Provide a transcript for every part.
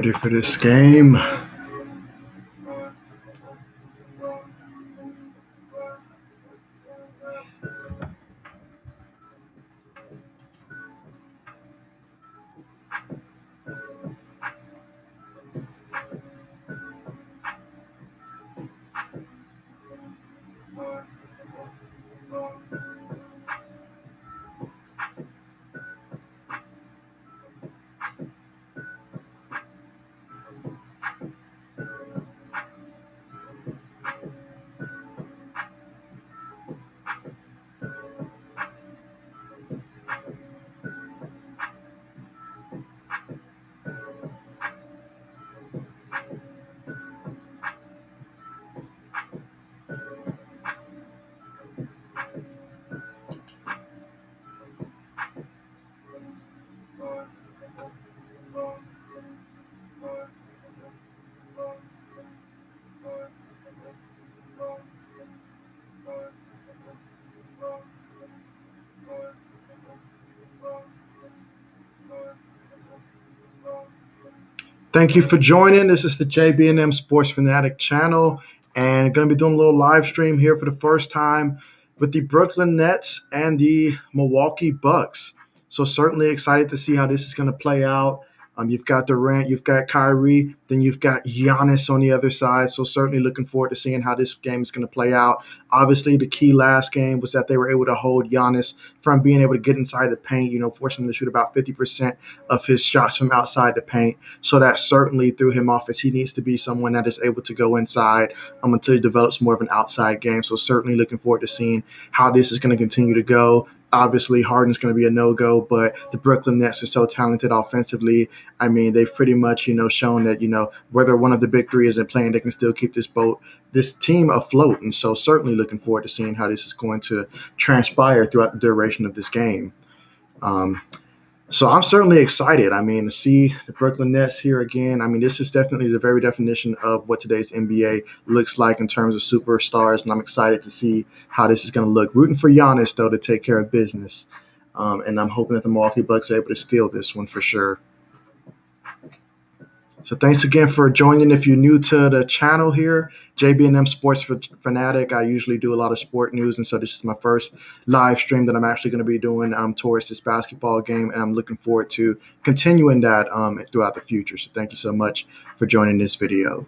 Ready for this game? Thank you for joining. This is the JB&M Sports Fanatic channel, and going to be doing a little live stream here for the first time with the Brooklyn Nets and the Milwaukee Bucks. So certainly excited to see how this is going to play out. You've got Durant, you've got Kyrie, then you've got Giannis on the other side. So certainly looking forward to seeing how this game is going to play out. Obviously, the key last game was that they were able to hold Giannis from being able to get inside the paint, forcing him to shoot about 50% of his shots from outside the paint. So that certainly threw him off, as he needs to be someone that is able to go inside until he develops more of an outside game. So certainly looking forward to seeing how this is going to continue to go. Obviously, Harden's going to be a no-go, but the Brooklyn Nets are so talented offensively. I mean, they've pretty much, shown that, whether one of the big three isn't playing, they can still keep this team afloat. And so certainly looking forward to seeing how this is going to transpire throughout the duration of this game. So I'm certainly excited. I mean, to see the Brooklyn Nets here again. I mean, this is definitely the very definition of what today's NBA looks like in terms of superstars, and I'm excited to see how this is going to look. Rooting for Giannis, though, to take care of business, and I'm hoping that the Milwaukee Bucks are able to steal this one for sure. So thanks again for joining. If you're new to the channel here, JB&M Sports Fanatic, I usually do a lot of sport news, and so this is my first live stream that I'm actually going to be doing towards this basketball game, and I'm looking forward to continuing that throughout the future. So thank you so much for joining this video.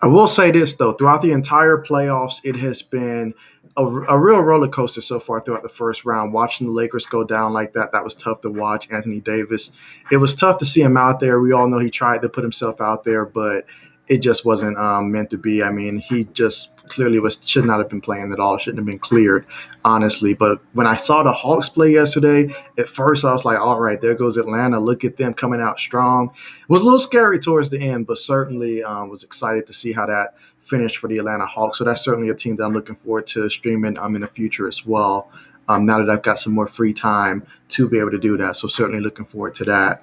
I will say this, though. Throughout the entire playoffs, it has been a real roller coaster so far throughout the first round. Watching the Lakers go down like that was tough to watch. Anthony Davis, it was tough to see him out there. We all know he tried to put himself out there, but it just wasn't meant to be. I mean, he just clearly should not have been playing at all. Shouldn't have been cleared, honestly. But when I saw the Hawks play yesterday, at first I was like, all right, there goes Atlanta. Look at them coming out strong. It was a little scary towards the end, but certainly was excited to see how that finished for the Atlanta Hawks. So that's certainly a team that I'm looking forward to streaming in the future as well, now that I've got some more free time to be able to do that. So certainly looking forward to that.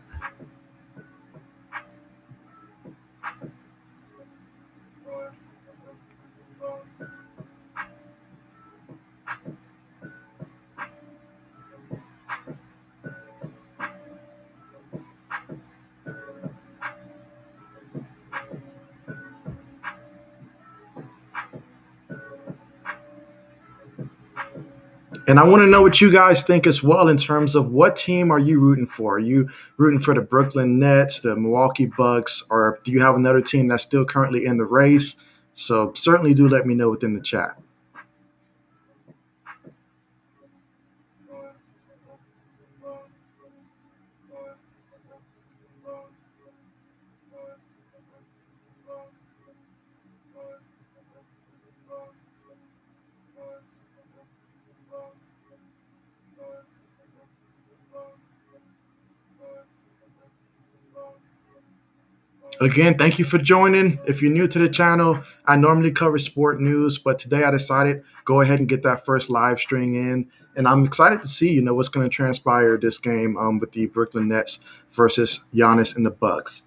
And I want to know what you guys think as well in terms of what team are you rooting for? Are you rooting for the Brooklyn Nets, the Milwaukee Bucks, or do you have another team that's still currently in the race? So certainly do let me know within the chat. Again, thank you for joining. If you're new to the channel, I normally cover sport news, but today I decided go ahead and get that first live stream in. And I'm excited to see, what's going to transpire this game with the Brooklyn Nets versus Giannis and the Bucks.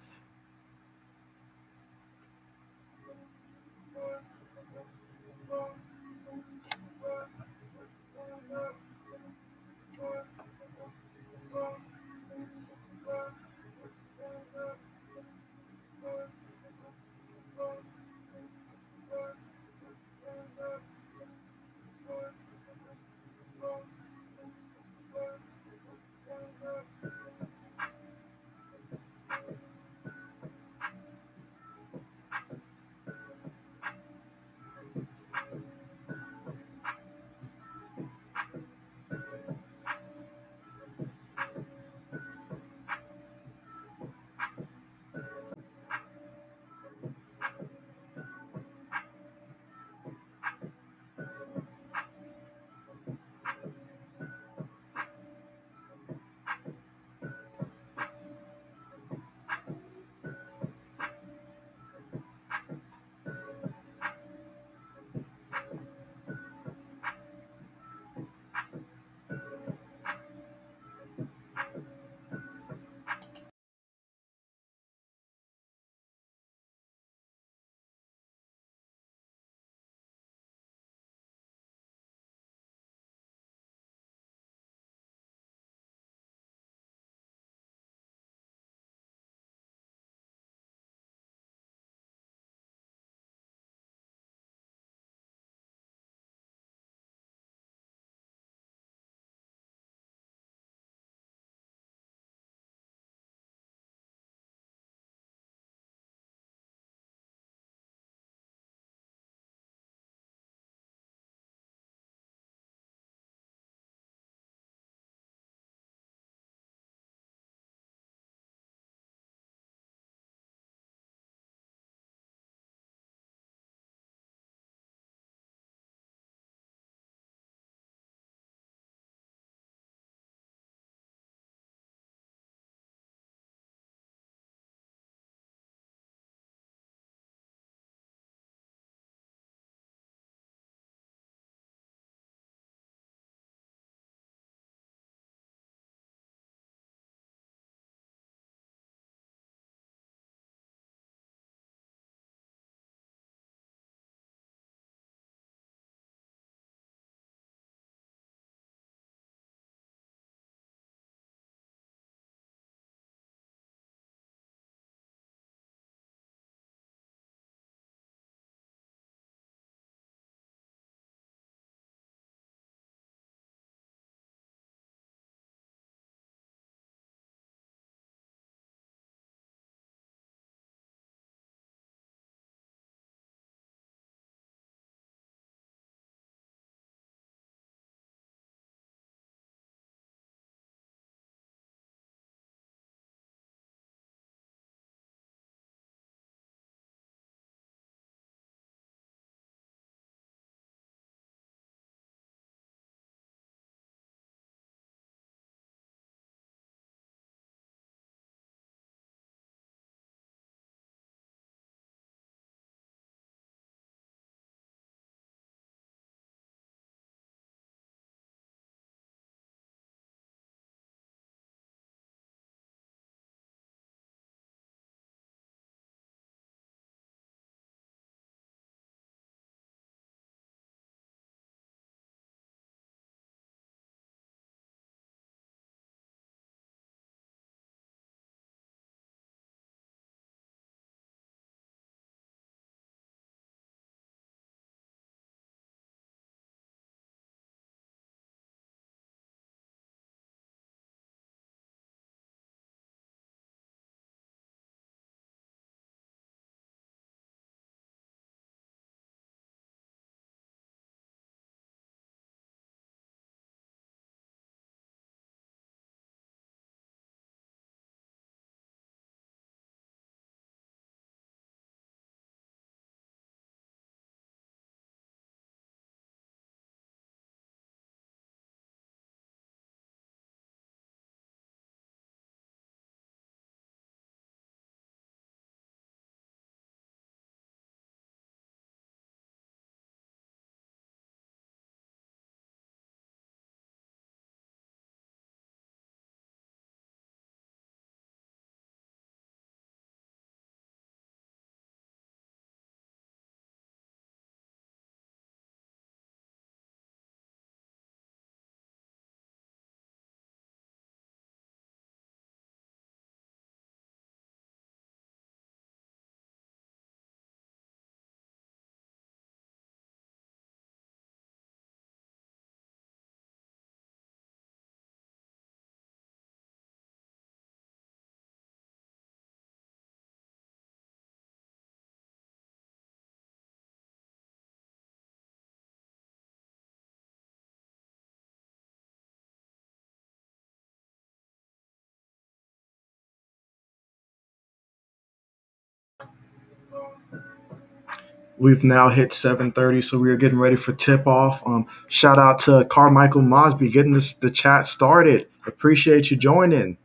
We've now hit 7:30, so we are getting ready for tip off. Shout out to Carmichael Mosby getting the chat started. Appreciate you joining.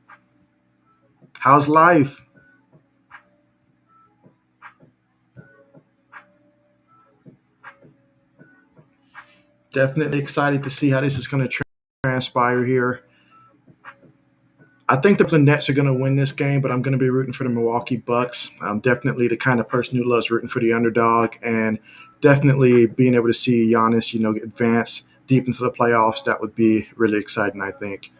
How's life? Definitely excited to see how this is going to transpire here. I think the Nets are going to win this game, but I'm going to be rooting for the Milwaukee Bucks. I'm definitely the kind of person who loves rooting for the underdog, and definitely being able to see Giannis, advance deep into the playoffs. That would be really exciting, I think.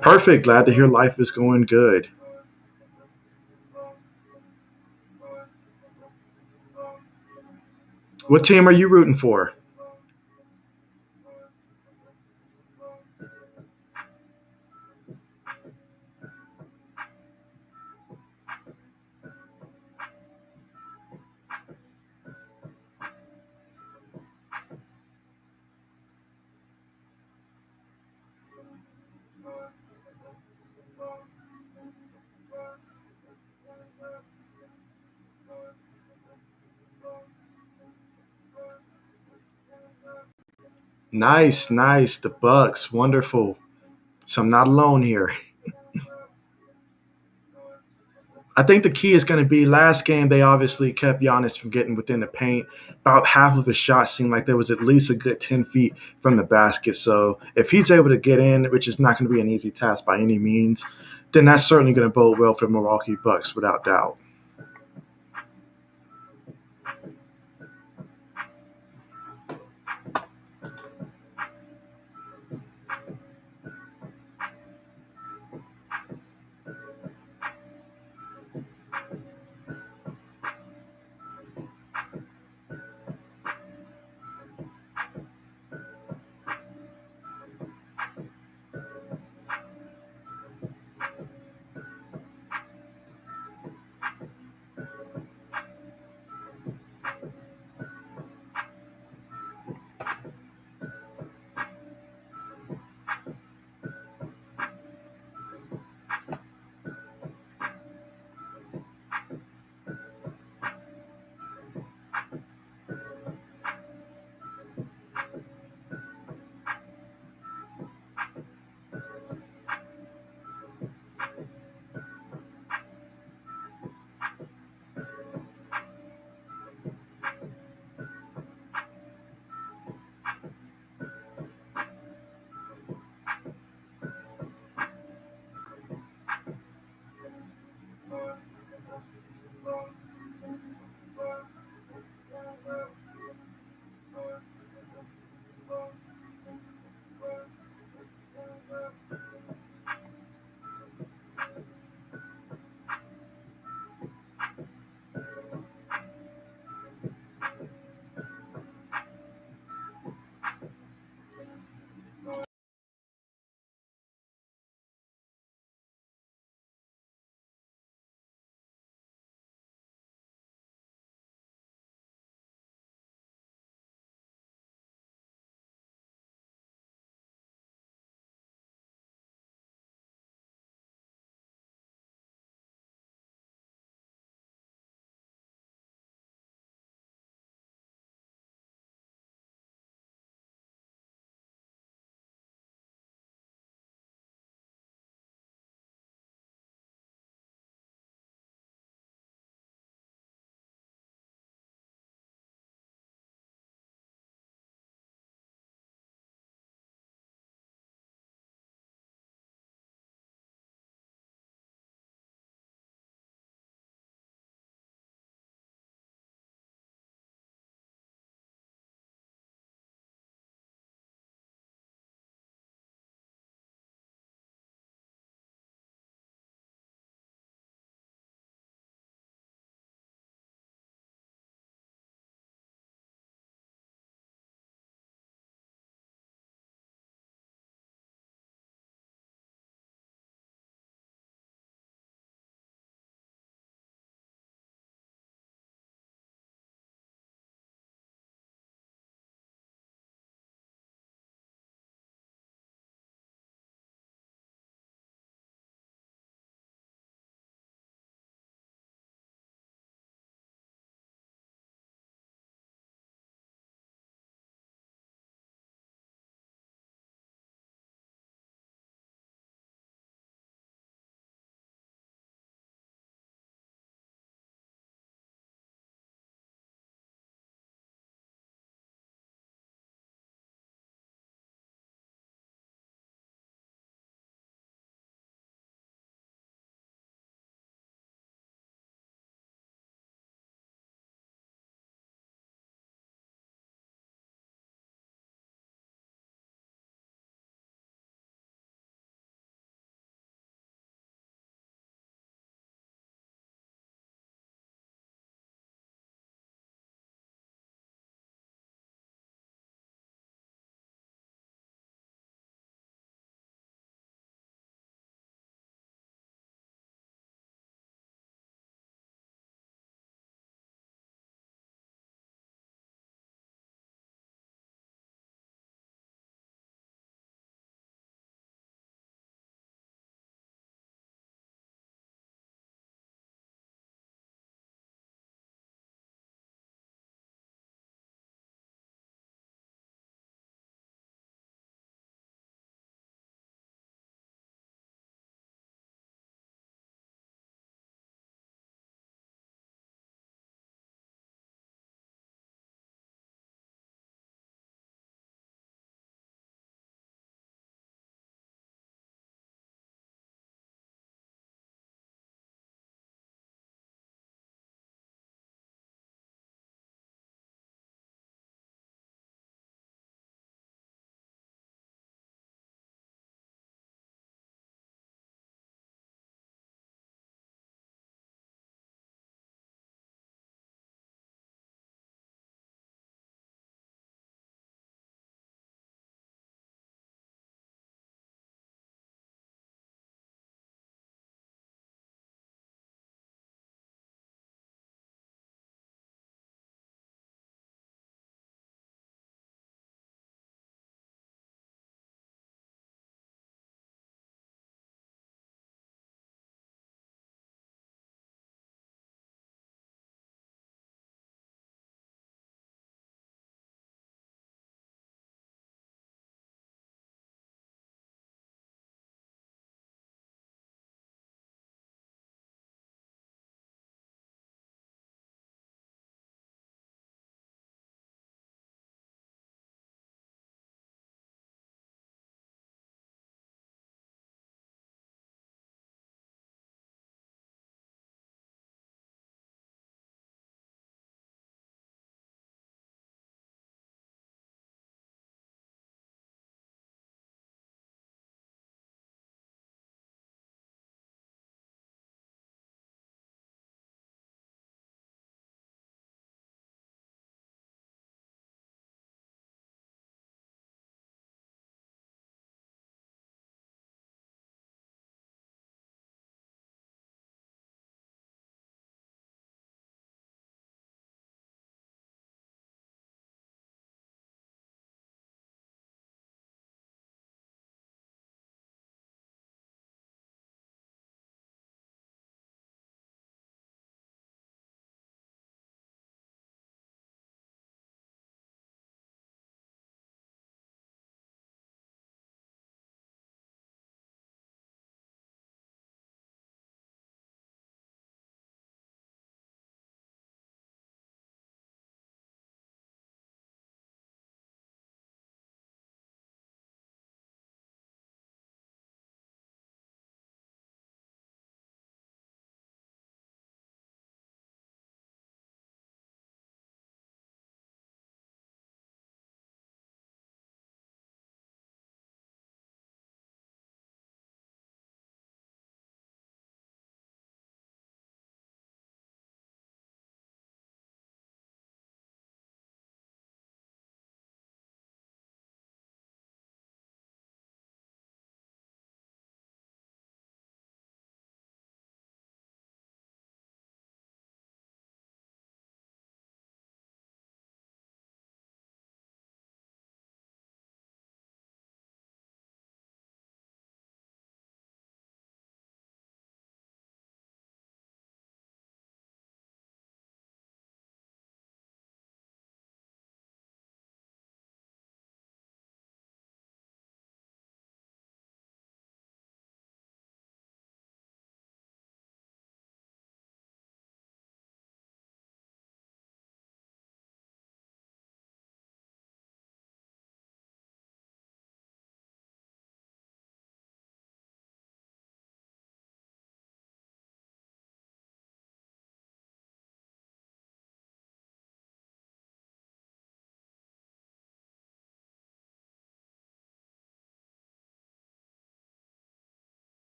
Perfect. Glad to hear life is going good. What team are you rooting for? Nice, nice. The Bucks, wonderful. So I'm not alone here. I think the key is going to be last game. They obviously kept Giannis from getting within the paint. About half of his shots seemed like there was at least a good 10 feet from the basket. So if he's able to get in, which is not going to be an easy task by any means, then that's certainly going to bode well for the Milwaukee Bucks without doubt.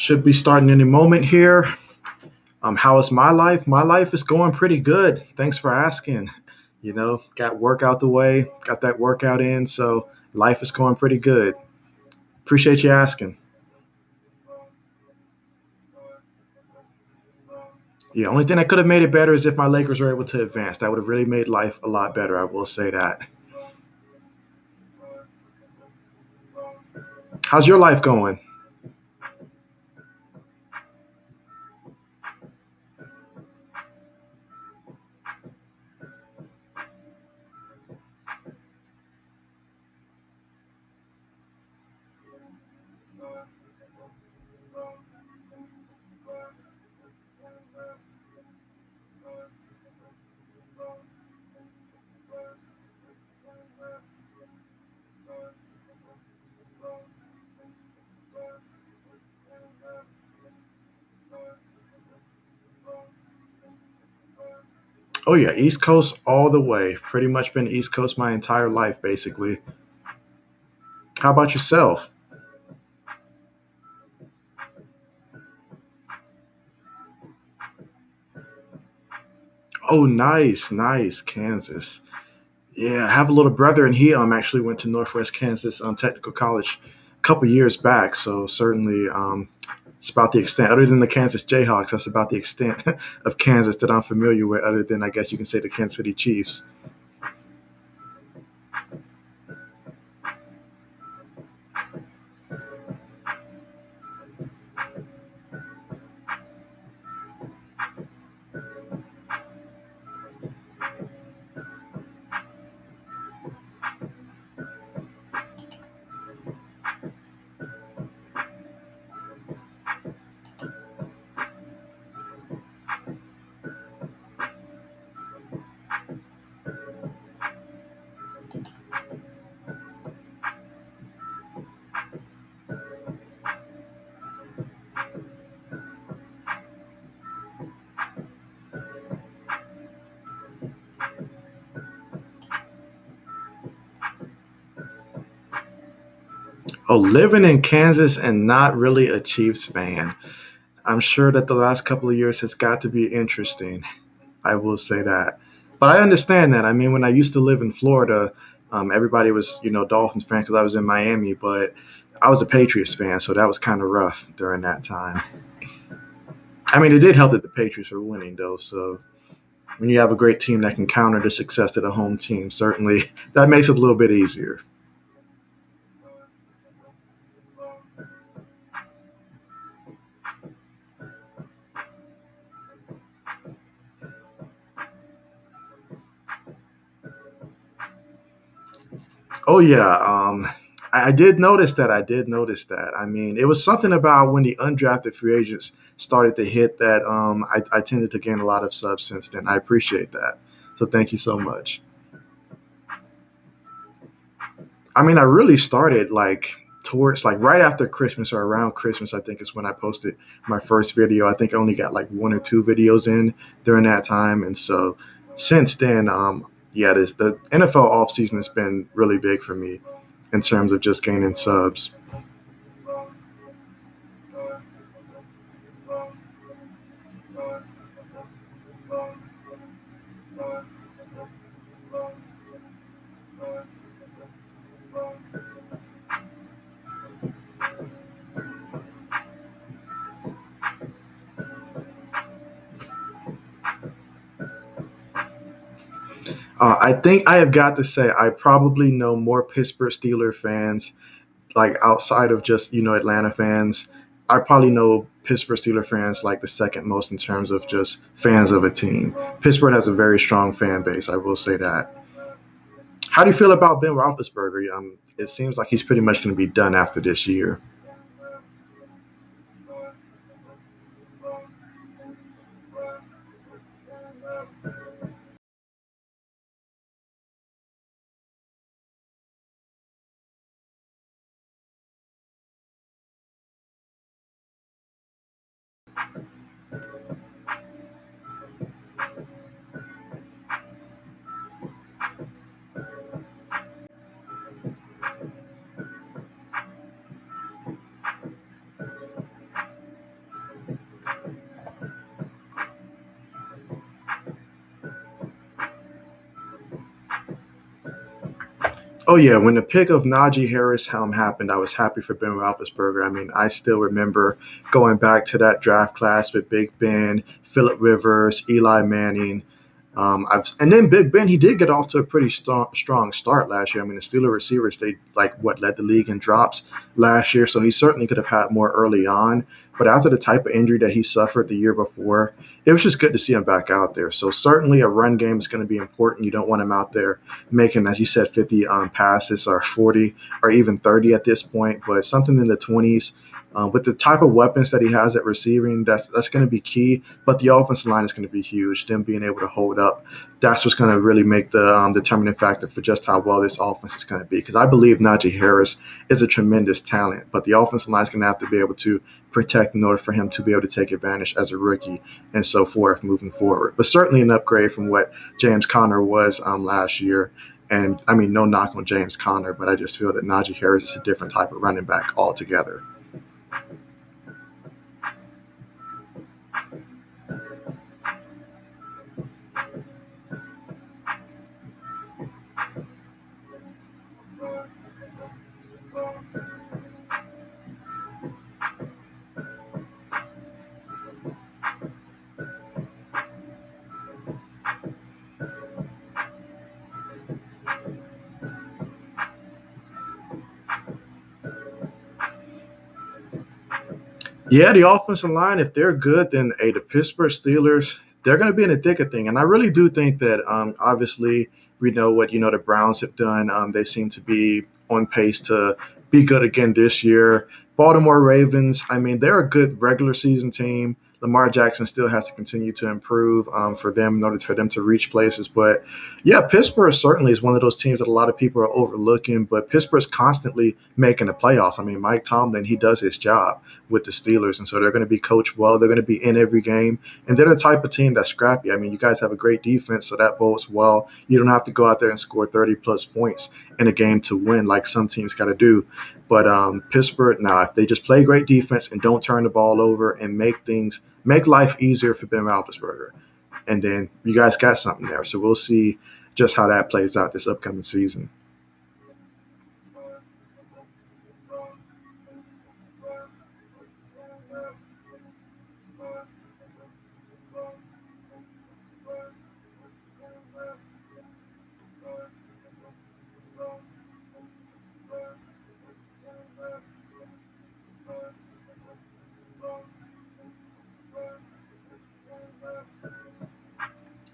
Should be starting any moment here. How is my life? My life is going pretty good. Thanks for asking. Got work out the way, got that workout in, so life is going pretty good. Appreciate you asking. The only thing that could have made it better is if my Lakers were able to advance. That would have really made life a lot better. I will say that. How's your life going? Oh yeah, East Coast all the way. Pretty much been East Coast my entire life, basically. How about yourself? Oh, nice, nice, Kansas. Yeah, I have a little brother, and he actually went to Northwest Kansas Technical College a couple years back. So certainly, it's about the extent. Other than the Kansas Jayhawks, that's about the extent of Kansas that I'm familiar with. Other than, I guess you can say, the Kansas City Chiefs. Oh, living in Kansas and not really a Chiefs fan. I'm sure that the last couple of years has got to be interesting. I will say that. But I understand that. I mean, when I used to live in Florida, everybody was, Dolphins fan because I was in Miami, but I was a Patriots fan, so that was kind of rough during that time. I mean, it did help that the Patriots were winning, though. So when you have a great team that can counter the success of the home team, certainly that makes it a little bit easier. Oh yeah, I did notice that. I did notice that. I mean, it was something about when the undrafted free agents started to hit that. I tended to gain a lot of subs since then. I appreciate that. So thank you so much. I mean, I really started like towards like right after Christmas or around Christmas. I think is when I posted my first video. I think I only got like one or two videos in during that time, and so since then, yeah, the NFL offseason has been really big for me in terms of just gaining subs. I think I have got to say I probably know more Pittsburgh Steeler fans, like outside of just Atlanta fans. I probably know Pittsburgh Steeler fans like the second most in terms of just fans of a team. Pittsburgh has a very strong fan base. I will say that. How do you feel about Ben Roethlisberger? It seems like he's pretty much going to be done after this year. Oh yeah, when the pick of Najee Harris happened, I was happy for Ben Roethlisberger. I mean, I still remember going back to that draft class with Big Ben, Philip Rivers, Eli Manning. And then Big Ben, he did get off to a pretty strong start last year. I mean, the Steeler receivers, they like what led the league in drops last year, so he certainly could have had more early on. But after the type of injury that he suffered the year before, it was just good to see him back out there. So certainly a run game is going to be important. You don't want him out there making, as you said, 50 passes or 40 or even 30 at this point, but something in the 20s. With the type of weapons that he has at receiving, that's going to be key. But the offensive line is going to be huge. Them being able to hold up, that's what's going to really make the determining factor for just how well this offense is going to be. Because I believe Najee Harris is a tremendous talent, but the offensive line is going to have to be able to protect in order for him to be able to take advantage as a rookie and so forth moving forward. But certainly an upgrade from what James Conner was last year. And I mean, no knock on James Conner, but I just feel that Najee Harris is a different type of running back altogether. Yeah, the offensive line, if they're good, then the Pittsburgh Steelers, they're going to be in the thick of thing. And I really do think that obviously we know what the Browns have done. They seem to be on pace to be good again this year. Baltimore Ravens, I mean, they're a good regular season team. Lamar Jackson still has to continue to improve for them in order for them to reach places. But yeah, Pittsburgh certainly is one of those teams that a lot of people are overlooking. But Pittsburgh's constantly making the playoffs. I mean, Mike Tomlin, he does his job with the Steelers. And so they're going to be coached well. They're going to be in every game. And they're the type of team that's scrappy. I mean, you guys have a great defense, so that bodes well. You don't have to go out there and score 30 plus points in a game to win like some teams got to do. But Pittsburgh, now, if they just play great defense and don't turn the ball over and make life easier for Ben Roethlisberger, and then you guys got something there. So we'll see just how that plays out this upcoming season.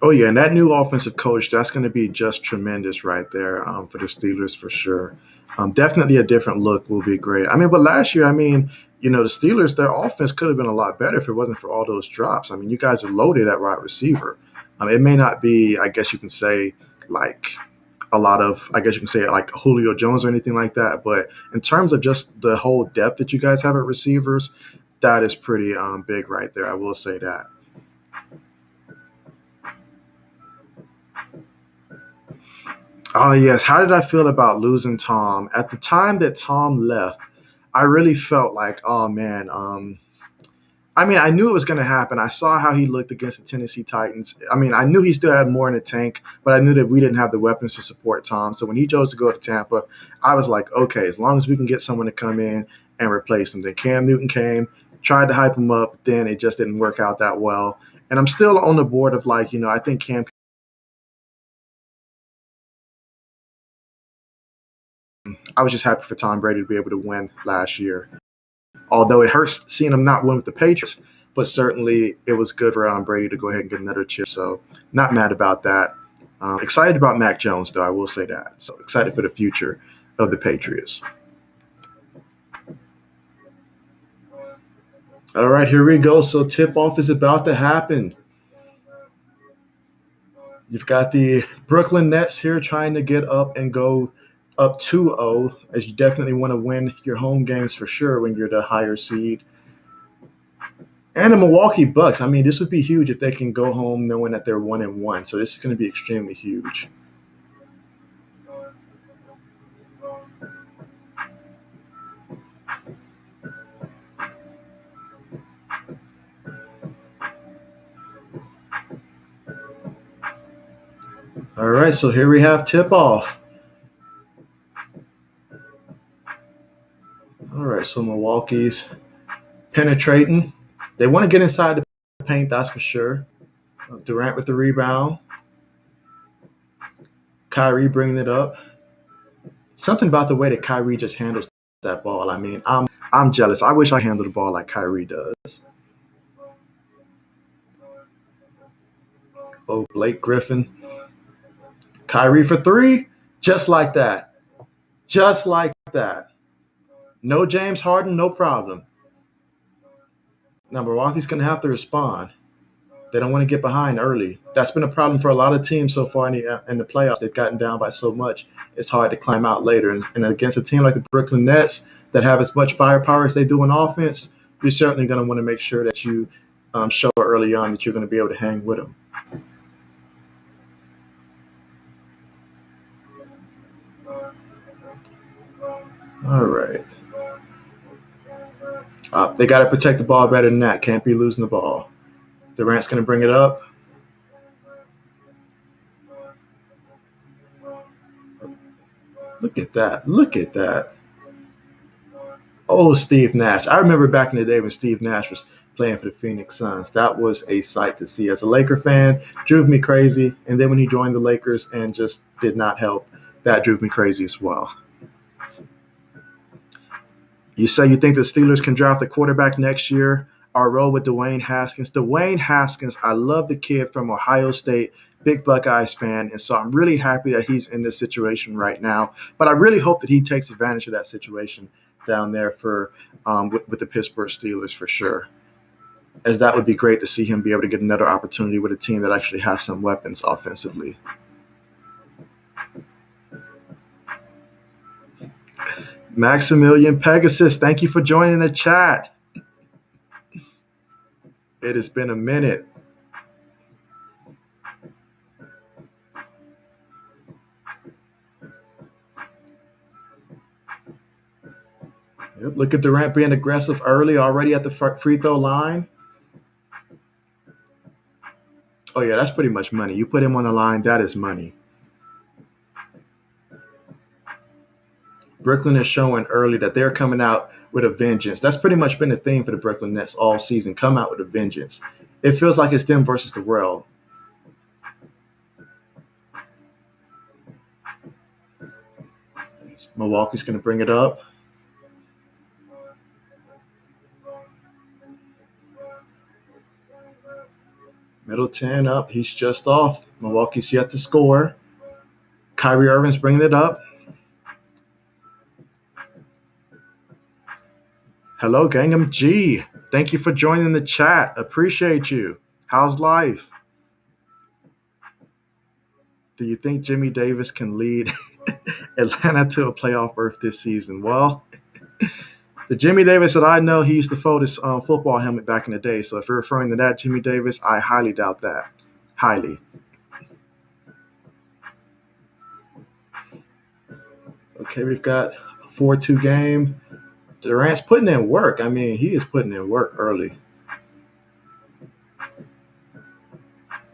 Oh yeah, and that new offensive coach, that's going to be just tremendous right there for the Steelers for sure. Definitely a different look will be great. I mean, but last year, I mean, the Steelers, their offense could have been a lot better if it wasn't for all those drops. I mean, you guys are loaded at wide receiver. It may not be, I guess you can say, like a lot of, I guess you can say like Julio Jones or anything like that. But in terms of just the whole depth that you guys have at receivers, that is pretty big right there. I will say that. Oh yes, how did I feel about losing Tom? At the time that Tom left, I really felt like, oh man, I mean, I knew it was going to happen. I saw how he looked against the Tennessee Titans. I mean, I knew he still had more in the tank, but I knew that we didn't have the weapons to support Tom. So when he chose to go to Tampa, I was like, okay, as long as we can get someone to come in and replace him. Then Cam Newton came, tried to hype him up, then it just didn't work out that well. And I'm still on the board of like, I think Cam. I was just happy for Tom Brady to be able to win last year. Although it hurts seeing him not win with the Patriots, but certainly it was good for Brady to go ahead and get another chip. So not mad about that. Excited about Mac Jones, though, I will say that. So excited for the future of the Patriots. All right, here we go. So tip off is about to happen. You've got the Brooklyn Nets here trying to get up and go up 2-0, as you definitely want to win your home games for sure when you're the higher seed. And the Milwaukee Bucks. I mean, this would be huge if they can go home knowing that they're 1-1. So this is going to be extremely huge. All right, so here we have tip off. right, so Milwaukee's penetrating. They want to get inside the paint, that's for sure. Durant with the rebound. Kyrie bringing it up. Something about the way that Kyrie just handles that ball. I mean, I'm jealous. I wish I handled the ball like Kyrie does. Oh, Blake Griffin. Kyrie for three. Just like that. Just like that. No James Harden, no problem. Now Milwaukee's going to have to respond. They don't want to get behind early. That's been a problem for a lot of teams so far in the playoffs. They've gotten down by so much. It's hard to climb out later. And against a team like the Brooklyn Nets that have as much firepower as they do in offense, you're certainly going to want to make sure that you show early on that you're going to be able to hang with them. All right. They got to protect the ball better than that. Can't be losing the ball. Durant's going to bring it up. Look at that. Look at that. Oh, Steve Nash. I remember back in the day when Steve Nash was playing for the Phoenix Suns. That was a sight to see. As a Laker fan, drove me crazy. And then when he joined the Lakers and just did not help, that drove me crazy as well. You say you think the Steelers can draft a quarterback next year? Our role with Dwayne Haskins. Dwayne Haskins, I love the kid from Ohio State, big Buckeyes fan, and so I'm really happy that he's in this situation right now. But I really hope that he takes advantage of that situation down there for with the Pittsburgh Steelers for sure, as that would be great to see him be able to get another opportunity with a team that actually has some weapons offensively. Maximilian Pegasus, thank you for joining the chat. It has been a minute. Yep, look at Durant being aggressive early, already at the free throw line. Oh, yeah, that's pretty much money. You put him on the line, that is money. Brooklyn is showing early that they're coming out with a vengeance. That's pretty much been the theme for the Brooklyn Nets all season. Come out with a vengeance. It feels like it's them versus the world. Milwaukee's going to bring it up. Middleton up. He's just off. Milwaukee's yet to score. Kyrie Irving's bringing it up. Hello, Gangnam G. Thank you for joining the chat. Appreciate you. How's life? Do you think Jimmy Davis can lead Atlanta to a playoff berth this season? Well, the Jimmy Davis that I know, he used to fold his football helmet back in the day. So if you're referring to that Jimmy Davis, I highly doubt that. Highly. Okay, we've got a 4-2 game. Durant's putting in work. I mean, he is putting in work early.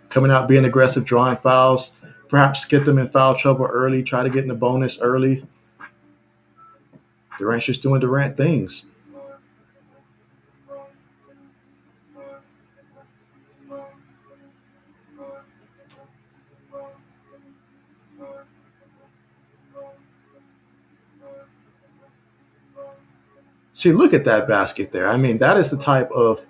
Coming out, being aggressive, drawing fouls. Perhaps get them in foul trouble early. Try to get in the bonus early. Durant's just doing Durant things. See, look at that basket there. I mean, that is the type of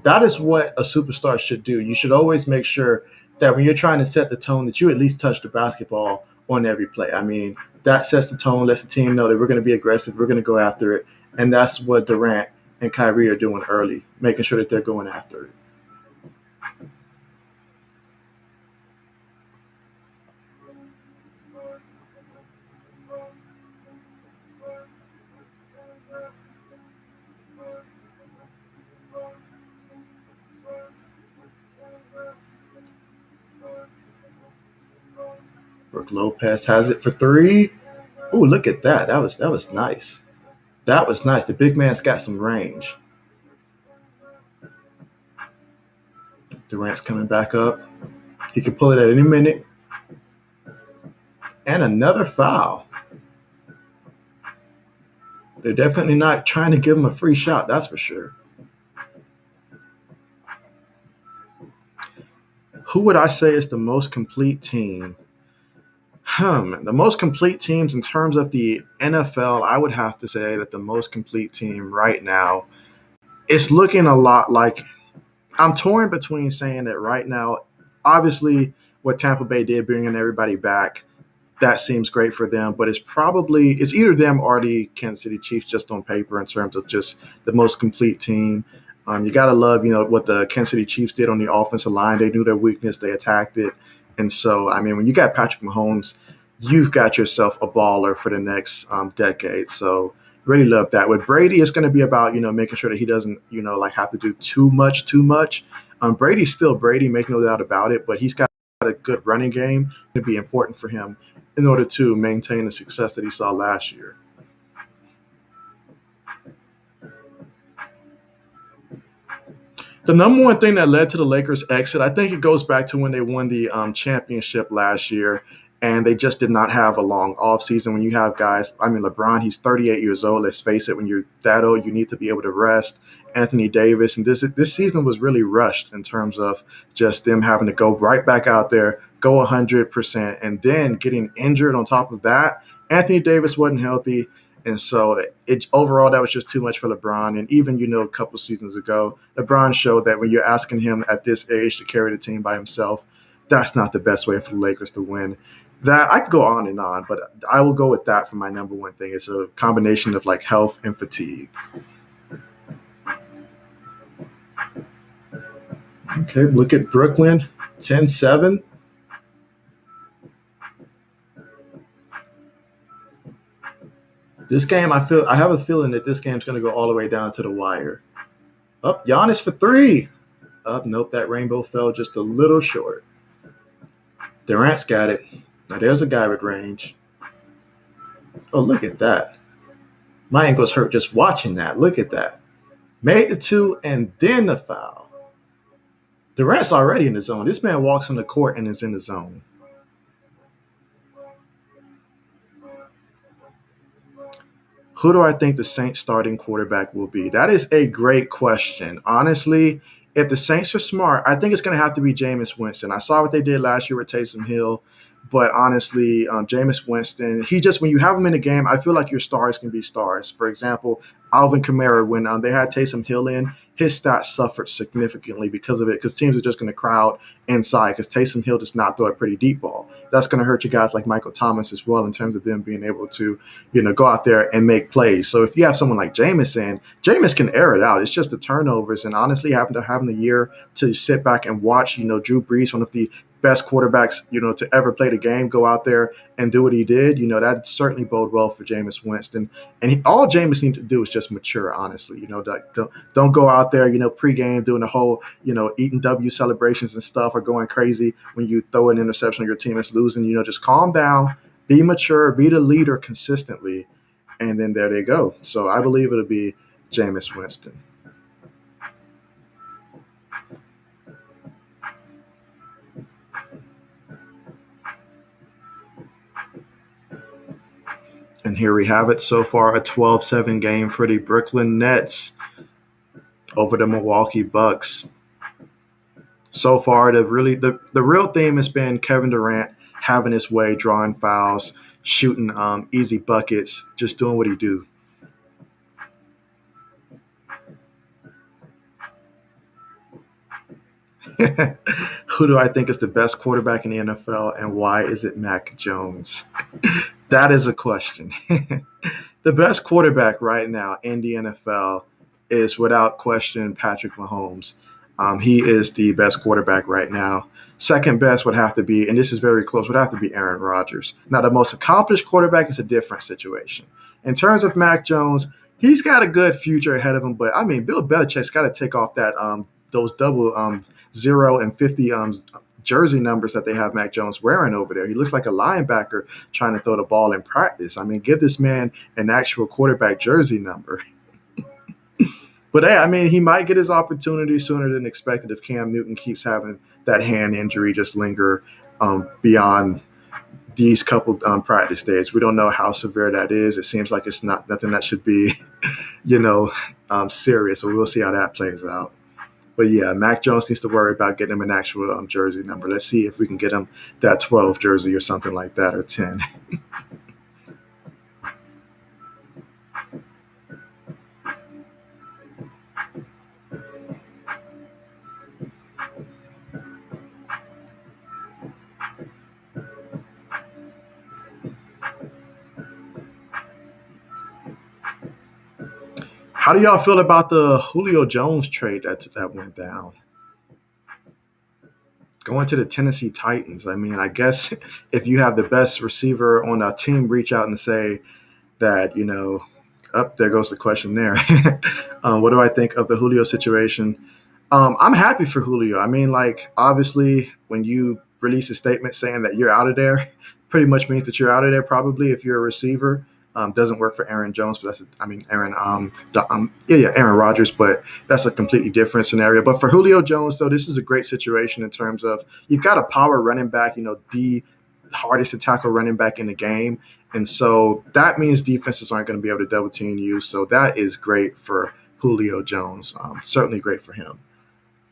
that is what a superstar should do. You should always make sure that when you're trying to set the tone, that you at least touch the basketball on every play. I mean, that sets the tone, lets the team know that we're going to be aggressive, we're going to go after it, and that's what Durant and Kyrie are doing early, making sure that they're going after it. Brook Lopez has it for three. Ooh, look at that. That was nice. That was nice. The big man's got some range. Durant's coming back up. He can pull it at any minute. And another foul. They're definitely not trying to give him a free shot, that's for sure. Who would I say is the most complete team? The most complete teams in terms of the NFL, I would have to say that the most complete team right now, it's looking a lot like I'm torn between saying that right now, obviously, what Tampa Bay did, bringing everybody back, that seems great for them. But it's either them or the Kansas City Chiefs just on paper in terms of just the most complete team. You gotta love, what the Kansas City Chiefs did on the offensive line. They knew their weakness, they attacked it, and so I mean, when you got Patrick Mahomes, you've got yourself a baller for the next decade. So really love that. With Brady, it's going to be about making sure that he doesn't like have to do too much, too much. Brady's still Brady, make no doubt about it, but he's got a good running game to be important for him in order to maintain the success that he saw last year. The number one thing that led to the Lakers' exit, I think it goes back to when they won the championship last year, and they just did not have a long offseason. When you have guys, I mean, LeBron, he's 38 years old. Let's face it, when you're that old, you need to be able to rest. Anthony Davis, and this season was really rushed in terms of just them having to go right back out there, go 100%, and then getting injured on top of that. Anthony Davis wasn't healthy. And so it overall that was just too much for LeBron. And even a couple seasons ago, LeBron showed that when you're asking him at this age to carry the team by himself, that's not the best way for the Lakers to win. That I could go on and on, but I will go with that for my number one thing. It's a combination of like health and fatigue. Okay, look at Brooklyn, 10-7. This game, I have a feeling that this game's going to go all the way down to the wire. Up, Giannis for three. Up, nope, that rainbow fell just a little short. Durant's got it. Now there's a guy with range. Oh, look at that. My ankle's hurt just watching that. Look at that. Made the two and then the foul. Durant's already in the zone. This man walks on the court and is in the zone. Who do I think the Saints starting quarterback will be? That is a great question. Honestly, if the Saints are smart, I think it's going to have to be Jameis Winston. I saw what they did last year with Taysom Hill, but honestly, Jameis Winston, he just, when you have him in the game, I feel like your stars can be stars. For example, Alvin Kamara, when they had Taysom Hill in, his stats suffered significantly because of it, because teams are just going to crowd inside because Taysom Hill does not throw a pretty deep ball. That's going to hurt you guys like Michael Thomas as well in terms of them being able to, go out there and make plays. So if you have someone like Jameis in, Jameis can air it out. It's just the turnovers. And honestly, having the year to sit back and watch, Drew Brees, one of the best quarterbacks, to ever play the game, go out there and do what he did, that certainly bode well for Jameis Winston. And all Jameis needs to do is just mature, honestly. Don't go out there, pregame doing the whole, eating W celebrations and stuff or going crazy when you throw an interception or your team is losing. Just calm down, be mature, be the leader consistently, and then there they go. So I believe it'll be Jameis Winston. And here we have it so far, a 12-7 game for the Brooklyn Nets over the Milwaukee Bucks. So far, the real theme has been Kevin Durant having his way, drawing fouls, shooting easy buckets, just doing what he do. Who do I think is the best quarterback in the NFL, and why is it Mac Jones? That is a question. The best quarterback right now in the NFL is without question Patrick Mahomes. He is the best quarterback right now. Second best would have to be, and this is very close, would have to be Aaron Rodgers. Now, the most accomplished quarterback is a different situation. In terms of Mac Jones, he's got a good future ahead of him, but I mean, Bill Belichick's got to take off that those double 0 and 50 jersey numbers that they have Mac Jones wearing over there. He looks like a linebacker trying to throw the ball in practice. I mean, give this man an actual quarterback jersey number. But hey, I mean, he might get his opportunity sooner than expected if Cam Newton keeps having that hand injury just linger beyond these couple practice days. We don't know how severe that is. It seems like it's not nothing that should be, you know, serious. So we'll see how that plays out. But yeah, Mac Jones needs to worry about getting him an actual jersey number. Let's see if we can get him that 12 jersey or something like that, or 10. How do y'all feel about the Julio Jones trade that went down? Going to the Tennessee Titans. I mean, I guess if you have the best receiver on a team, reach out and say that, up there goes the question there. What do I think of the Julio situation? I'm happy for Julio. I mean, like, obviously, when you release a statement saying that you're out of there, pretty much means that you're out of there. Probably if you're a receiver, doesn't work for Aaron Jones, but Aaron, Aaron Rodgers, but that's a completely different scenario. But for Julio Jones, though, this is a great situation in terms of you've got a power running back, the hardest to tackle running back in the game. And so that means defenses aren't going to be able to double team you. So that is great for Julio Jones. Certainly great for him.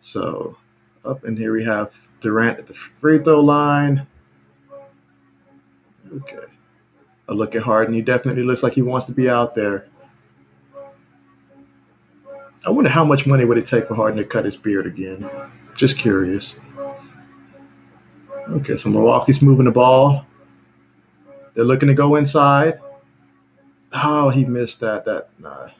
So up in here we have Durant at the free throw line. Okay. A look at Harden. He definitely looks like he wants to be out there. I wonder how much money would it take for Harden to cut his beard again. Just curious. Okay, so Milwaukee's moving the ball. They're looking to go inside. Oh, he missed that. Nah.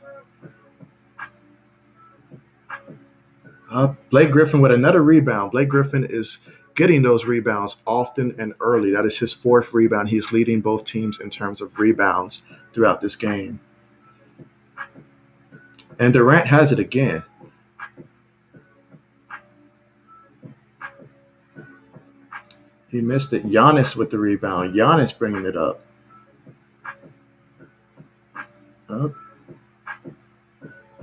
Blake Griffin with another rebound. Blake Griffin is getting those rebounds often and early. That is his fourth rebound. He's leading both teams in terms of rebounds throughout this game. And Durant has it again. He missed it. Giannis with the rebound. Giannis bringing it up. Up,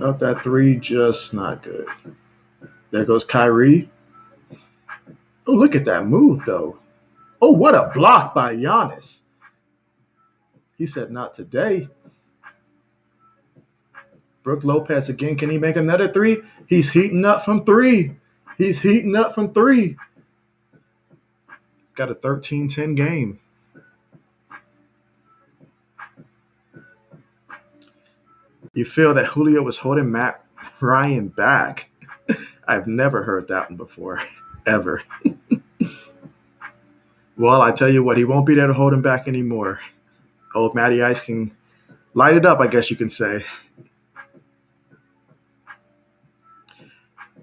up that three, just not good. There goes Kyrie. Oh, look at that move, though. Oh, what a block by Giannis. He said, not today. Brook Lopez again. Can he make another three? He's heating up from three. He's heating up from three. Got a 13-10 game. You feel that Julio was holding Matt Ryan back. I've never heard that one before, ever. Well, I tell you what, he won't be there to hold him back anymore. Old Matty Ice can light it up, I guess you can say.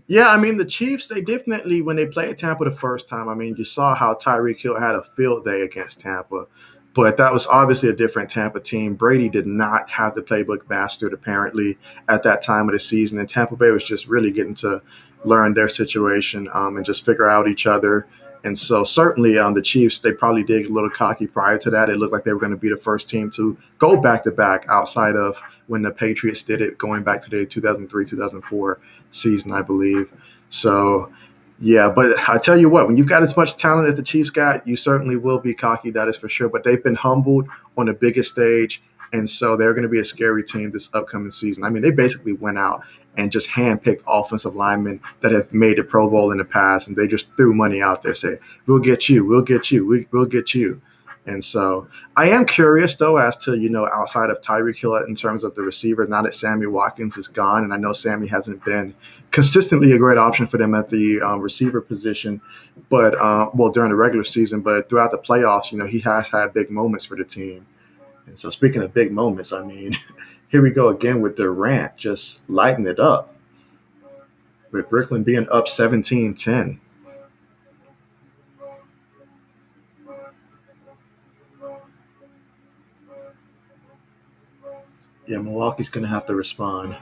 Yeah, I mean, the Chiefs, they definitely, when they played Tampa the first time, I mean, you saw how Tyreek Hill had a field day against Tampa. But that was obviously a different Tampa team. Brady did not have the playbook mastered, apparently, at that time of the season. And Tampa Bay was just really getting to learn their situation and just figure out each other. And so certainly the Chiefs, they probably did a little cocky prior to that. It looked like they were going to be the first team to go back-to-back outside of when the Patriots did it, going back to the 2003-2004 season, I believe. So, yeah, but I tell you what, when you've got as much talent as the Chiefs got, you certainly will be cocky, that is for sure. But they've been humbled on the biggest stage, and so they're going to be a scary team this upcoming season. I mean, they basically went out and just handpicked offensive linemen that have made the Pro Bowl in the past, and they just threw money out there, say, we'll get you, we'll get you, we'll get you. And so I am curious, though, as to, outside of Tyreek Hill in terms of the receiver, now that Sammy Watkins is gone, and I know Sammy hasn't been consistently a great option for them at the receiver position, but, during the regular season, but throughout the playoffs, he has had big moments for the team. And so speaking of big moments, I mean, here we go again with Durant just lighting it up, with Brooklyn being up 17-10. Yeah, Milwaukee's going to have to respond.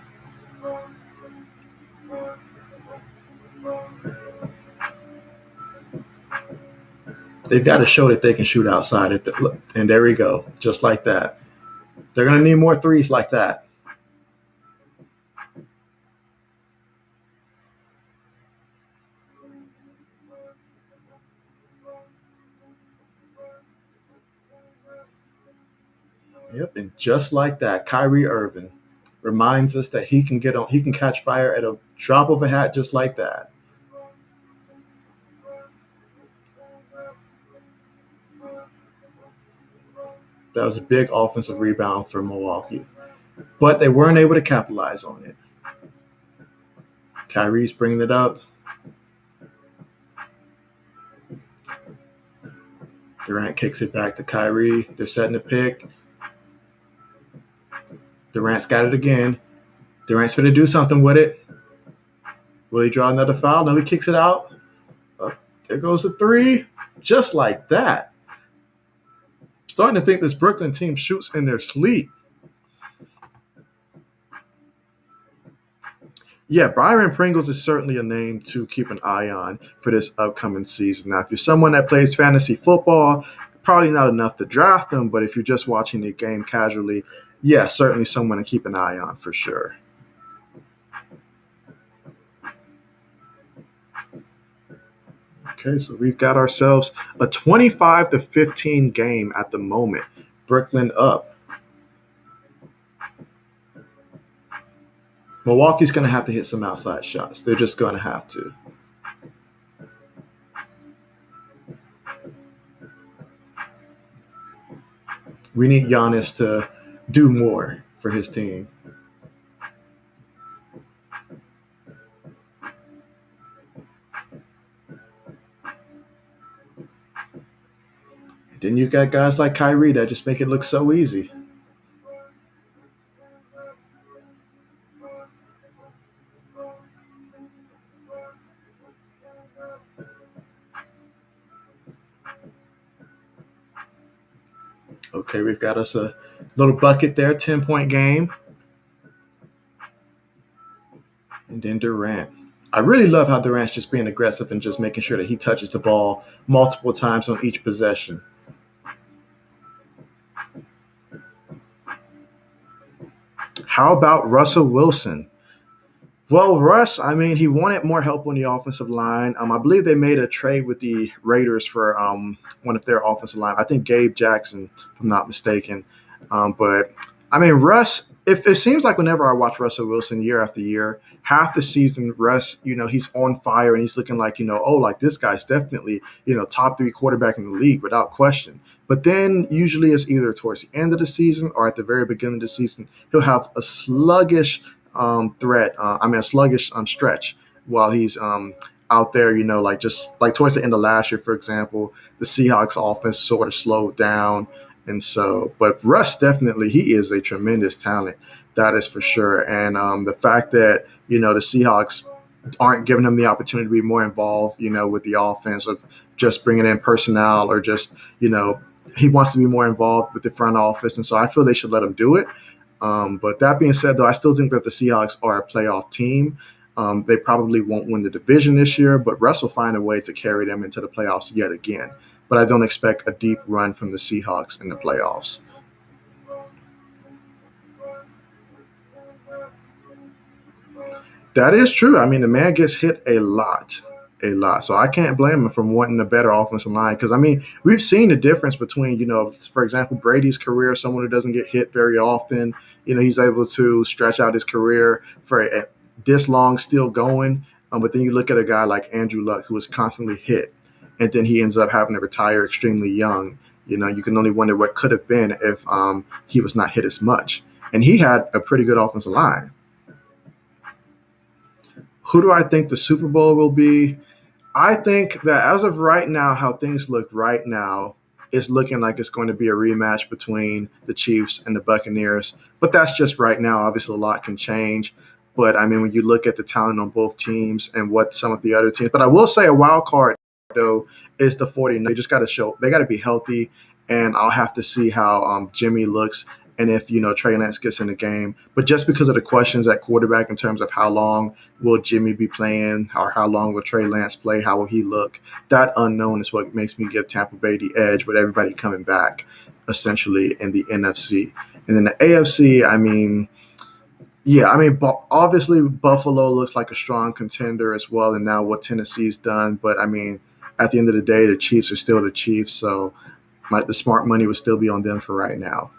They've got to show that they can shoot outside. And there we go, just like that. They're going to need more threes like that. Yep, and just like that, Kyrie Irving reminds us that he can catch fire at a drop of a hat just like that. That was a big offensive rebound for Milwaukee, but they weren't able to capitalize on it. Kyrie's bringing it up. Durant kicks it back to Kyrie. They're setting the pick. Durant's got it again. Durant's going to do something with it. Will he draw another foul? No, he kicks it out. Oh, there goes the three. Just like that. Starting to think this Brooklyn team shoots in their sleep. Yeah, Byron Pringles is certainly a name to keep an eye on for this upcoming season. Now, if you're someone that plays fantasy football, probably not enough to draft them, but if you're just watching the game casually, yeah, certainly someone to keep an eye on for sure. Okay, so we've got ourselves a 25-15 game at the moment. Brooklyn up. Milwaukee's going to have to hit some outside shots. They're just going to have to. We need Giannis to do more for his team. Then you got guys like Kyrie that just make it look so easy. Okay, we've got us a little bucket there, 10-point game. And then Durant. I really love how Durant's just being aggressive and just making sure that he touches the ball multiple times on each possession. How about Russell Wilson? Well, Russ, I mean, he wanted more help on the offensive line. I believe they made a trade with the Raiders for one of their offensive line. I think Gabe Jackson, if I'm not mistaken. But I mean, Russ. If it seems like whenever I watch Russell Wilson year after year, half the season, Russ, he's on fire and he's looking like, oh, like this guy's definitely, top three quarterback in the league without question. But then usually it's either towards the end of the season or at the very beginning of the season, he'll have a sluggish a sluggish stretch while he's out there, like just like towards the end of last year, for example, the Seahawks offense sort of slowed down. And so, but Russ definitely, he is a tremendous talent. That is for sure. And the fact that, the Seahawks aren't giving him the opportunity to be more involved, with the offense of just bringing in personnel or just, he wants to be more involved with the front office. And so I feel they should let him do it. But that being said, though, I still think that the Seahawks are a playoff team. They probably won't win the division this year, but Russ will find a way to carry them into the playoffs yet again. But I don't expect a deep run from the Seahawks in the playoffs. That is true. I mean, the man gets hit a lot. So I can't blame him for wanting a better offensive line because, I mean, we've seen the difference between, for example, Brady's career, someone who doesn't get hit very often. He's able to stretch out his career for this long still going. But then you look at a guy like Andrew Luck who was constantly hit, and then he ends up having to retire extremely young. You can only wonder what could have been if he was not hit as much. And he had a pretty good offensive line. Who do I think the Super Bowl will be? I think that as of right now, how things look right now, it's looking like it's going to be a rematch between the Chiefs and the Buccaneers. But that's just right now. Obviously, a lot can change. But I mean, when you look at the talent on both teams and what some of the other teams, but I will say a wild card though is the 49ers. They just got to show they got to be healthy, and I'll have to see how Jimmy looks and if Trey Lance gets in the game. But just because of the questions at quarterback in terms of how long will Jimmy be playing, or how long will Trey Lance play, how will he look? That unknown is what makes me give Tampa Bay the edge with everybody coming back, essentially in the NFC. And then the AFC, I mean. Yeah, I mean, obviously Buffalo looks like a strong contender as well, and now what Tennessee's done. But I mean, at the end of the day, the Chiefs are still the Chiefs, so the smart money would still be on them for right now.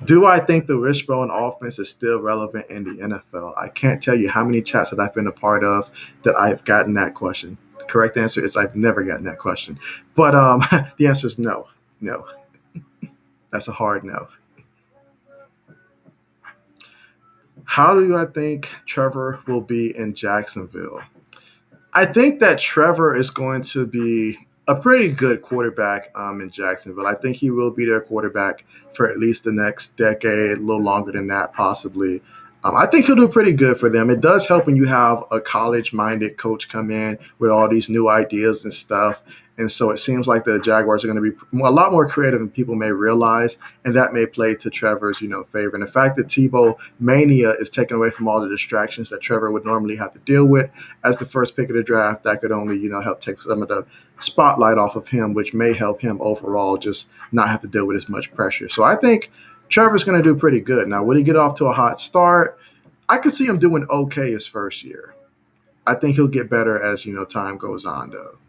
Do I think the wishbone offense is still relevant in the NFL? I can't tell you how many chats that I've been a part of that I've gotten that question. The correct answer is I've never gotten that question. But the answer is no. No. That's a hard no. How do I think Trevor will be in Jacksonville? I think that Trevor is going to be a pretty good quarterback in Jacksonville. I think he will be their quarterback for at least the next decade, a little longer than that, possibly. I think he'll do pretty good for them. It does help when you have a college minded coach come in with all these new ideas and stuff. And so it seems like the Jaguars are going to be a lot more creative than people may realize, and that may play to Trevor's, favor. And the fact that Tebow mania is taken away from all the distractions that Trevor would normally have to deal with as the first pick of the draft, that could only, help take some of the spotlight off of him, which may help him overall just not have to deal with as much pressure. So I think Trevor's going to do pretty good. Now, will he get off to a hot start? I could see him doing okay his first year. I think he'll get better as, time goes on, though.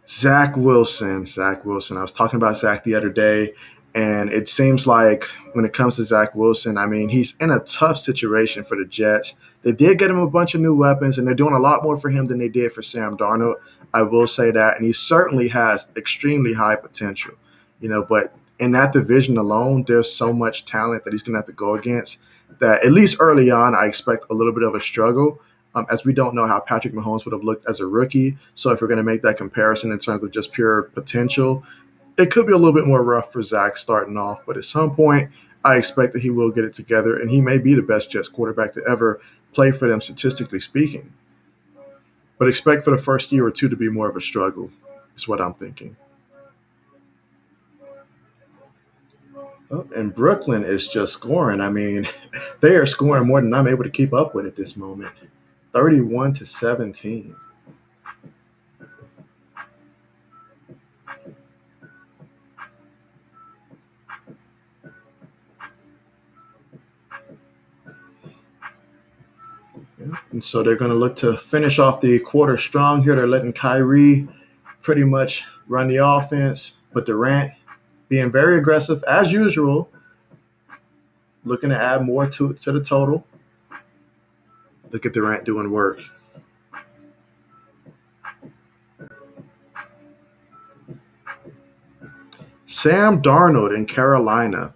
Zach Wilson. Zach Wilson. I was talking about Zach the other day, and it seems like when it comes to Zach Wilson, I mean, he's in a tough situation for the Jets. They did get him a bunch of new weapons, and they're doing a lot more for him than they did for Sam Darnold. I will say that, and he certainly has extremely high potential. But in that division alone, there's so much talent that he's going to have to go against that at least early on, I expect a little bit of a struggle, as we don't know how Patrick Mahomes would have looked as a rookie. So if we're going to make that comparison in terms of just pure potential, it could be a little bit more rough for Zach starting off. But at some point, I expect that he will get it together, and he may be the best Jets quarterback to ever play for them, statistically speaking. But expect for the first year or two to be more of a struggle, is what I'm thinking. Oh, and Brooklyn is just scoring. I mean, they are scoring more than I'm able to keep up with at this moment. 31-17. Yeah. And so they're going to look to finish off the quarter strong here. They're letting Kyrie pretty much run the offense, but Durant being very aggressive as usual, looking to add more to the total. Look at Durant doing work. Sam Darnold in Carolina.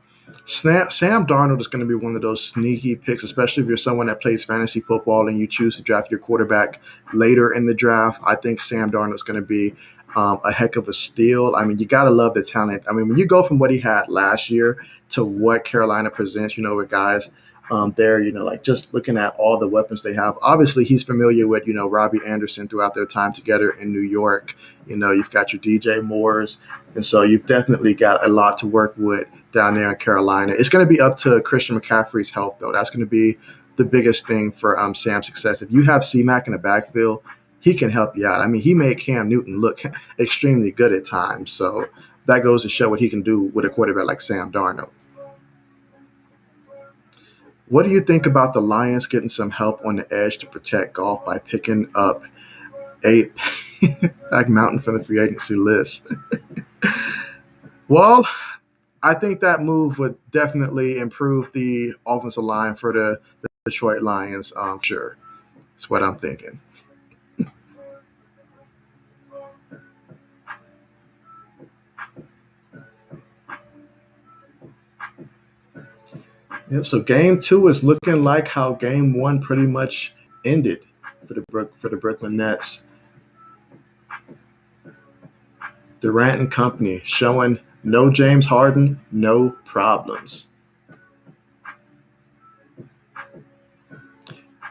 Sam Darnold is going to be one of those sneaky picks, especially if you're someone that plays fantasy football and you choose to draft your quarterback later in the draft. I think Sam Darnold is going to be a heck of a steal. I mean, you got to love the talent. I mean, when you go from what he had last year to what Carolina presents, with guys there, like just looking at all the weapons they have. Obviously, he's familiar with, Robbie Anderson throughout their time together in New York. You've got your DJ Moores. And so you've definitely got a lot to work with down there in Carolina. It's going to be up to Christian McCaffrey's health, though. That's going to be the biggest thing for Sam's success. If you have C-Mac in the backfield, he can help you out. I mean, he made Cam Newton look extremely good at times. So that goes to show what he can do with a quarterback like Sam Darnold. What do you think about the Lions getting some help on the edge to protect golf by picking up a back mountain from the free agency list? Well, I think that move would definitely improve the offensive line for the Detroit Lions. Sure, that's what I'm thinking. Yep. So game two is looking like how game one pretty much ended for the Brooklyn Nets. Durant and company showing no James Harden, no problems.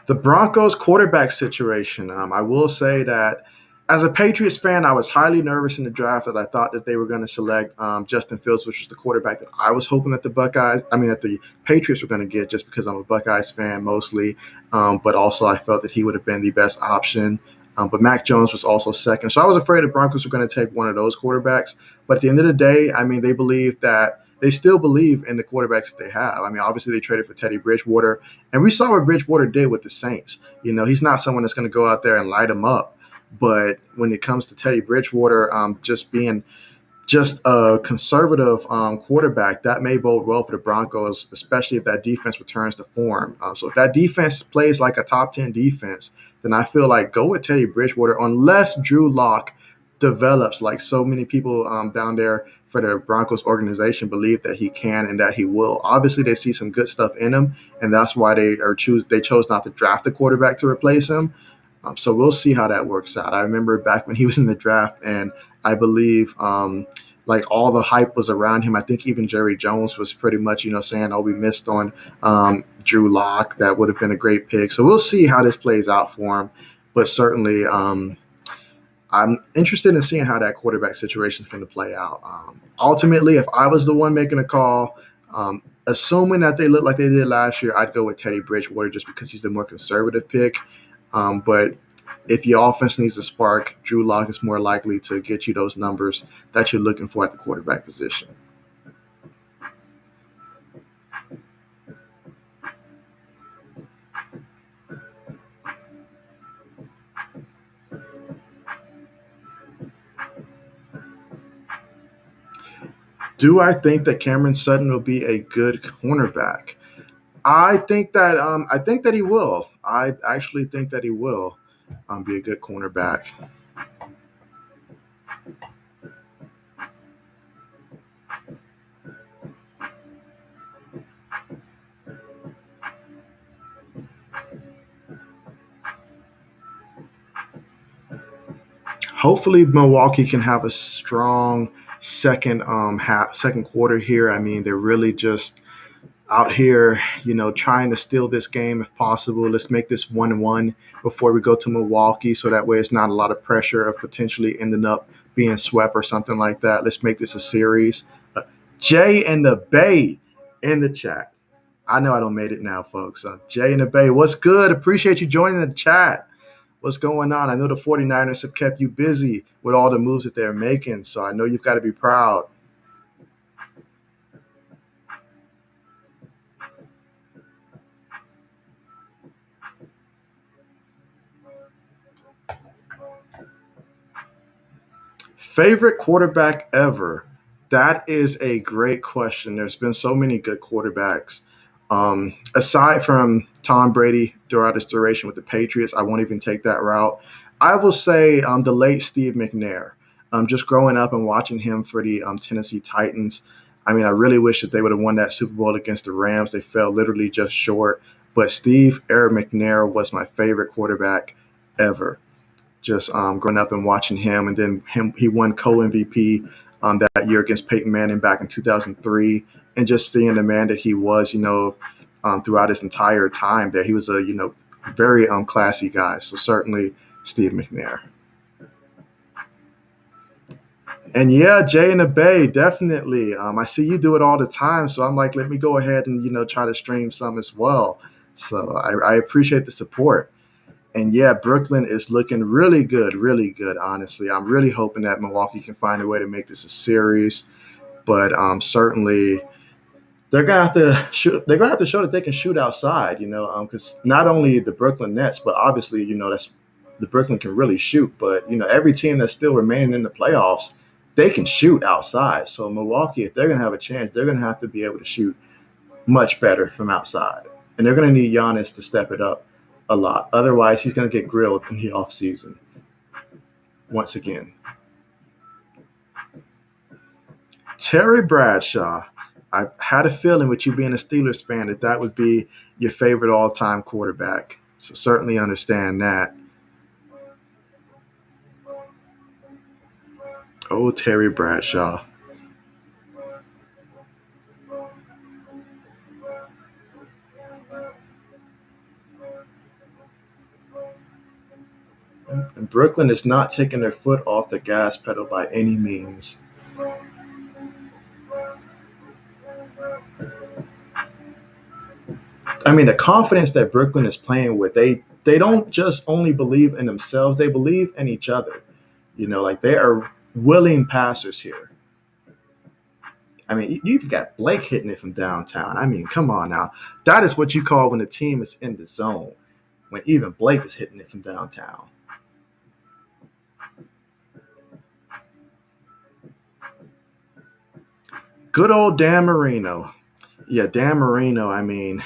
The Broncos quarterback situation. I will say that as a Patriots fan, I was highly nervous in the draft that I thought that they were going to select Justin Fields, which was the quarterback that I was hoping that that the Patriots were going to get, just because I'm a Buckeyes fan mostly. But also I felt that he would have been the best option. But Mac Jones was also second. So I was afraid the Broncos were going to take one of those quarterbacks. But at the end of the day, I mean, they still believe in the quarterbacks that they have. I mean, obviously they traded for Teddy Bridgewater, and we saw what Bridgewater did with the Saints. He's not someone that's going to go out there and light them up. But when it comes to Teddy Bridgewater, just being just a conservative quarterback, that may bode well for the Broncos, especially if that defense returns to form. So if that defense plays like a top 10 defense, then I feel like go with Teddy Bridgewater unless Drew Lock develops like so many people down there for the Broncos organization believe that he can and that he will. Obviously, they see some good stuff in him, and that's why they chose not to draft the quarterback to replace him. So we'll see how that works out. I remember back when he was in the draft, and I believe like all the hype was around him. I think even Jerry Jones was pretty much, saying, "Oh, we missed on Drew Lock. That would have been a great pick." So we'll see how this plays out for him. But certainly, I'm interested in seeing how that quarterback situation is going to play out. Ultimately, if I was the one making a call, assuming that they look like they did last year, I'd go with Teddy Bridgewater just because he's the more conservative pick. But if your offense needs a spark, Drew Lock is more likely to get you those numbers that you're looking for at the quarterback position. Do I think that Cameron Sutton will be a good cornerback? I think that he will. I actually think that he will be a good cornerback. Hopefully Milwaukee can have a strong second quarter here. I mean, they're really just out here, trying to steal this game if possible. Let's make this 1-1 before we go to Milwaukee, so that way it's not a lot of pressure of potentially ending up being swept or something like that. Let's make this a series. Jay and the Bay in the chat. I know I don't made it now, folks. Jay and the Bay, what's good? Appreciate you joining the chat. What's going on? I know the 49ers have kept you busy with all the moves that they're making, so I know you've got to be proud. Favorite quarterback ever? That is a great question. There's been so many good quarterbacks. Aside from Tom Brady throughout his duration with the Patriots, I won't even take that route. I will say the late Steve McNair. Just growing up and watching him for the Tennessee Titans, I mean, I really wish that they would have won that Super Bowl against the Rams. They fell literally just short. But Steve Air McNair was my favorite quarterback ever, just growing up and watching him. And then he won co-MVP that year against Peyton Manning back in 2003. And just seeing the man that he was, throughout his entire time there, he was a, very classy guy. So certainly Steve McNair. And yeah, Jay in the Bay, definitely. I see you do it all the time. So I'm like, let me go ahead and, try to stream some as well. So I appreciate the support. And yeah, Brooklyn is looking really good, honestly. I'm really hoping that Milwaukee can find a way to make this a series. But certainly they're gonna have to shoot. They're gonna have to show that they can shoot outside, because not only the Brooklyn Nets, but obviously, that's the Brooklyn can really shoot. But every team that's still remaining in the playoffs, they can shoot outside. So Milwaukee, if they're gonna have a chance, they're gonna have to be able to shoot much better from outside, and they're gonna need Giannis to step it up a lot. Otherwise, he's gonna get grilled in the offseason once again. Terry Bradshaw. I had a feeling with you being a Steelers fan that would be your favorite all-time quarterback. So certainly understand that. Oh, Terry Bradshaw. And Brooklyn is not taking their foot off the gas pedal by any means. I mean, the confidence that Brooklyn is playing with, they don't just only believe in themselves, they believe in each other. Like they are willing passers here. I mean, you've got Blake hitting it from downtown. I mean, come on now. That is what you call when the team is in the zone, when even Blake is hitting it from downtown. Good old Dan Marino. Yeah, Dan Marino. I mean,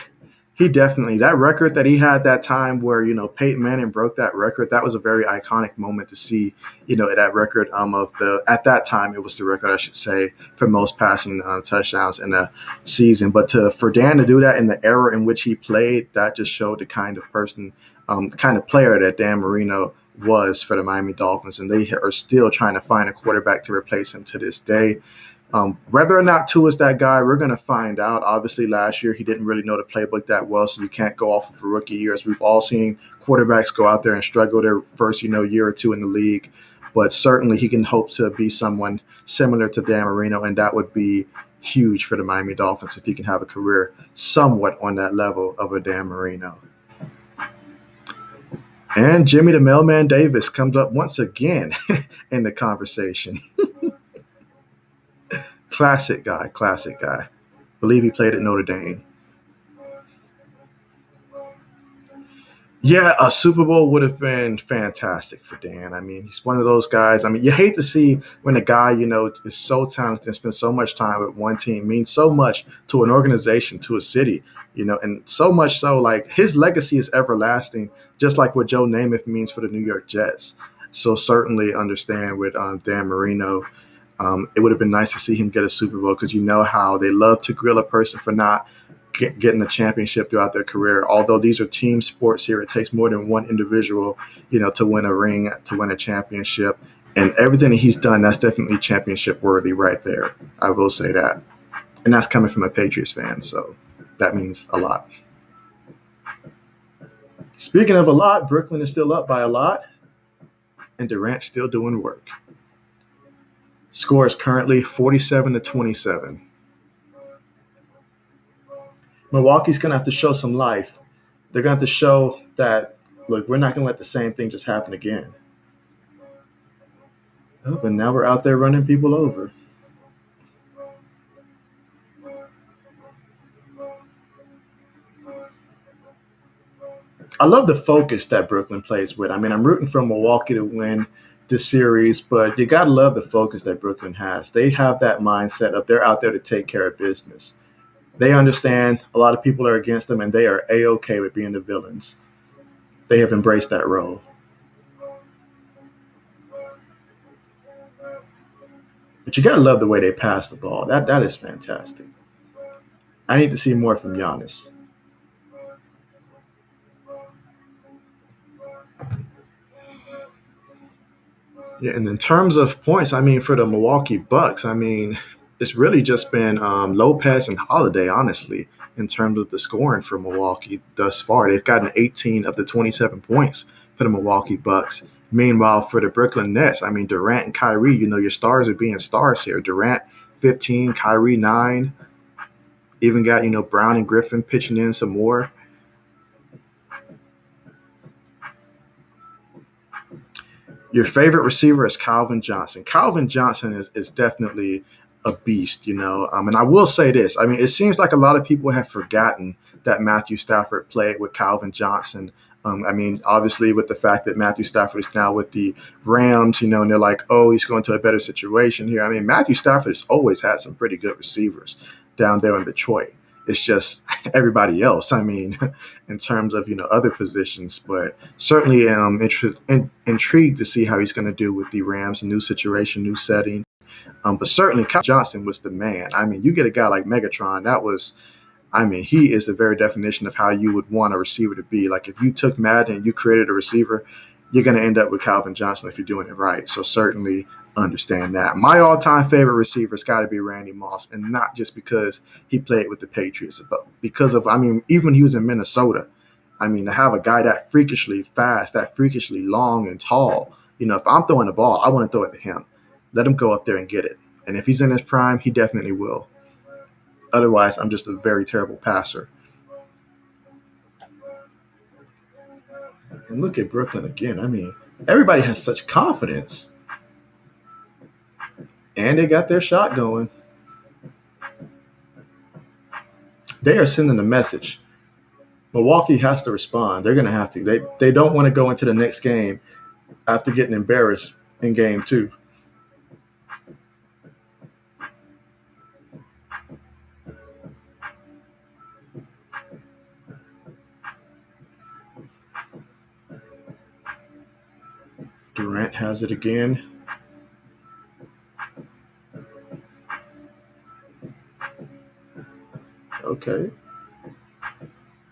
he definitely, that record that he had that time where, Peyton Manning broke that record. That was a very iconic moment to see, that record of the, at that time, it was the record, I should say, for most passing touchdowns in a season. But for Dan to do that in the era in which he played, that just showed the kind of person, the kind of player that Dan Marino was for the Miami Dolphins. And they are still trying to find a quarterback to replace him to this day. Whether or not Tua is that guy, we're going to find out. Obviously, last year he didn't really know the playbook that well, so you can't go off of a rookie years. We've all seen quarterbacks go out there and struggle their first, year or two in the league. But certainly he can hope to be someone similar to Dan Marino, and that would be huge for the Miami Dolphins if he can have a career somewhat on that level of a Dan Marino. And Jimmy the Mailman Davis comes up once again in the conversation. Classic guy, classic guy. Believe he played at Notre Dame. Yeah, a Super Bowl would have been fantastic for Dan. I mean, he's one of those guys. I mean, you hate to see when a guy, is so talented and spends so much time with one team, means so much to an organization, to a city, and so much so, like, his legacy is everlasting, just like what Joe Namath means for the New York Jets. So certainly understand with Dan Marino. It would have been nice to see him get a Super Bowl because you know how they love to grill a person for not getting a championship throughout their career. Although these are team sports here, it takes more than one individual, to win a ring, to win a championship. And everything that he's done, that's definitely championship worthy right there. I will say that. And that's coming from a Patriots fan, so that means a lot. Speaking of a lot, Brooklyn is still up by a lot, and Durant's still doing work. Score is currently 47-27. Milwaukee's going to have to show some life. They're going to have to show that, look, we're not going to let the same thing just happen again. Oh, but now we're out there running people over. I love the focus that Brooklyn plays with. I mean, I'm rooting for Milwaukee to win this series, but you got to love the focus that Brooklyn has. They have that mindset of they're out there to take care of business. They understand a lot of people are against them, and they are A-OK with being the villains. They have embraced that role. But you got to love the way they pass the ball. That is fantastic. I need to see more from Giannis. Yeah, and in terms of points, I mean, for the Milwaukee Bucks, I mean, it's really just been Lopez and Holiday, honestly, in terms of the scoring for Milwaukee thus far. They've gotten 18 of the 27 points for the Milwaukee Bucks. Meanwhile, for the Brooklyn Nets, I mean, Durant and Kyrie, your stars are being stars here. Durant, 15, Kyrie, 9. Even got, Brown and Griffin pitching in some more. Your favorite receiver is Calvin Johnson. Calvin Johnson is definitely a beast, And I will say this. I mean, it seems like a lot of people have forgotten that Matthew Stafford played with Calvin Johnson. I mean, obviously with the fact that Matthew Stafford is now with the Rams, and they're like, oh, he's going to a better situation here. I mean, Matthew Stafford has always had some pretty good receivers down there in Detroit. It's just everybody else. I mean, in terms of other positions, but certainly intrigued to see how he's going to do with the Rams, a new situation, new setting. But certainly, Kyle Johnson was the man. I mean, you get a guy like Megatron. I mean, he is the very definition of how you would want a receiver to be. Like if you took Madden and you created a receiver, you're going to end up with Calvin Johnson if you're doing it right. So certainly understand that. My all-time favorite receiver has got to be Randy Moss, and not just because he played with the Patriots, but because of, I mean, even when he was in Minnesota, I mean, to have a guy that freakishly fast, that freakishly long and tall, if I'm throwing the ball, I want to throw it to him. Let him go up there and get it. And if he's in his prime, he definitely will. Otherwise, I'm just a very terrible passer. And look at Brooklyn again. I mean, everybody has such confidence. And they got their shot going. They are sending a message. Milwaukee has to respond. They're going to have to. They don't want to go into the next game after getting embarrassed in game 2. Durant has it again. Okay.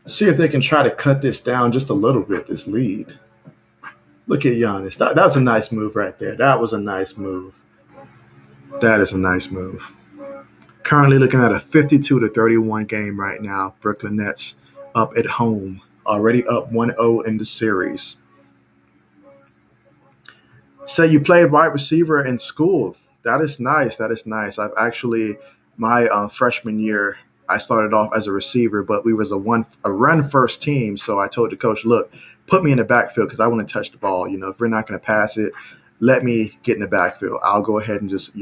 See if they can try to cut this down just a little bit, this lead. Look at Giannis. That was a nice move right there. That was a nice move. That is a nice move. Currently looking at a 52-31 game right now. Brooklyn Nets up at home, already up 1-0 in the series. Say you played wide receiver in school. That is nice. That is nice. I've actually my freshman year I started off as a receiver, but we was a run first team. So I told the coach, look, put me in the backfield because I want to touch the ball. If we're not going to pass it, let me get in the backfield. I'll go ahead and just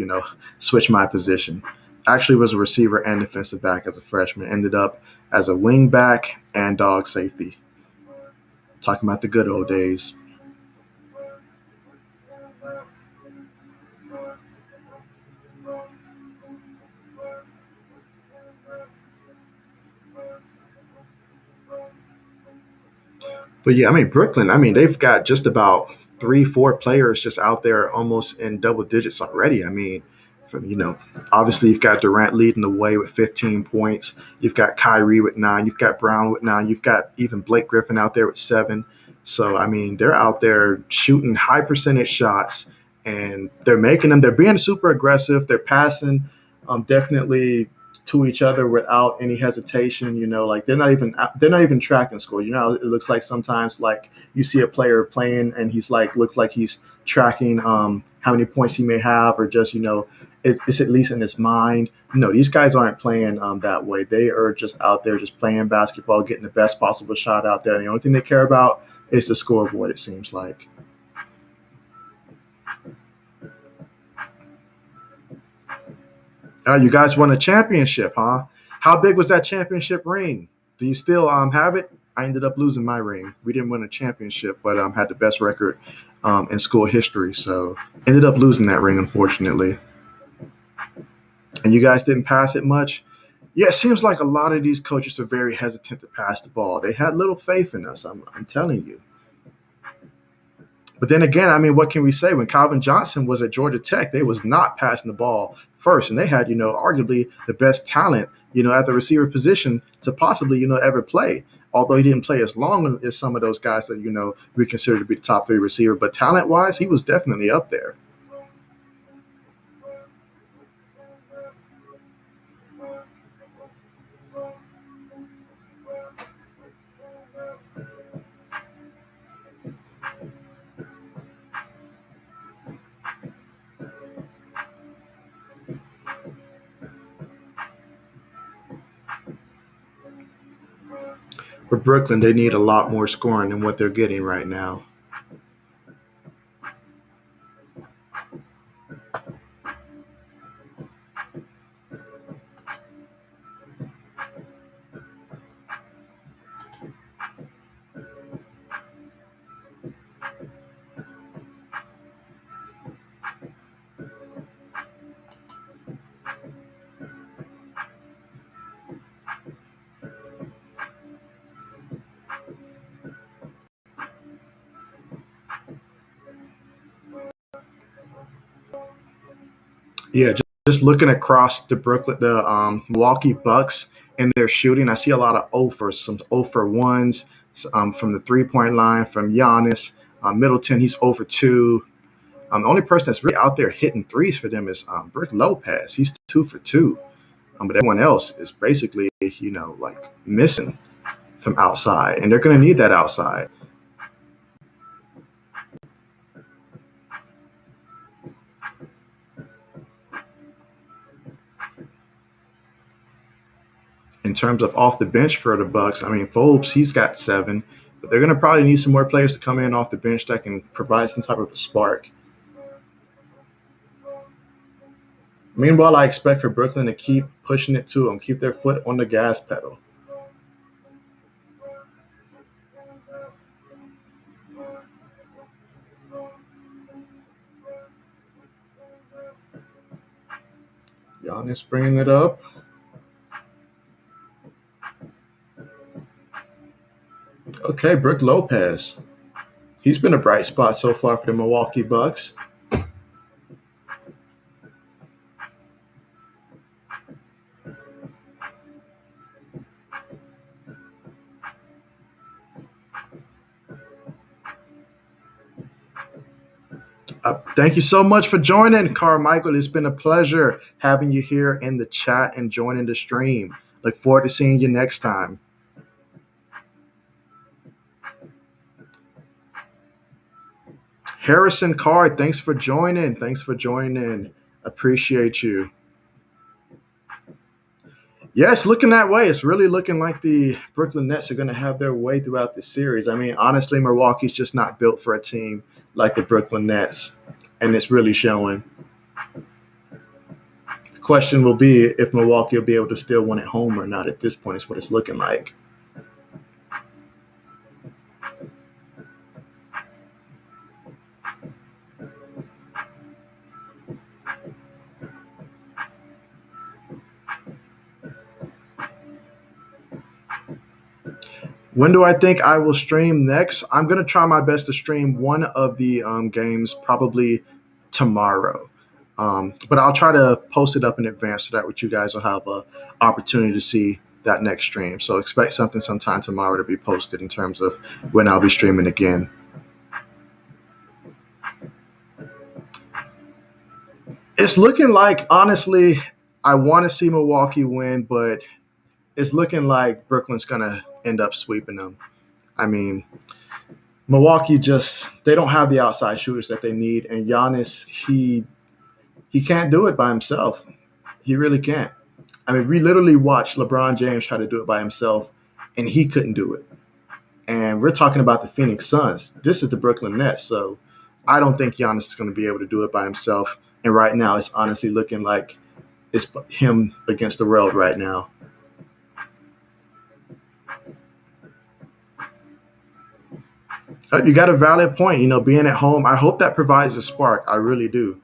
switch my position. Actually, was a receiver and defensive back as a freshman. Ended up as a wing back and dog safety. Talking about the good old days. But yeah, I mean Brooklyn. I mean they've got just about 3, 4 players just out there almost in double digits already. I mean, from obviously you've got Durant leading the way with 15 points. You've got Kyrie with 9. You've got Brown with 9. You've got even Blake Griffin out there with 7. So I mean they're out there shooting high percentage shots and they're making them. They're being super aggressive. They're passing definitely to each other without any hesitation. Like they're not even tracking score. It looks like sometimes like you see a player playing and he's like looks like he's tracking how many points he may have or just it's at least in his mind. No, these guys aren't playing that way. They are just out there just playing basketball, getting the best possible shot out there. And the only thing they care about is the scoreboard. It seems like. You guys won a championship, huh? How big was that championship ring? Do you still have it? I ended up losing my ring. We didn't win a championship, but had the best record in school history. So ended up losing that ring, unfortunately. And you guys didn't pass it much. Yeah, it seems like a lot of these coaches are very hesitant to pass the ball. They had little faith in us. I'm telling you. But then again, I mean, what can we say? When Calvin Johnson was at Georgia Tech, they was not passing the ball first, and they had, arguably the best talent, at the receiver position to possibly, ever play. Although he didn't play as long as some of those guys that, we consider to be the top 3 receiver, but talent-wise, he was definitely up there. For Brooklyn, they need a lot more scoring than what they're getting right now. Yeah, just looking across the Milwaukee Bucks and their shooting, I see a lot of offers, some over ones from the 3 point line from Giannis. Middleton, he's over 2. The only person that's really out there hitting threes for them is Brook Lopez. He's 2 for 2. But everyone else is basically, like missing from outside, and they're going to need that outside. In terms of off the bench for the Bucks, I mean, Phobes, he's got 7, but they're going to probably need some more players to come in off the bench that can provide some type of a spark. Meanwhile, I expect for Brooklyn to keep pushing it to them, keep their foot on the gas pedal. Giannis bringing it up. Okay, Brook Lopez. He's been a bright spot so far for the Milwaukee Bucks. Thank you so much for joining, Carmichael. It's been a pleasure having you here in the chat and joining the stream. Look forward to seeing you next time. Harrison Card, thanks for joining. Thanks for joining. Appreciate you. Yeah, it's looking that way. It's really looking like the Brooklyn Nets are going to have their way throughout the series. I mean, honestly, Milwaukee's just not built for a team like the Brooklyn Nets, and it's really showing. The question will be if Milwaukee will be able to still win at home or not. At this point, is what it's looking like. When do I think I will stream next? I'm going to try my best to stream one of the games probably tomorrow. But I'll try to post it up in advance so that you guys will have an opportunity to see that next stream. So expect something sometime tomorrow to be posted in terms of when I'll be streaming again. It's looking like, honestly, I want to see Milwaukee win, but it's looking like Brooklyn's going to end up sweeping them. I mean, Milwaukee they don't have the outside shooters that they need, and Giannis, he can't do it by himself. He really can't. I mean, we literally watched LeBron James try to do it by himself, and he couldn't do it. And we're talking about the Phoenix Suns. This is the Brooklyn Nets, so I don't think Giannis is going to be able to do it by himself. And right now, it's honestly looking like it's him against the world right now. You got a valid point. Being at home, I hope that provides a spark. I really do.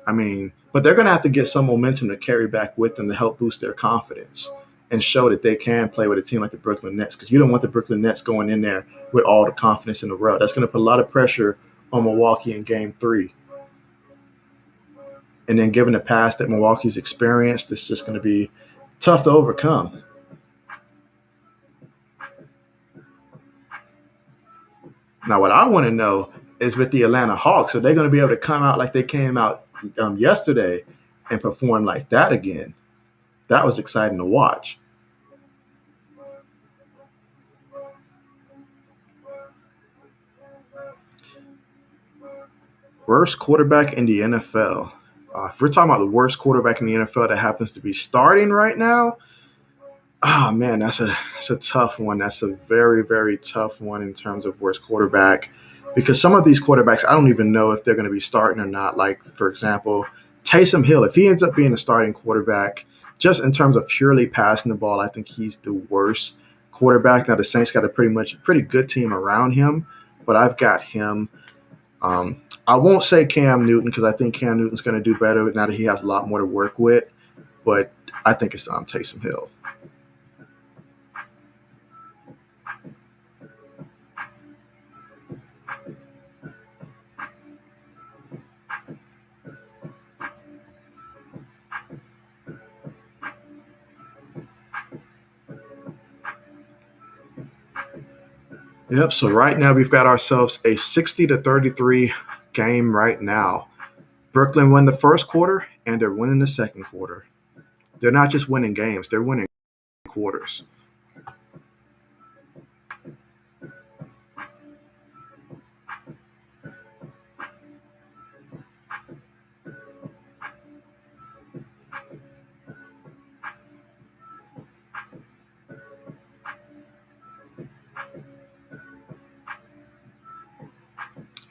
I mean, but they're going to have to get some momentum to carry back with them to help boost their confidence and show that they can play with a team like the Brooklyn Nets, because you don't want the Brooklyn Nets going in there with all the confidence in the world. That's going to put a lot of pressure on Milwaukee in Game 3. And then given the past that Milwaukee's experienced, it's just going to be tough to overcome. Now, what I want to know is with the Atlanta Hawks, are they going to be able to come out like they came out yesterday and perform like that again? That was exciting to watch. Worst quarterback in the NFL. If we're talking about the worst quarterback in the NFL that happens to be starting right now, oh man, that's a tough one. That's a very, very tough one in terms of worst quarterback, because some of these quarterbacks, I don't even know if they're going to be starting or not. Like, for example, Taysom Hill, if he ends up being a starting quarterback, just in terms of purely passing the ball, I think he's the worst quarterback. Now, the Saints got a pretty good team around him, but I've got him. I won't say Cam Newton, because I think Cam Newton's going to do better now that he has a lot more to work with, but I think it's Taysom Hill. Yep. So right now we've got ourselves a 60-33 game right now. Brooklyn won the first quarter and they're winning the second quarter. They're not just winning games; they're winning quarters.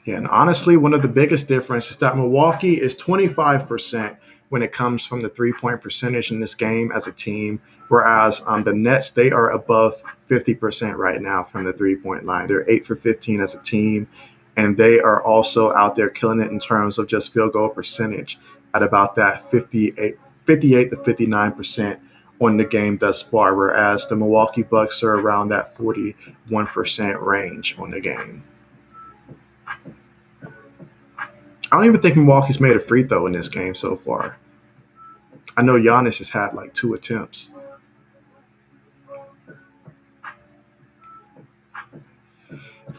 Yeah, and honestly, one of the biggest differences is that Milwaukee is 25% when it comes from the 3-point percentage in this game as a team, whereas the Nets, they are above 50% right now from the 3-point line. They're 8 for 15 as a team, and they are also out there killing it in terms of just field goal percentage at about that 58 to 59% on the game thus far, whereas the Milwaukee Bucks are around that 41% range on the game. I don't even think Milwaukee's made a free throw in this game so far. I know Giannis has had like 2 attempts.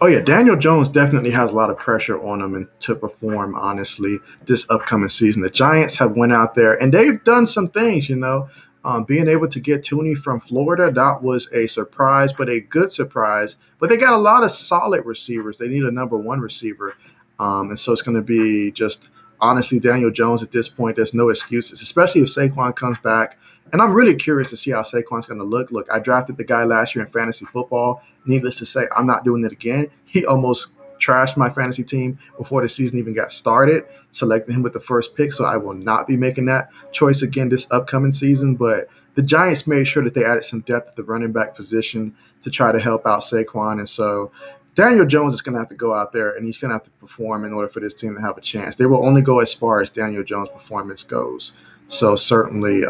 Oh yeah, Daniel Jones definitely has a lot of pressure on him and to perform honestly this upcoming season. The Giants have went out there and they've done some things, being able to get Tooney from Florida, that was a surprise, but a good surprise. But they got a lot of solid receivers. They need a number one receiver, and so it's going to be just honestly Daniel Jones at this point. There's no excuses, especially if Saquon comes back. And I'm really curious to see how Saquon's going to look. Look, I drafted the guy last year in fantasy football. Needless to say, I'm not doing it again. He almost trashed my fantasy team before the season even got started, selecting him with the first pick. So I will not be making that choice again this upcoming season. But the Giants made sure that they added some depth at the running back position to try to help out Saquon. And so Daniel Jones is going to have to go out there and he's going to have to perform in order for this team to have a chance. They will only go as far as Daniel Jones' performance goes. So certainly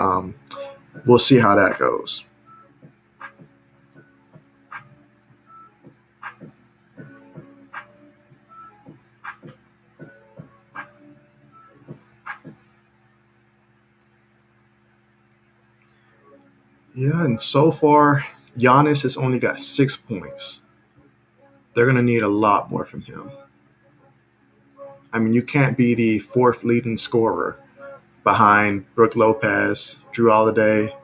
we'll see how that goes. Yeah, and so far, Giannis has only got 6 points. They're going to need a lot more from him. I mean, you can't be the fourth leading scorer behind Brooke Lopez, Drew Holiday.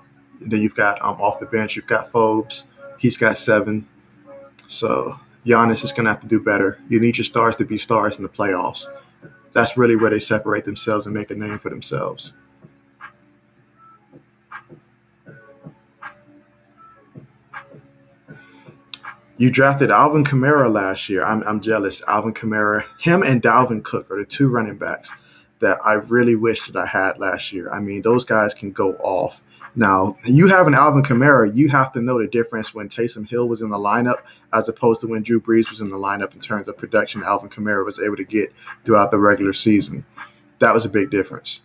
Then you've got off the bench, you've got Phobes. He's got 7. So Giannis is going to have to do better. You need your stars to be stars in the playoffs. That's really where they separate themselves and make a name for themselves. You drafted Alvin Kamara last year. I'm jealous. Alvin Kamara, him and Dalvin Cook are the 2 running backs that I really wish that I had last year. I mean, those guys can go off. Now, you have an Alvin Kamara, you have to know the difference when Taysom Hill was in the lineup as opposed to when Drew Brees was in the lineup in terms of production Alvin Kamara was able to get throughout the regular season. That was a big difference.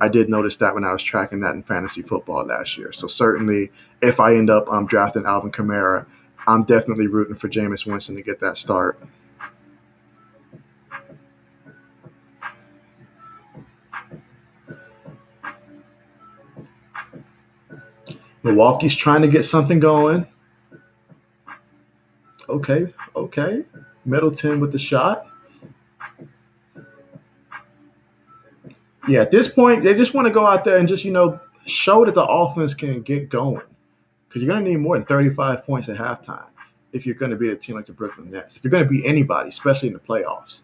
I did notice that when I was tracking that in fantasy football last year. So certainly, if I end up drafting Alvin Kamara, I'm definitely rooting for Jameis Winston to get that start. Milwaukee's trying to get something going. Okay, okay. Middleton with the shot. Yeah, at this point, they just want to go out there and just, show that the offense can get going. Because you're going to need more than 35 points at halftime if you're going to beat a team like the Brooklyn Nets. If you're going to beat anybody, especially in the playoffs.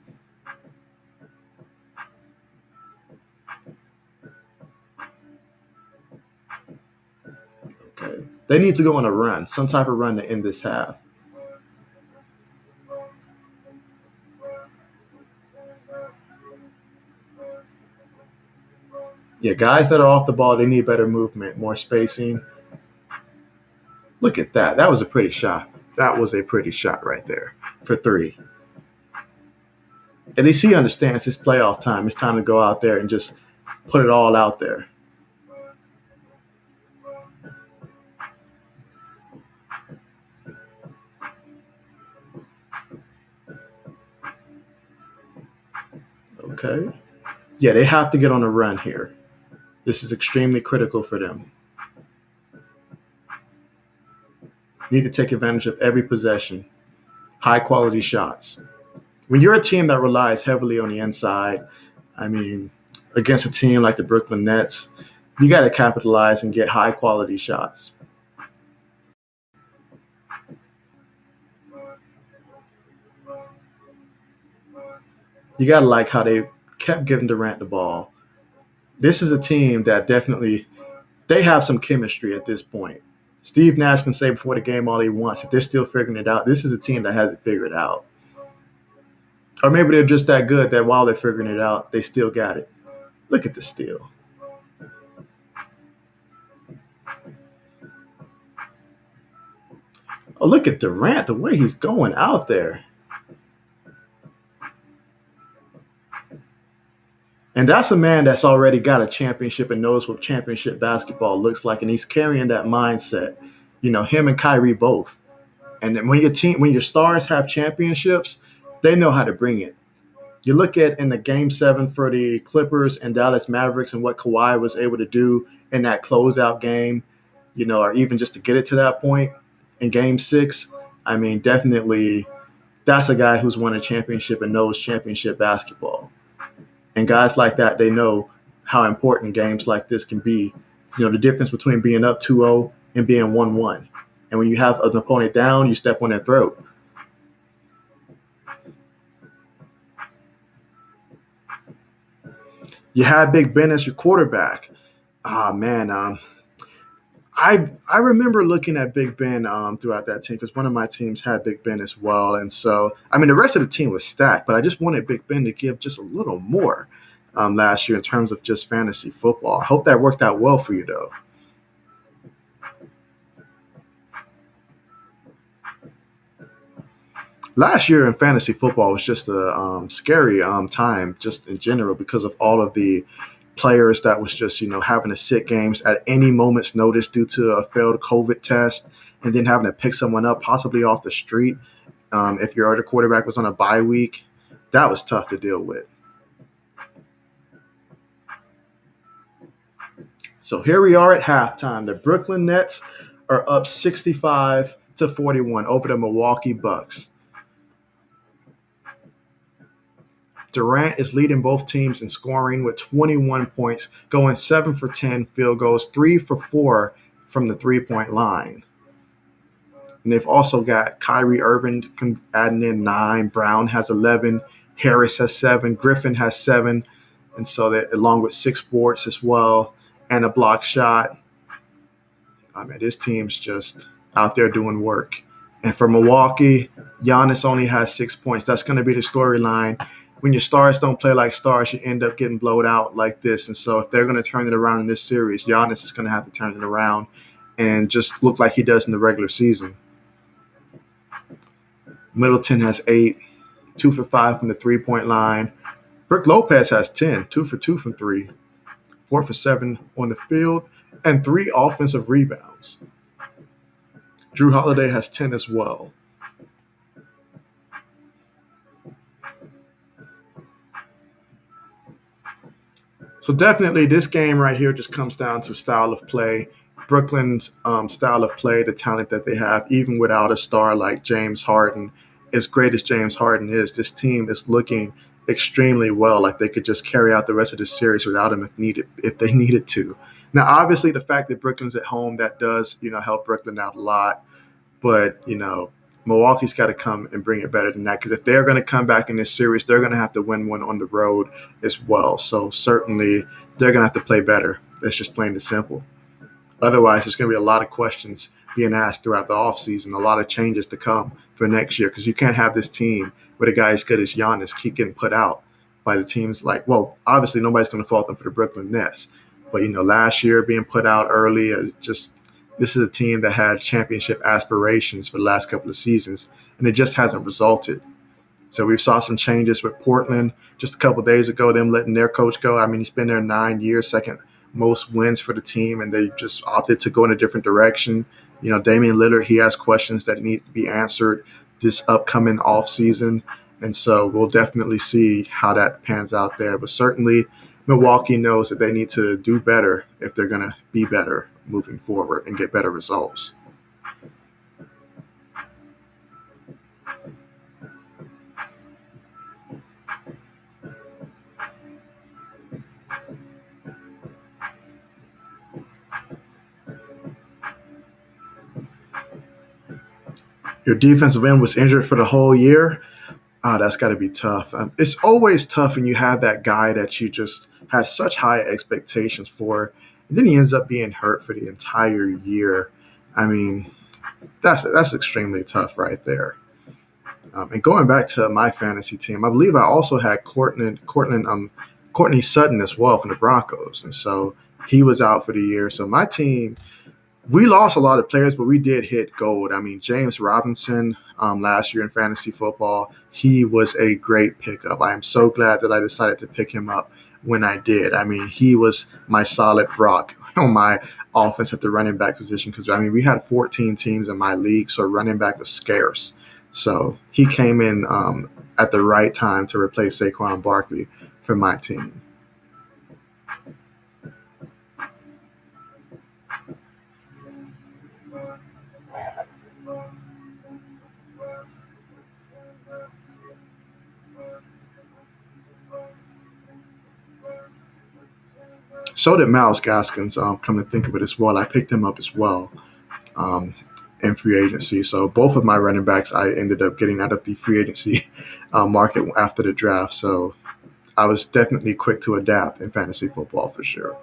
Okay. They need to go on a run, some type of run to end this half. Yeah, guys that are off the ball, they need better movement, more spacing. Look at that. That was a pretty shot. That was a pretty shot right there for 3. At least he understands his playoff time. It's time to go out there and just put it all out there. Okay. Yeah, they have to get on a run here. This is extremely critical for them. Need to take advantage of every possession. High quality shots. When you're a team that relies heavily on the inside, I mean, against a team like the Brooklyn Nets, you got to capitalize and get high quality shots. You got to like how they kept giving Durant the ball. This is a team that definitely they have some chemistry at this point. Steve Nash can say before the game all he wants. If they're still figuring it out, this is a team that has it figured out. Or maybe they're just that good that while they're figuring it out, they still got it. Look at the steal. Oh, look at Durant, the way he's going out there. And that's a man that's already got a championship and knows what championship basketball looks like. And he's carrying that mindset. Him and Kyrie both. And then when your stars have championships, they know how to bring it. You look at in the game seven for the Clippers and Dallas Mavericks and what Kawhi was able to do in that closeout game, or even just to get it to that point in game six. I mean, definitely that's a guy who's won a championship and knows championship basketball. And guys like that, they know how important games like this can be. The difference between being up 2-0 and being 1-1. And when you have an opponent down, you step on their throat. You had Big Ben as your quarterback. Ah, man. I remember looking at Big Ben throughout that team because one of my teams had Big Ben as well, and so I mean the rest of the team was stacked, but I just wanted Big Ben to give just a little more last year in terms of just fantasy football. I hope that worked out well for you though. Last year in fantasy football was just a scary time just in general because of all of the players that was just having to sit games at any moment's notice due to a failed COVID test, and then having to pick someone up possibly off the street if your other quarterback was on a bye week. That was tough to deal with. So here we are at halftime. The Brooklyn Nets are up 65-41 over the Milwaukee Bucks. Durant is leading both teams in scoring with 21 points, going 7 for 10 field goals, 3 for 4 from the 3-point line. And they've also got Kyrie Irving adding in 9, Brown has 11, Harris has 7, Griffin has 7, and so that along with 6 boards as well and a block shot. I mean, this team's just out there doing work. And for Milwaukee, Giannis only has 6 points. That's going to be the storyline. When your stars don't play like stars, you end up getting blowed out like this. And so if they're going to turn it around in this series, Giannis is going to have to turn it around and just look like he does in the regular season. Middleton has 8, 2 for 5 from the 3-point line. Brook Lopez has 10, 2 for 2 from 3, 4 for 7 on the field, and 3 offensive rebounds. Drew Holiday has 10 as well. So definitely this game right here just comes down to style of play. Brooklyn's style of play, the talent that they have, even without a star like James Harden, as great as James Harden is, this team is looking extremely well. Like they could just carry out the rest of the series without him if they needed to. Now, obviously, the fact that Brooklyn's at home, that does help Brooklyn out a lot. But Milwaukee's got to come and bring it better than that, because if they're going to come back in this series, they're going to have to win one on the road as well. So certainly they're going to have to play better. That's just plain and simple. Otherwise, there's going to be a lot of questions being asked throughout the offseason, a lot of changes to come for next year, because you can't have this team with a guy as good as Giannis keep getting put out by the teams obviously nobody's going to fault them for the Brooklyn Nets. But, last year being put out early, this is a team that had championship aspirations for the last couple of seasons, and it just hasn't resulted. So we saw some changes with Portland just a couple of days ago, them letting their coach go. I mean, he's been there 9 years, second most wins for the team, and they just opted to go in a different direction. Damian Lillard, he has questions that need to be answered this upcoming offseason, and so we'll definitely see how that pans out there. But certainly Milwaukee knows that they need to do better if they're going to be better moving forward and get better results. Your defensive end was injured for the whole year. That's got to be tough. It's always tough when you have that guy that you just had such high expectations for, and then he ends up being hurt for the entire year. I mean, that's extremely tough right there. And going back to my fantasy team, I believe I also had Courtney Sutton as well from the Broncos, and so he was out for the year. So my team, we lost a lot of players, but we did hit gold. I mean, James Robinson last year in fantasy football, he was a great pickup. I am so glad that I decided to pick him up when I did. I mean, he was my solid rock on my offense at the running back position, because, I mean, we had 14 teams in my league, so running back was scarce. So he came in at the right time to replace Saquon Barkley for my team. So did Miles Gaskins. Come to think of it as well, I picked him up as well um, in free agency. So both of my running backs I ended up getting out of the free agency market after the draft. So I was definitely quick to adapt in fantasy football for sure.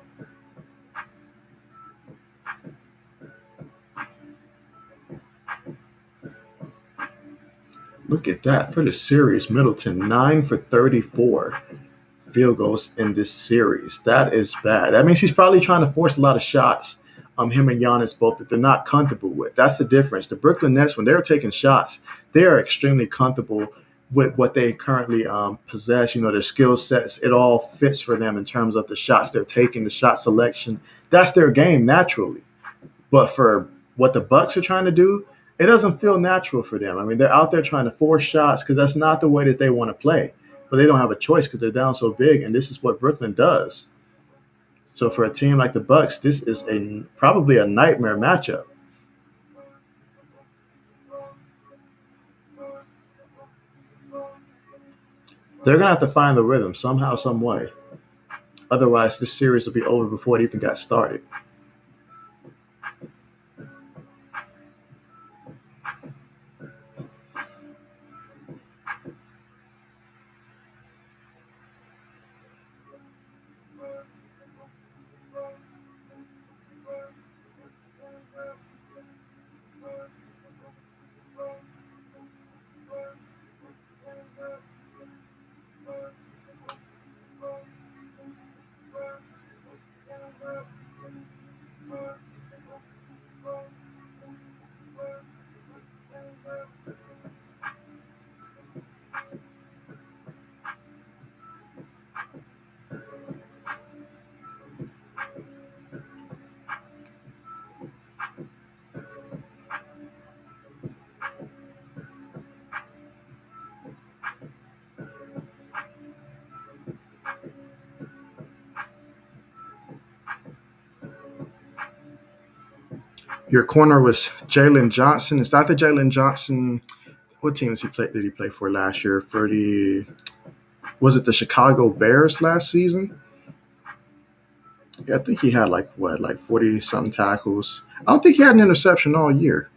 Look at that for the series. Middleton 9 for 34 field goals in this series. That is bad. That means he's probably trying to force a lot of shots. Him and Giannis both that they're not comfortable with. That's the difference. The Brooklyn Nets, when they're taking shots, they are extremely comfortable with what they currently possess. You know, their skill sets. It all fits for them in terms of the shots they're taking, the shot selection. That's their game naturally. But for what the Bucks are trying to do, it doesn't feel natural for them. I mean, they're out there trying to force shots because that's not the way that they want to play. But they don't have a choice because they're down so big, and this is what Brooklyn does. So for a team like the Bucks, this is a probably a nightmare matchup. They're gonna have to find the rhythm somehow, some way. Otherwise, this series will be over before it even got started. Your corner was Jalen Johnson. Is that the Jalen Johnson? What team did he play for last year? For the was it the Chicago Bears last season? Yeah, I think he had like what, like 40 something tackles. I don't think he had an interception all year.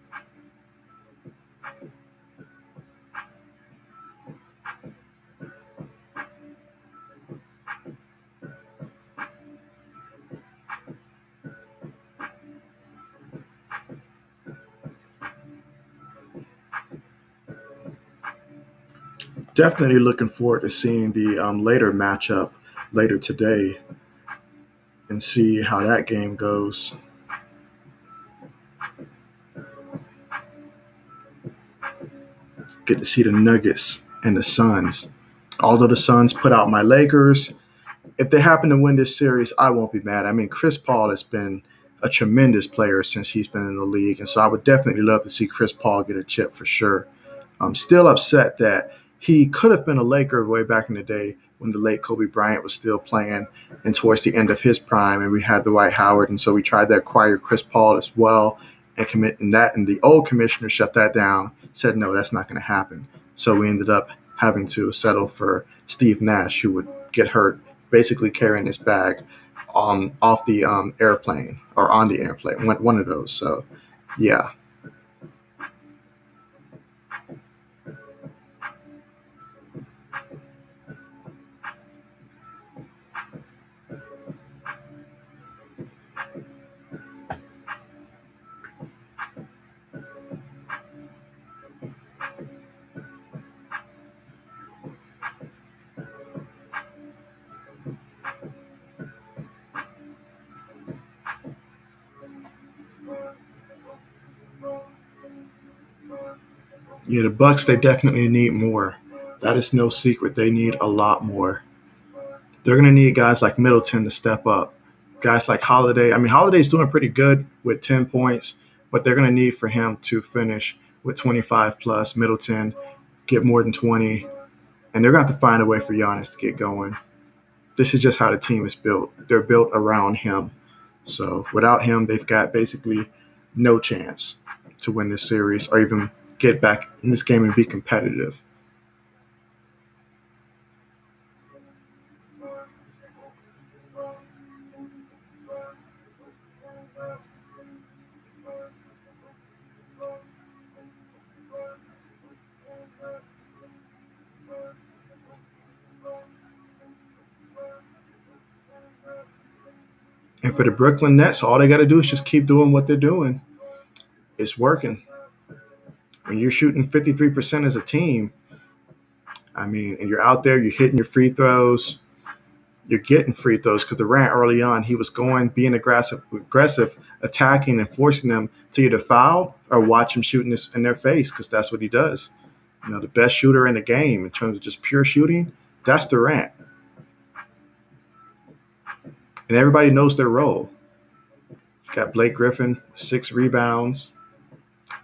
Definitely looking forward to seeing the later matchup later today and see how that game goes. Get to see the Nuggets and the Suns. Although the Suns put out my Lakers, if they happen to win this series, I won't be mad. I mean, Chris Paul has been a tremendous player since he's been in the league, and so I would definitely love to see Chris Paul get a chip for sure. I'm still upset that he could have been a Laker way back in the day when the late Kobe Bryant was still playing and towards the end of his prime, and we had Dwight Howard, and so we tried to acquire Chris Paul as well, and commit and that, and the old commissioner shut that down, said no, that's not going to happen. So we ended up having to settle for Steve Nash, who would get hurt basically carrying his bag off the airplane or on the airplane, one of those. So yeah. Yeah, the Bucks they definitely need more. That is no secret. They need a lot more. They're going to need guys like Middleton to step up. Guys like Holiday. I mean, Holiday's doing pretty good with 10 points, but they're going to need for him to finish with 25 plus. Middleton get more than 20, and they're going to have to find a way for Giannis to get going. This is just how the team is built. They're built around him. So without him, they've got basically no chance to win this series or even get back in this game and be competitive. And for the Brooklyn Nets, all they got to do is just keep doing what they're doing. It's working. When you're shooting 53% as a team, I mean, and you're out there, you're hitting your free throws, you're getting free throws because Durant early on, he was being aggressive, attacking and forcing them to either foul or watch him shooting this in their face because that's what he does. The best shooter in the game in terms of just pure shooting, that's Durant. And everybody knows their role. Got Blake Griffin, 6 rebounds.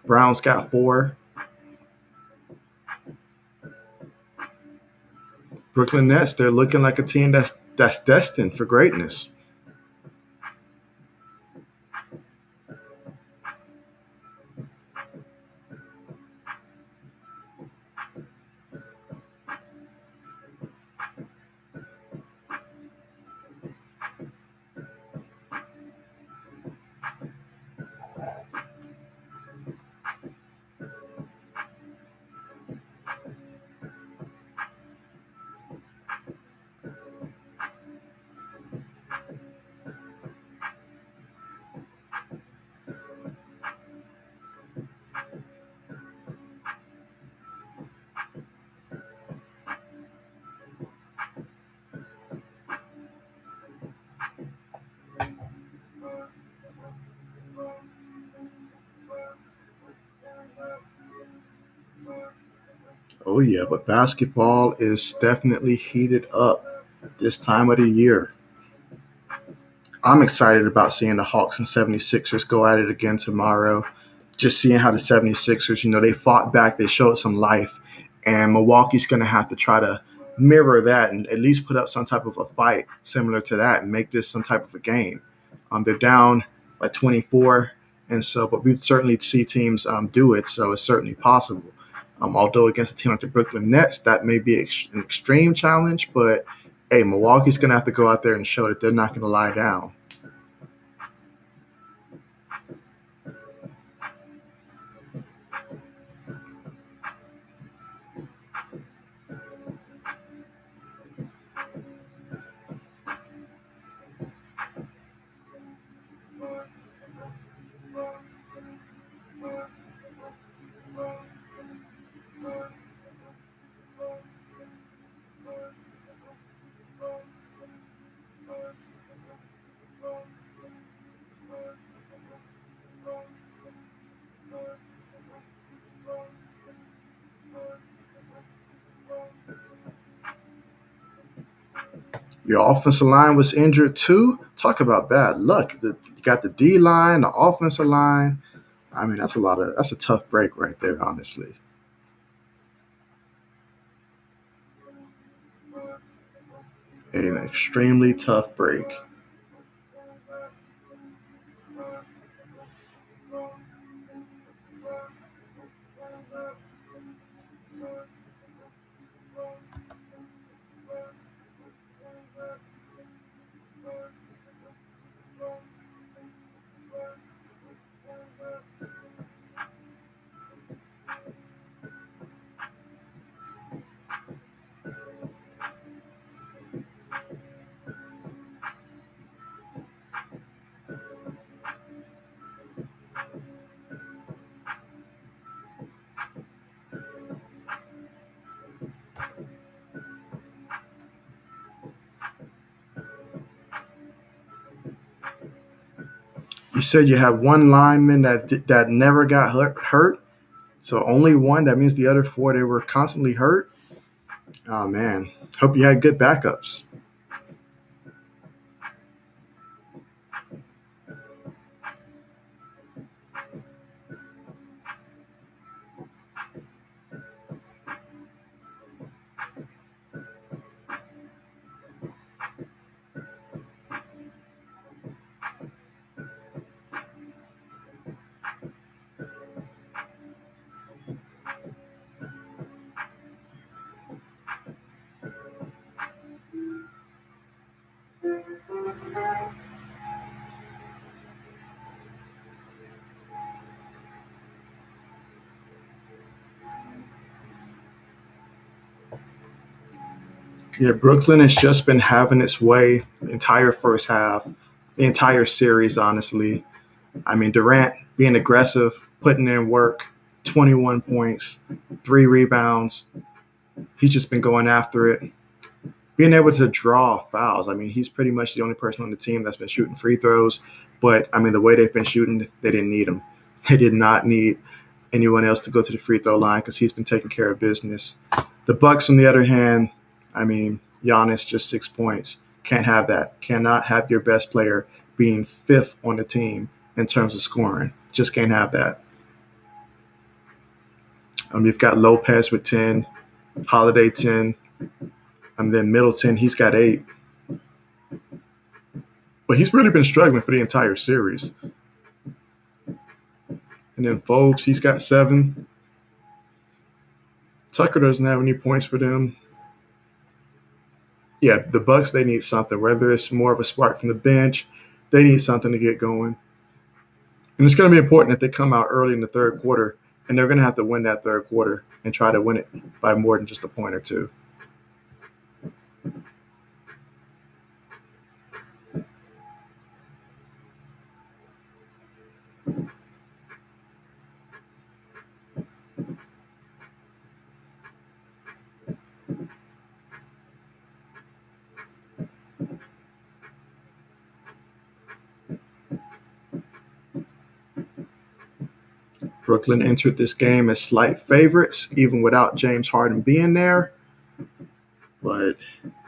Brown's got 4. Brooklyn Nets, they're looking like a team that's destined for greatness. Oh yeah, but basketball is definitely heated up this time of the year. I'm excited about seeing the Hawks and 76ers go at it again tomorrow. Just seeing how the 76ers, they fought back, they showed some life, and Milwaukee's going to have to try to mirror that and at least put up some type of a fight similar to that and make this some type of a game. They're down by 24, and so, but we certainly see teams do it, so it's certainly possible. Although against a team like the Brooklyn Nets, that may be an extreme challenge, but hey, Milwaukee's going to have to go out there and show that they're not going to lie down. Your offensive line was injured too. Talk about bad luck. You got the D line, the offensive line. I mean, that's a tough break right there, honestly. An extremely tough break. You said you have one lineman that never got hurt. So only one. That means the other 4 they were constantly hurt. Oh man, hope you had good backups. Yeah, Brooklyn has just been having its way the entire first half, the entire series, honestly. I mean, Durant being aggressive, putting in work, 21 points, 3 rebounds. He's just been going after it. Being able to draw fouls. I mean, he's pretty much the only person on the team that's been shooting free throws. But, I mean, the way they've been shooting, they didn't need him. They did not need anyone else to go to the free throw line because he's been taking care of business. The Bucks, on the other hand, I mean, Giannis just 6 points. Can't have that. Cannot have your best player being fifth on the team in terms of scoring. Just can't have that. You've got Lopez with 10, Holiday 10, and then Middleton, he's got 8. But he's really been struggling for the entire series. And then Forbes, he's got 7. Tucker doesn't have any points for them. Yeah, the Bucks, they need something. Whether it's more of a spark from the bench, they need something to get going. And it's going to be important that they come out early in the third quarter, and they're going to have to win that third quarter and try to win it by more than just a point or two. Brooklyn entered this game as slight favorites, even without James Harden being there. But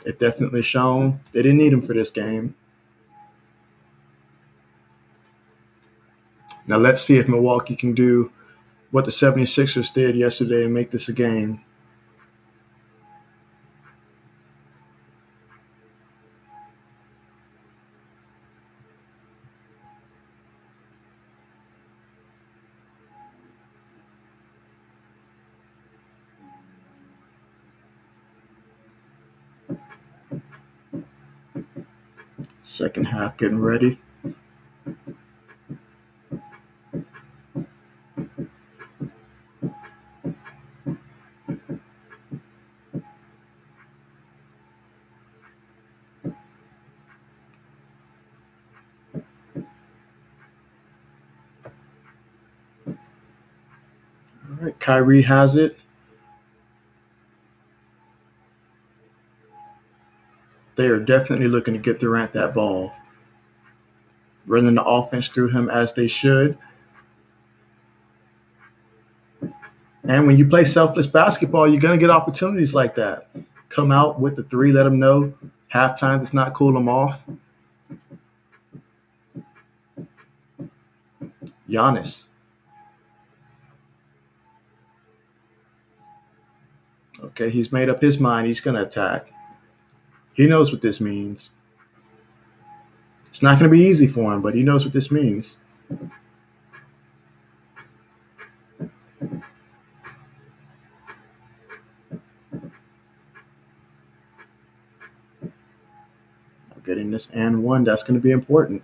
it definitely shown they didn't need him for this game. Now let's see if Milwaukee can do what the 76ers did yesterday and make this a game. Second half getting ready. All right, Kyrie has it. They are definitely looking to get Durant that ball. Running the offense through him as they should. And when you play selfless basketball, you're going to get opportunities like that. Come out with the 3, let them know. Halftime does not cool them off. Giannis. Okay, he's made up his mind. He's going to attack. He knows what this means. It's not going to be easy for him, but he knows what this means. Getting this and one, that's going to be important.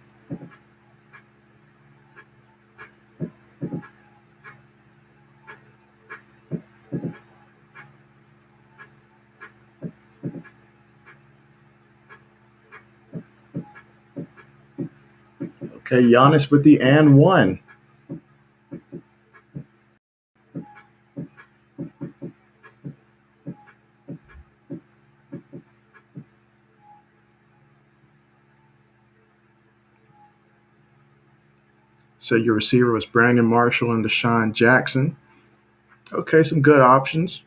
Okay, Giannis with the and one. So your receiver was Brandon Marshall and Deshaun Jackson. Okay, some good options.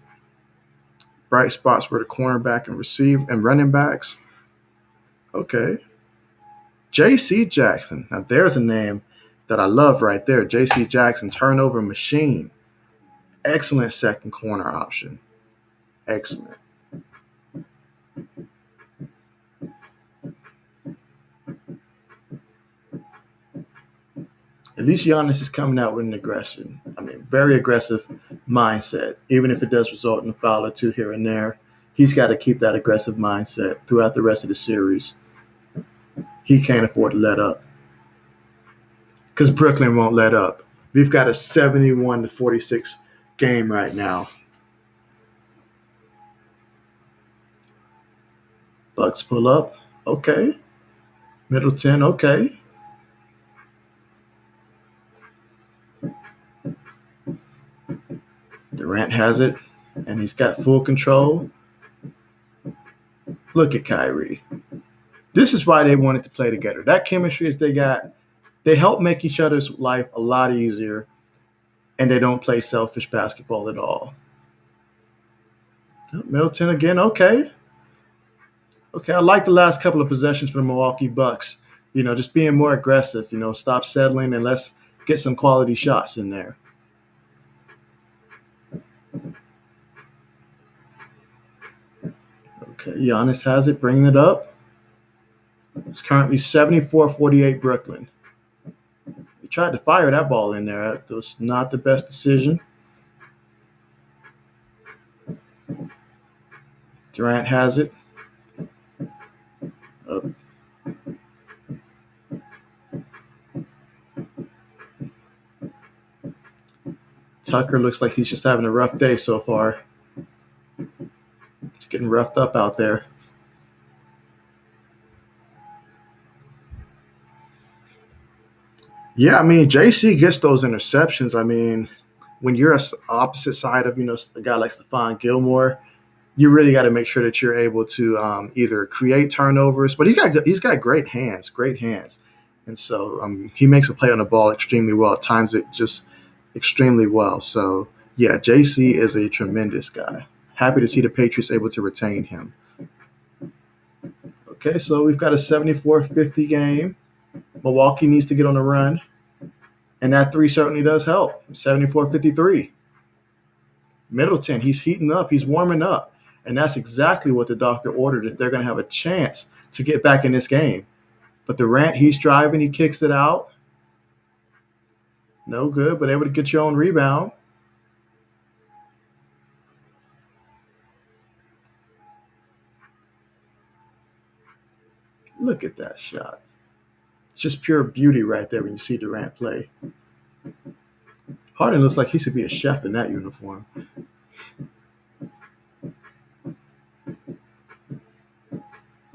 Bright spots were the cornerback and running backs. Okay. J.C. Jackson. Now there's a name that I love right there. J.C. Jackson, turnover machine. Excellent second corner option. Excellent. At least Giannis is coming out with an aggression. I mean, very aggressive mindset. Even if it does result in a foul or 2 here and there, he's got to keep that aggressive mindset throughout the rest of the series. He can't afford to let up because Brooklyn won't let up. We've got a 71-46 game right now. Bucks pull up. Okay. Middleton. Okay. Durant has it, and he's got full control. Look at Kyrie. This is why they wanted to play together. That chemistry that they got, they help make each other's life a lot easier, and they don't play selfish basketball at all. Middleton again. Okay. Okay. I like the last couple of possessions for the Milwaukee Bucks. Just being more aggressive. Stop settling and let's get some quality shots in there. Okay. Giannis has it, bringing it up. It's currently 74-48 Brooklyn. He tried to fire that ball in there. That was not the best decision. Durant has it. Tucker looks like he's just having a rough day so far. He's getting roughed up out there. Yeah, JC gets those interceptions. When you're opposite side of a guy like Stephon Gilmore, you really got to make sure that you're able to either create turnovers, but he's got great hands, and so he makes a play on the ball extremely well. Times it just extremely well. So yeah, JC is a tremendous guy. Happy to see the Patriots able to retain him. Okay, so we've got a 74-50 game. Milwaukee needs to get on the run, and that three certainly does help. 74-53. Middleton, he's heating up, he's warming up. And that's exactly what the doctor ordered if they're going to have a chance to get back in this game. But Durant, he's driving, he kicks it out. No good, but able to get your own rebound. Look at that shot. It's just pure beauty right there when you see Durant play. Harden looks like he should be a chef in that uniform.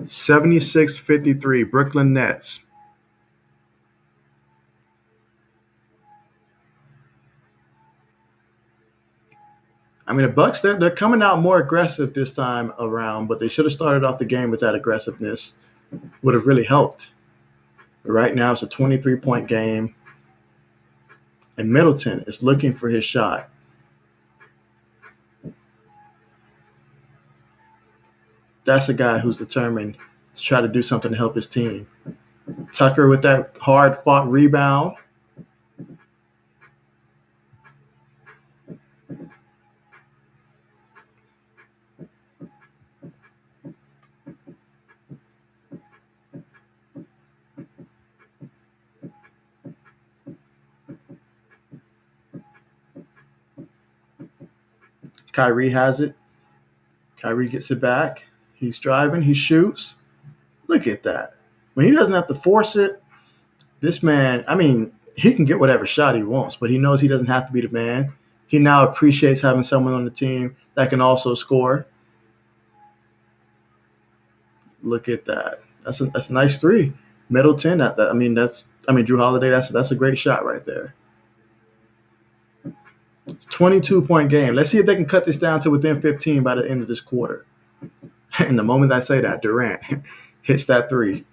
$76-53, Brooklyn Nets. The Bucks, they're coming out more aggressive this time around, but they should have started off the game with that aggressiveness. Would have really helped. But right now it's a 23-point game, and Middleton is looking for his shot. That's a guy who's determined to try to do something to help his team. Tucker with that hard-fought rebound. Kyrie has it. Kyrie gets it back. He's driving. He shoots. Look at that. When he doesn't have to force it, this man, he can get whatever shot he wants, but he knows he doesn't have to be the man. He now appreciates having someone on the team that can also score. Look at that. That's a nice three. Middleton, Drew Holiday, that's a great shot right there. It's a 22-point game. Let's see if they can cut this down to within 15 by the end of this quarter. And the moment I say that, Durant hits that three.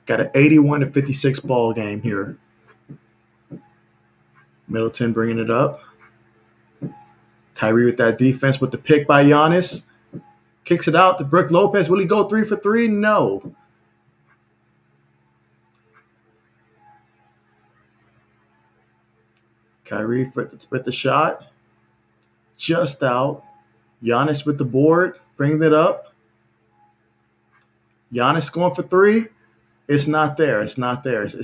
Got an 81-56 ball game here. Middleton bringing it up. Kyrie with that defense with the pick by Giannis. Kicks it out to Brook Lopez. Will he go 3 for 3? No. Kyrie with the shot. Just out. Giannis with the board. Bringing it up. Giannis going for 3. It's not there. It's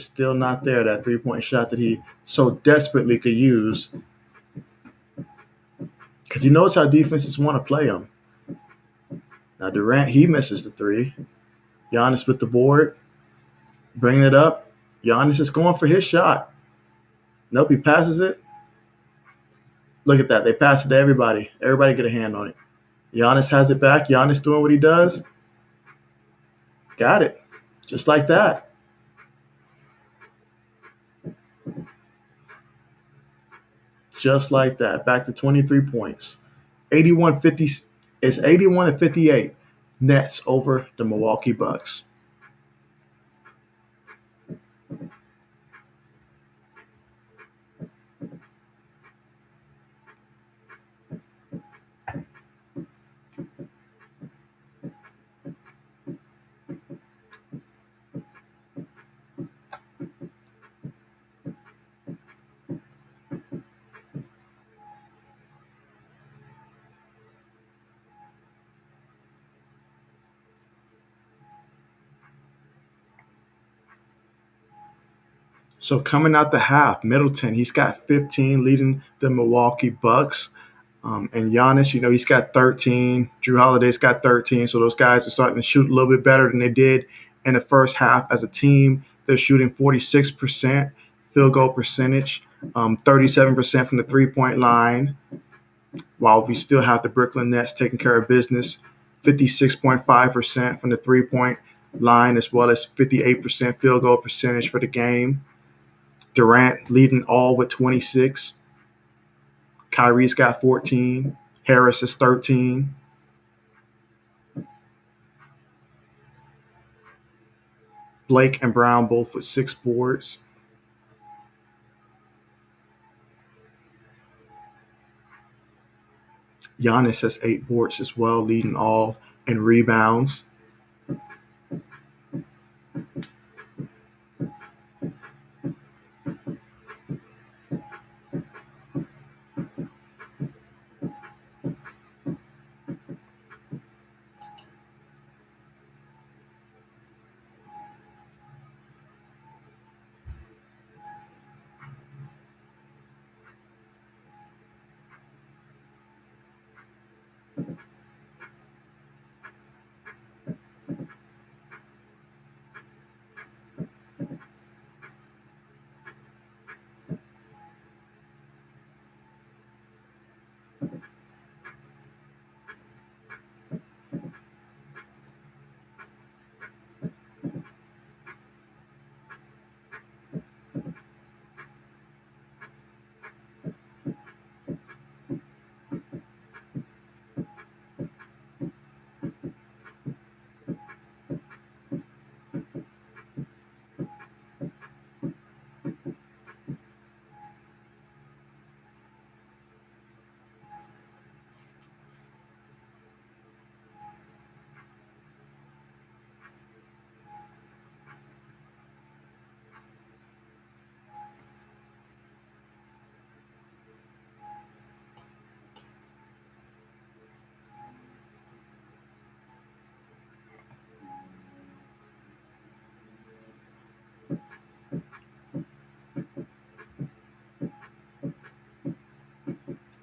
still not there, that three-point shot that he so desperately could use. Because he knows how defenses want to play him. Now Durant, he misses the 3. Giannis with the board. Bringing it up. Giannis is going for his shot. Nope, he passes it. Look at that. They pass it to everybody. Everybody get a hand on it. Giannis has it back. Giannis doing what he does. Got it. Just like that. Just like that. Back to 23 points. 81-50 is 81-58 Nets over the Milwaukee Bucks. So coming out the half, Middleton, he's got 15 leading the Milwaukee Bucks. And Giannis, he's got 13. Drew Holiday's got 13. So those guys are starting to shoot a little bit better than they did in the first half as a team. They're shooting 46% field goal percentage, 37% from the three-point line, while we still have the Brooklyn Nets taking care of business, 56.5% from the three-point line, as well as 58% field goal percentage for the game. Durant leading all with 26. Kyrie's got 14. Harris is 13. Blake and Brown both with 6 boards. Giannis has 8 boards as well, leading all in rebounds.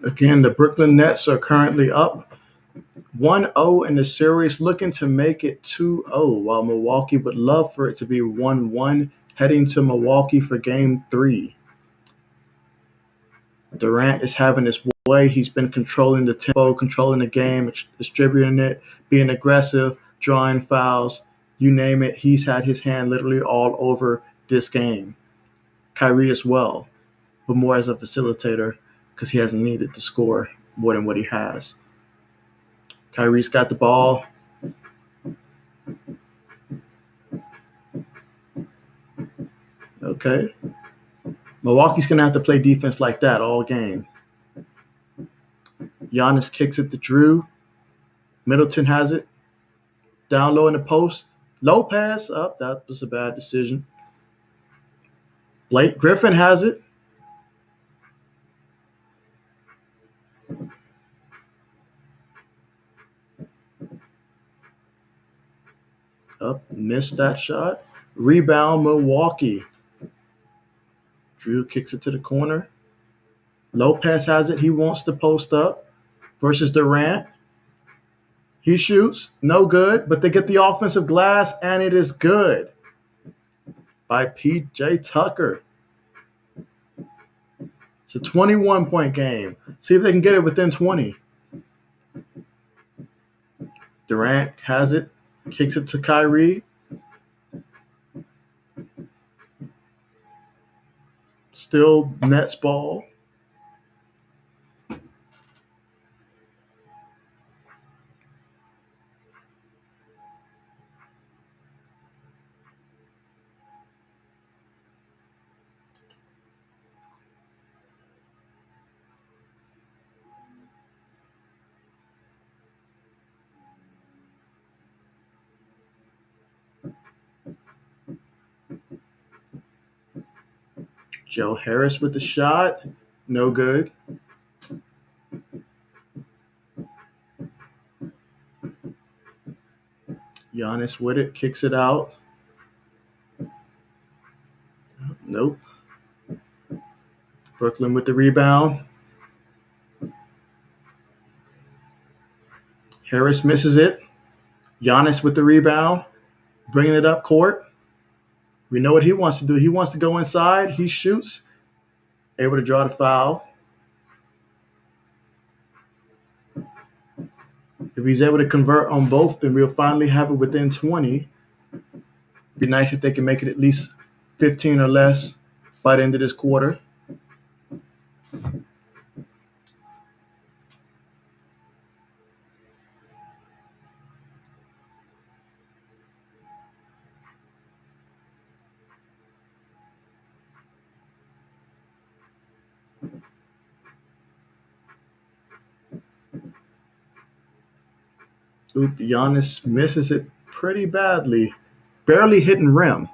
Again, the Brooklyn Nets are currently up 1-0 in the series, looking to make it 2-0, while Milwaukee would love for it to be 1-1, heading to Milwaukee for game 3. Durant is having his way. He's been controlling the tempo, controlling the game, distributing it, being aggressive, drawing fouls, you name it. He's had his hand literally all over this game. Kyrie as well, but more as a facilitator because he hasn't needed to score more than what he has. Kyrie's got the ball. Okay. Milwaukee's going to have to play defense like that all game. Giannis kicks it to Drew. Middleton has it. Down low in the post. Low pass up. That was a bad decision. Blake Griffin has it. Up. Missed that shot. Rebound Milwaukee. Drew kicks it to the corner. Lopez has it. He wants to post up versus Durant. He shoots. No good, but they get the offensive glass, and it is good by P.J. Tucker. It's a 21-point game. See if they can get it within 20. Durant has it. Kicks it to Kyrie. Still Nets ball. Joe Harris with the shot. No good. Giannis with it. Kicks it out. Nope. Brooklyn with the rebound. Harris misses it. Giannis with the rebound. Bringing it up court. We know what he wants to do. He wants to go inside. He shoots. Able to draw the foul. If he's able to convert on both, then we'll finally have it within 20. Be nice if they can make it at least 15 or less by the end of this quarter. Oop, Giannis misses it pretty badly. Barely hitting rim.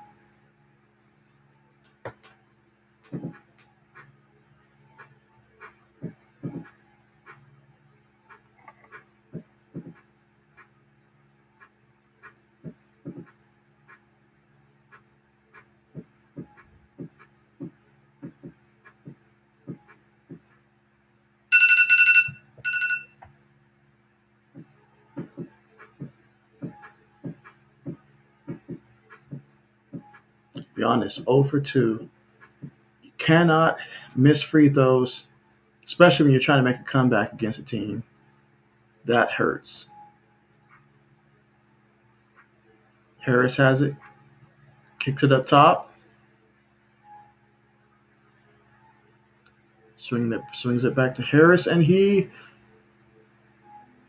Giannis 0 for 2. You cannot miss free throws, especially when you're trying to make a comeback against a team. That hurts. Harris has it. Kicks it up top. Swings it back to Harris, and he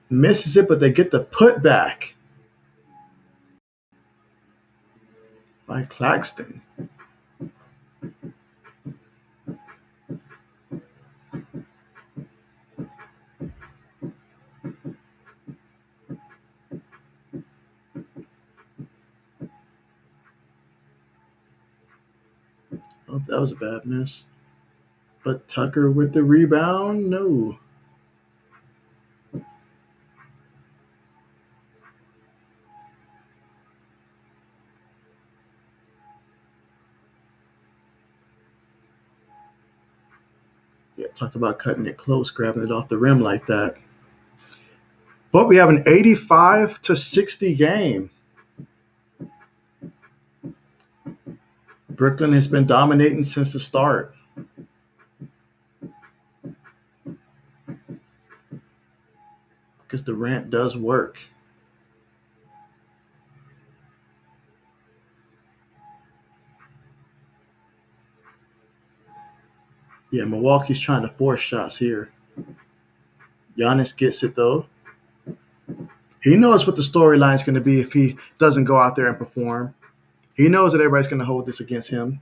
misses it, but they get the putback by Claxton. Oh, that was a bad miss. But Tucker with the rebound? No. Yeah, talk about cutting it close, grabbing it off the rim like that. But we have an 85-60 game. Brooklyn has been dominating since the start. Because Durant does work. Yeah, Milwaukee's trying to force shots here. Giannis gets it, though. He knows what the storyline's going to be if he doesn't go out there and perform. He knows that everybody's going to hold this against him.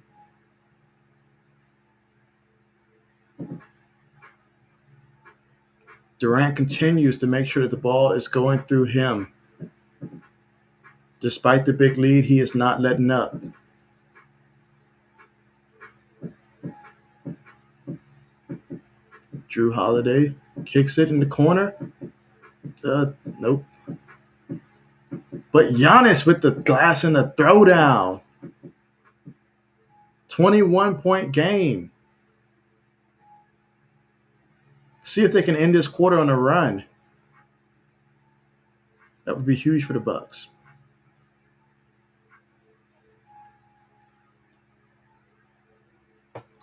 Durant continues to make sure that the ball is going through him. Despite the big lead, he is not letting up. Drew Holiday kicks it in the corner. Nope. But Giannis with the glass and the throwdown. 21-point game. See if they can end this quarter on a run. That would be huge for the Bucks.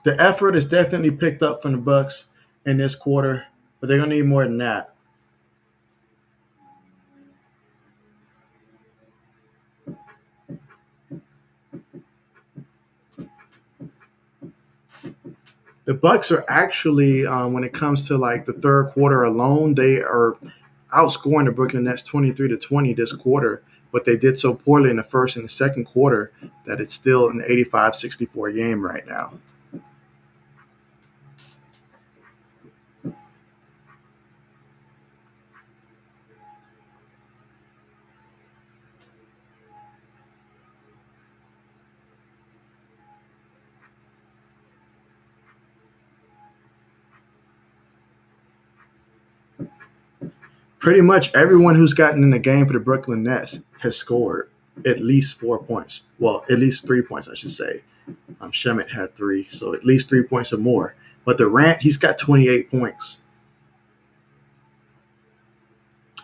The effort is definitely picked up from the Bucks in this quarter, but they're going to need more than that. The Bucks are actually, when it comes to like the third quarter alone, they are outscoring the Brooklyn Nets 23-20 this quarter. But they did so poorly in the first and the second quarter that it's still an 85-64 game right now. Pretty much everyone who's gotten in the game for the Brooklyn Nets has scored at least 4 points. Well, at least 3 points, I should say. Shemet had three, so at least 3 points or more. But Durant, he's got 28 points,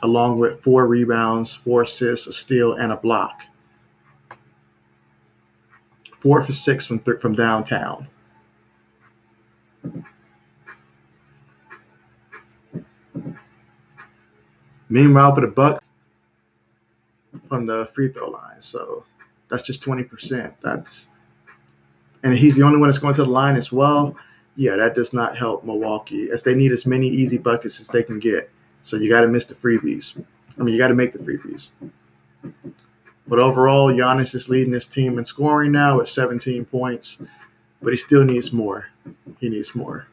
along with 4 rebounds, 4 assists, a steal, and a block. 4 for 6 from downtown. Meanwhile, for the Bucks, from the free throw line, so that's just 20%. And he's the only one that's going to the line as well. Yeah, that does not help Milwaukee, as they need as many easy buckets as they can get. So you got to miss the freebies. You got to make the freebies. But overall, Giannis is leading his team in scoring now at 17 points, but he still needs more. He needs more.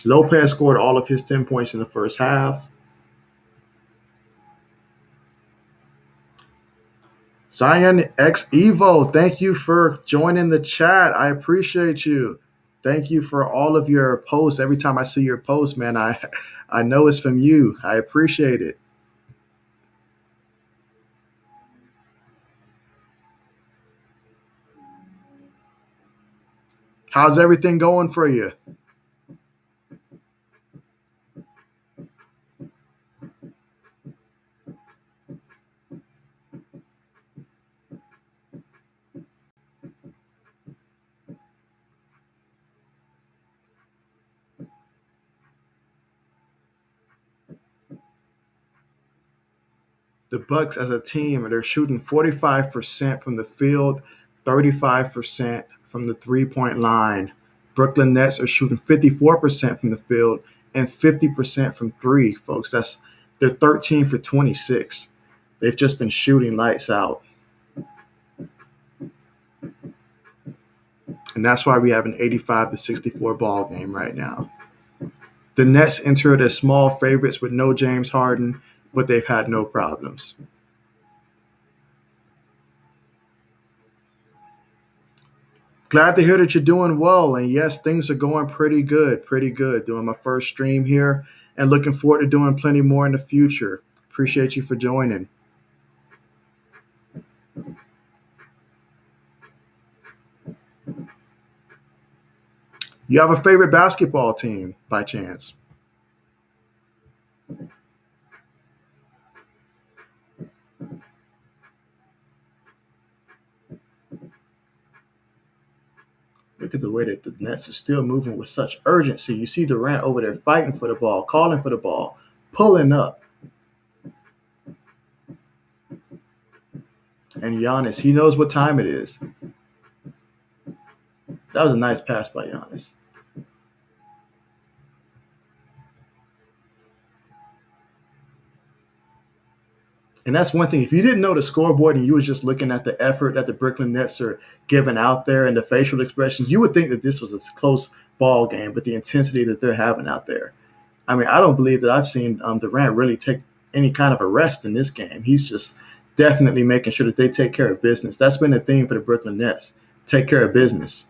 Lopez scored all of his 10 points in the first half. Zion X Evo, thank you for joining the chat. I appreciate you. Thank you for all of your posts. Every time I see your post, man, I know it's from you. I appreciate it. How's everything going for you? The Bucks as a team, they're shooting 45% from the field, 35% from the three-point line. Brooklyn Nets are shooting 54% from the field and 50% from three, folks. They're 13 for 26. They've just been shooting lights out. And that's why we have an 85-64 ball game right now. The Nets entered as small favorites with no James Harden, but they've had no problems. Glad to hear that you're doing well. And yes, things are going pretty good, pretty good. Doing my first stream here and looking forward to doing plenty more in the future. Appreciate you for joining. You have a favorite basketball team by chance? Look at the way that the Nets are still moving with such urgency. You see Durant over there fighting for the ball, calling for the ball, pulling up. And Giannis, he knows what time it is. That was a nice pass by Giannis. And that's one thing. If you didn't know the scoreboard and you was just looking at the effort that the Brooklyn Nets are giving out there and the facial expressions, you would think that this was a close ball game with the intensity that they're having out there. I don't believe that I've seen Durant really take any kind of a rest in this game. He's just definitely making sure that they take care of business. That's been the theme for the Brooklyn Nets. Take care of business.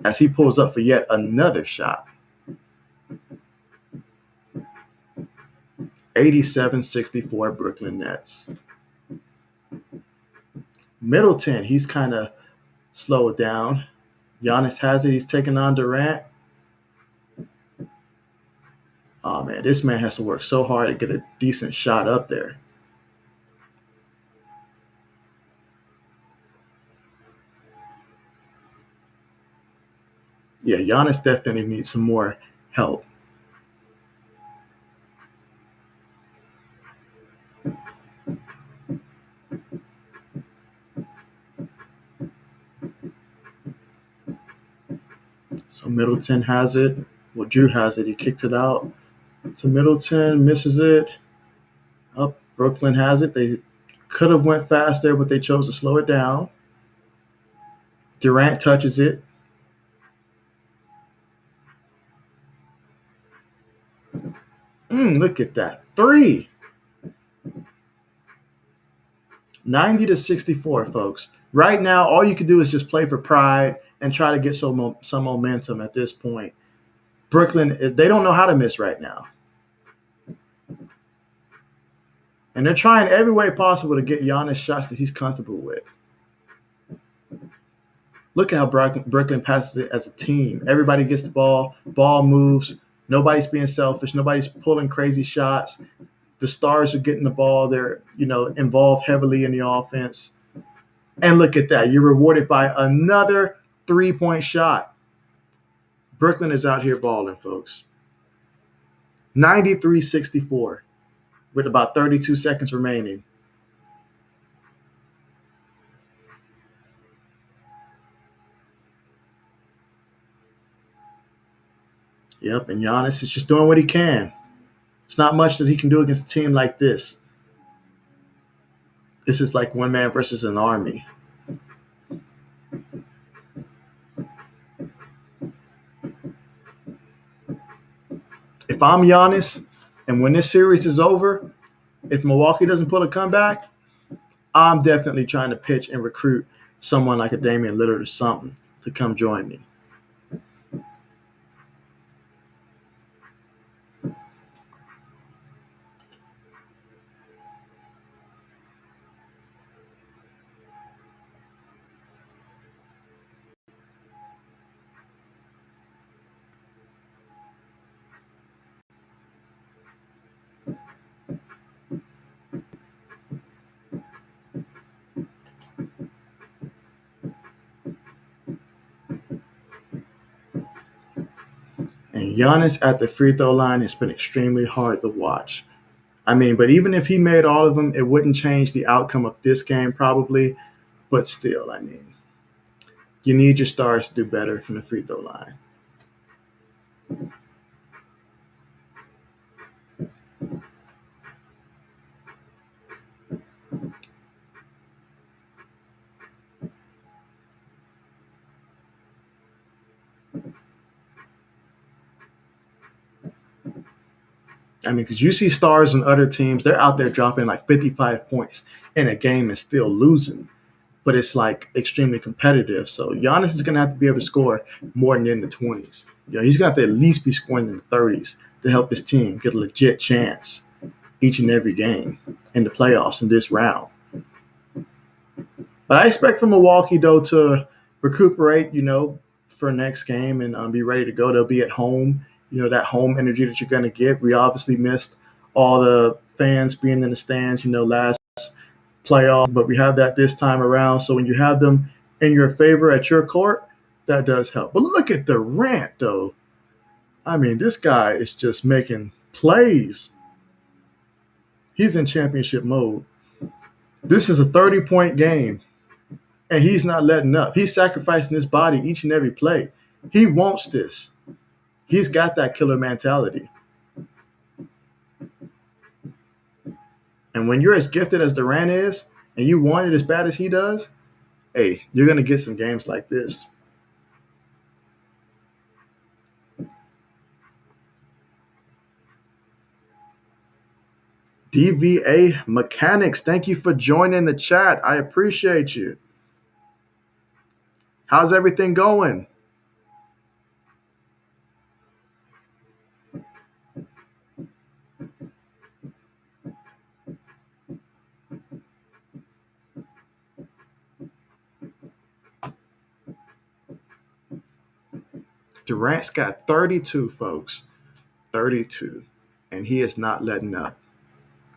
As he pulls up for yet another shot. 87-64 Brooklyn Nets. Middleton, he's kind of slowed down. Giannis has it. He's taking on Durant. Oh, man, this man has to work so hard to get a decent shot up there. Yeah, Giannis definitely needs some more help. Middleton has it. Well, Drew has it. He kicked it out to Middleton, misses it. Up, Brooklyn has it. They could have went fast there, but they chose to slow it down. Durant touches it. Look at that. 3. 90-64, folks. Right now, all you can do is just play for pride and try to get some momentum at this point. Brooklyn, they don't know how to miss right now. And they're trying every way possible to get Giannis shots that he's comfortable with. Look at how Brooklyn passes it as a team. Everybody gets the ball moves. Nobody's being selfish. Nobody's pulling crazy shots. The stars are getting the ball. They're, involved heavily in the offense. And look at that. You're rewarded by another 3-point shot. Brooklyn is out here balling, folks. 93-64 with about 32 seconds remaining. Yep, and Giannis is just doing what he can. It's not much that he can do against a team like this. This is like one man versus an army. If I'm Giannis, and when this series is over, if Milwaukee doesn't pull a comeback, I'm definitely trying to pitch and recruit someone like a Damian Lillard or something to come join me. And Giannis at the free throw line has been extremely hard to watch. But even if he made all of them, it wouldn't change the outcome of this game probably. But still, you need your stars to do better from the free throw line. Because you see stars on other teams, they're out there dropping like 55 points in a game and still losing. But it's like extremely competitive. So Giannis is going to have to be able to score more than in the 20s. He's going to have to at least be scoring in the 30s to help his team get a legit chance each and every game in the playoffs in this round. But I expect from Milwaukee, though, to recuperate, for next game and be ready to go. They'll be at home. That home energy that you're going to get. We obviously missed all the fans being in the stands, last playoff, but we have that this time around. So when you have them in your favor at your court, that does help. But look at Durant, though. This guy is just making plays. He's in championship mode. This is a 30-point game, and he's not letting up. He's sacrificing his body each and every play. He wants this. He's got that killer mentality. And when you're as gifted as Durant is, and you want it as bad as he does, hey, you're going to get some games like this. DVA Mechanics, thank you for joining the chat. I appreciate you. How's everything going? Durant's got 32, folks. 32. And he is not letting up.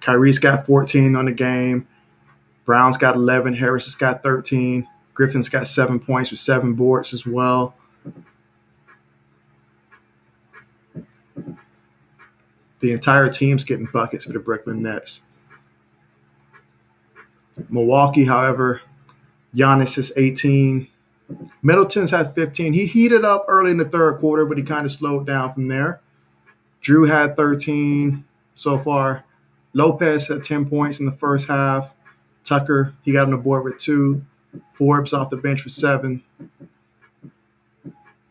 Kyrie's got 14 on the game. Brown's got 11. Harris has got 13. Griffin's got 7 points with 7 boards as well. The entire team's getting buckets for the Brooklyn Nets. Milwaukee, however, Giannis is 18. Middleton's has 15. He heated up early in the third quarter, but he kind of slowed down from there. Drew had 13 so far. Lopez had 10 points in the first half. Tucker, he got on the board with 2. Forbes off the bench for 7.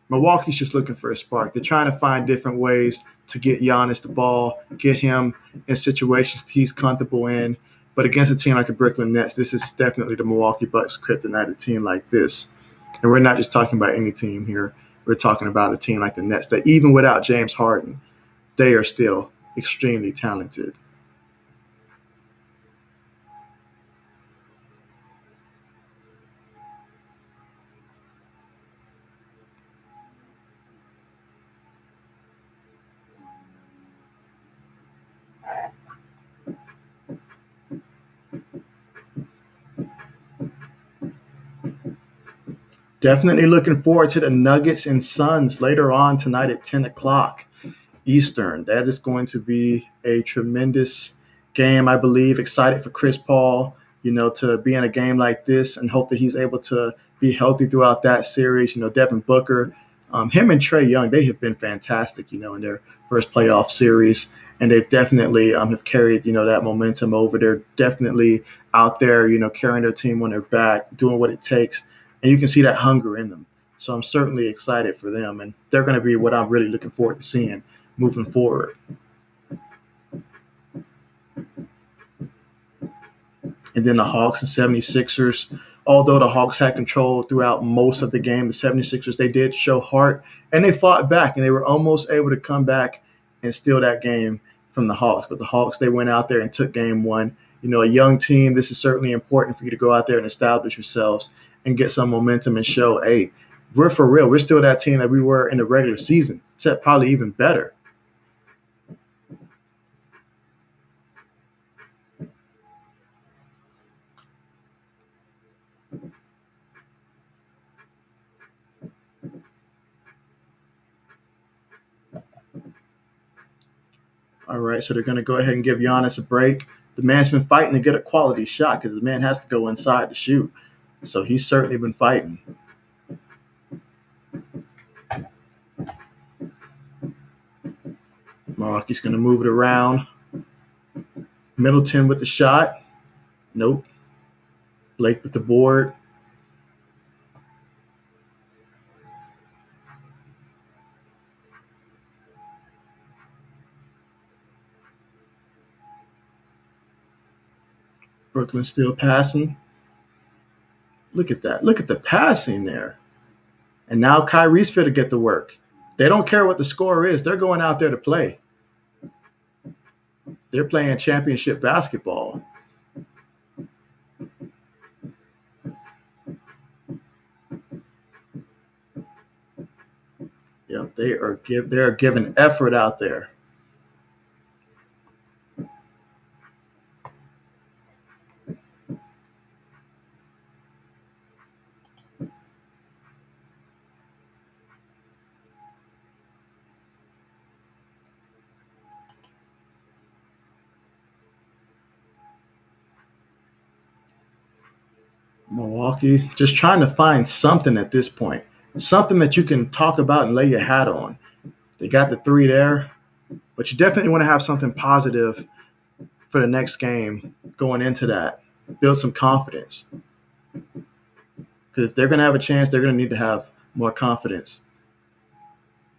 Milwaukee's just looking for a spark. They're trying to find different ways to get Giannis the ball, get him in situations he's comfortable in. But against a team like the Brooklyn Nets, this is definitely the Milwaukee Bucks kryptonite, a team like this. And we're not just talking about any team here. We're talking about a team like the Nets that even without James Harden, they are still extremely talented. Definitely looking forward to the Nuggets and Suns later on tonight at 10 o'clock Eastern. That is going to be a tremendous game, I believe. Excited for Chris Paul, to be in a game like this and hope that he's able to be healthy throughout that series. Devin Booker, him and Trae Young, they have been fantastic, in their first playoff series. And they've definitely have carried, that momentum over. They're definitely out there, carrying their team on their back, doing what it takes. And you can see that hunger in them. So I'm certainly excited for them. And they're going to be what I'm really looking forward to seeing moving forward. And then the Hawks and 76ers, although the Hawks had control throughout most of the game, the 76ers, they did show heart and they fought back and they were almost able to come back and steal that game from the Hawks. But the Hawks, they went out there and took game one. A young team, this is certainly important for you to go out there and establish yourselves and get some momentum and show, hey, we're for real. We're still that team that we were in the regular season, except probably even better. All right, so they're going to go ahead and give Giannis a break. The man's been fighting to get a quality shot because the man has to go inside to shoot. So he's certainly been fighting. Milwaukee's going to move it around. Middleton with the shot. Nope. Blake with the board. Brooklyn still passing. Look at that. Look at the passing there. And now Kyrie's fit to get the work. They don't care what the score is. They're going out there to play. They're playing championship basketball. Yeah, they are giving effort out there. Milwaukee just trying to find something at this point, something that you can talk about and lay your hat on. They got the 3 there, but you definitely want to have something positive for the next game going into that. Build some confidence. Because if they're going to have a chance, they're going to need to have more confidence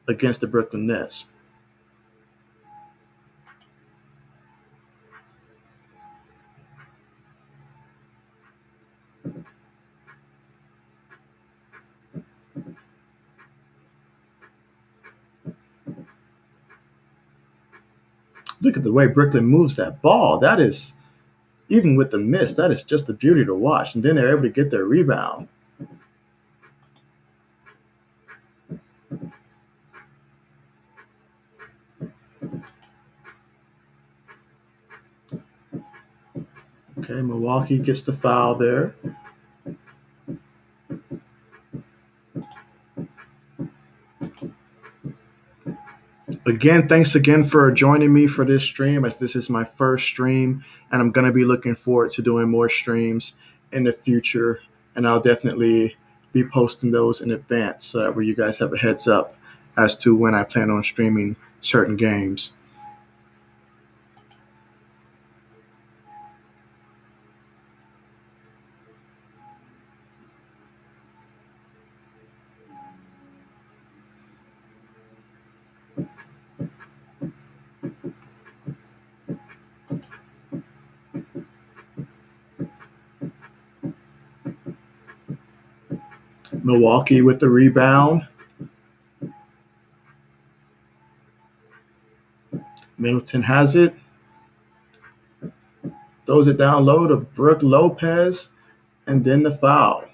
against the Brooklyn Nets. Look at the way Brooklyn moves that ball. That is, even with the miss, that is just a beauty to watch. And then they're able to get their rebound. Okay, Milwaukee gets the foul there. Again, thanks again for joining me for this stream, as this is my first stream, and I'm going to be looking forward to doing more streams in the future. And I'll definitely be posting those in advance so that where you guys have a heads up as to when I plan on streaming certain games. Milwaukee with the rebound. Middleton has it. Throws it down low to Brook Lopez. And then the foul.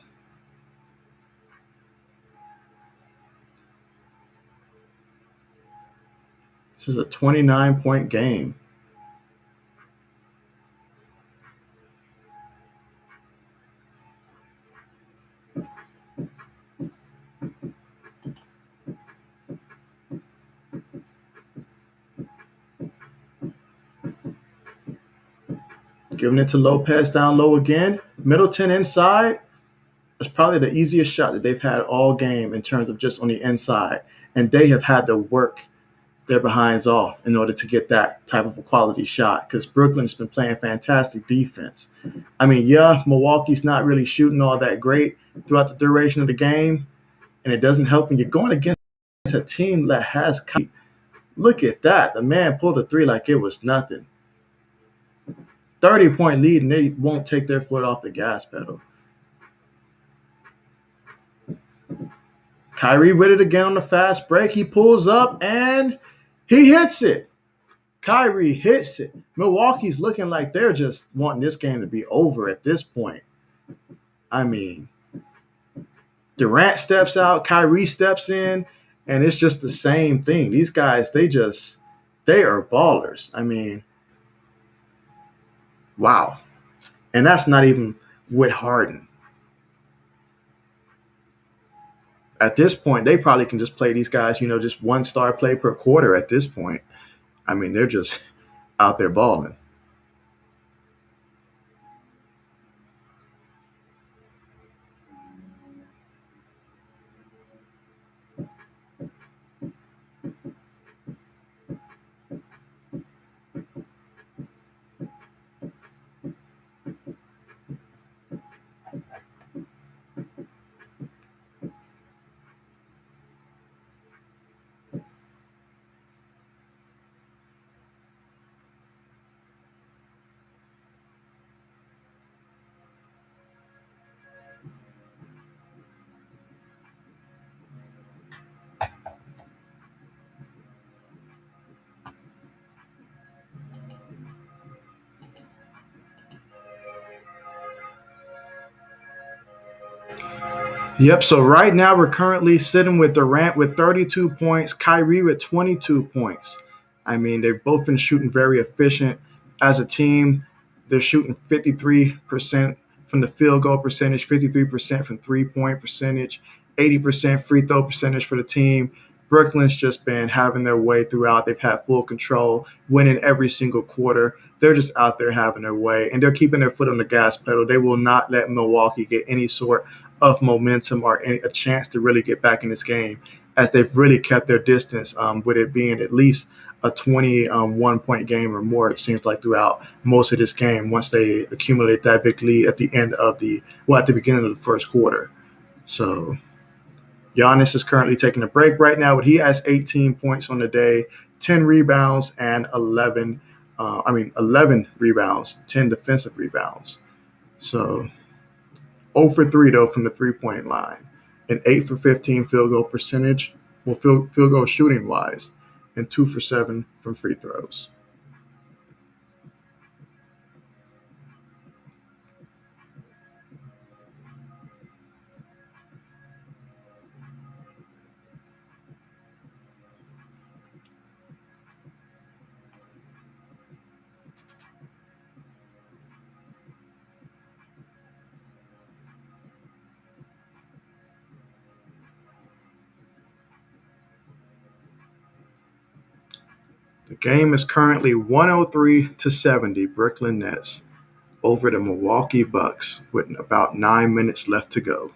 This is a 29-point game. Giving it to Lopez down low again. Middleton inside. It's probably the easiest shot that they've had all game in terms of just on the inside. And they have had to work their behinds off in order to get that type of a quality shot because Brooklyn's been playing fantastic defense. I mean, yeah, Milwaukee's not really shooting all that great throughout the duration of the game, and it doesn't help when you're going against a team that has. Look at that. The man pulled a three like it was nothing. 30-point lead, and they won't take their foot off the gas pedal. Kyrie with it again on the fast break. He pulls up, and he hits it. Kyrie hits it. Milwaukee's looking like they're just wanting this game to be over at this point. I mean, Durant steps out, Kyrie steps in, and it's just the same thing. These guys, they are ballers. I mean, wow. And that's not even with Harden. At this point, they probably can just play these guys, just one star play per quarter at this point. I mean, they're just out there balling. Yep. So right now we're currently sitting with Durant with 32 points, Kyrie with 22 points. I mean, they've both been shooting very efficient as a team. They're shooting 53% from the field goal percentage, 53% from 3-point percentage, 80% free throw percentage for the team. Brooklyn's just been having their way throughout. They've had full control, winning every single quarter. They're just out there having their way, and they're keeping their foot on the gas pedal. They will not let Milwaukee get any sort of momentum or a chance to really get back in this game, as they've really kept their distance, with it being at least a 21-point game or more, it seems like, throughout most of this game once they accumulate that big lead at the beginning of the first quarter. So Giannis is currently taking a break right now, but he has 18 points on the day, 10 rebounds, and 11 rebounds, 10 defensive rebounds. So 0 for 3, though, from the three-point line, and 8 for 15 field goal percentage, field goal shooting-wise, and 2 for 7 from free throws. The game is currently 103-70, Brooklyn Nets over the Milwaukee Bucks with about 9 minutes left to go.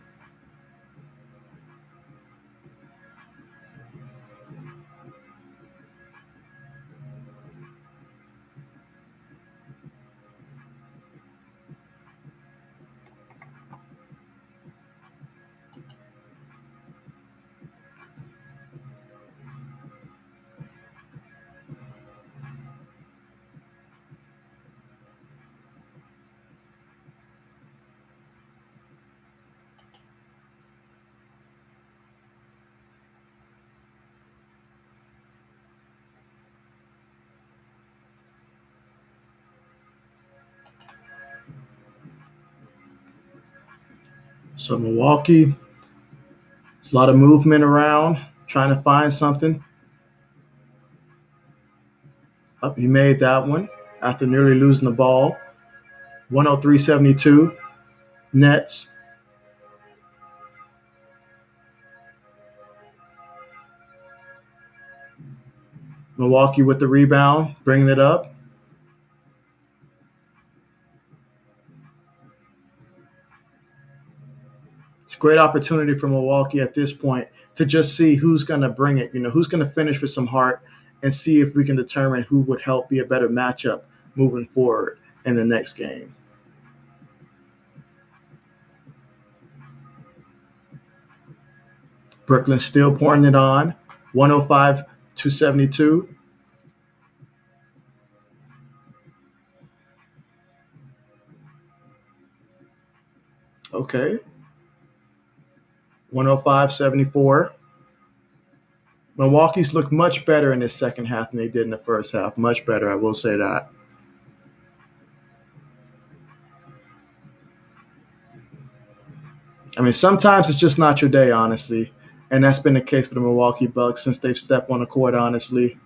So Milwaukee, a lot of movement around, trying to find something. Up, he made that one after nearly losing the ball. 103-72. Nets. Milwaukee with the rebound, bringing it up. It's a great opportunity for Milwaukee at this point to just see who's going to bring it, who's going to finish with some heart and see if we can determine who would help be a better matchup moving forward in the next game. Brooklyn still pouring it on. 105-72. Okay. 105-74. Milwaukee's looked much better in the second half than they did in the first half. Much better, I will say that. I mean, sometimes it's just not your day, honestly. And that's been the case for the Milwaukee Bucks since they've stepped on the court, honestly.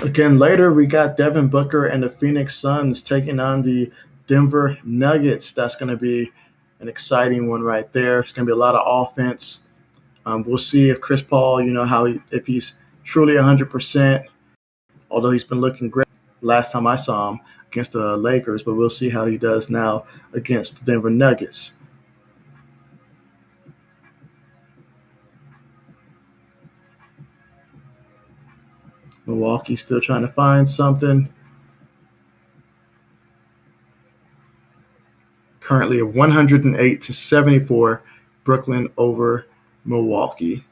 Again, later we got Devin Booker and the Phoenix Suns taking on the Denver Nuggets. That's going to be an exciting one right there. It's going to be a lot of offense. We'll see if Chris Paul, if he's truly 100%, although he's been looking great last time I saw him against the Lakers, but we'll see how he does now against the Denver Nuggets. Milwaukee still trying to find something. Currently at 108-74, Brooklyn over Milwaukee.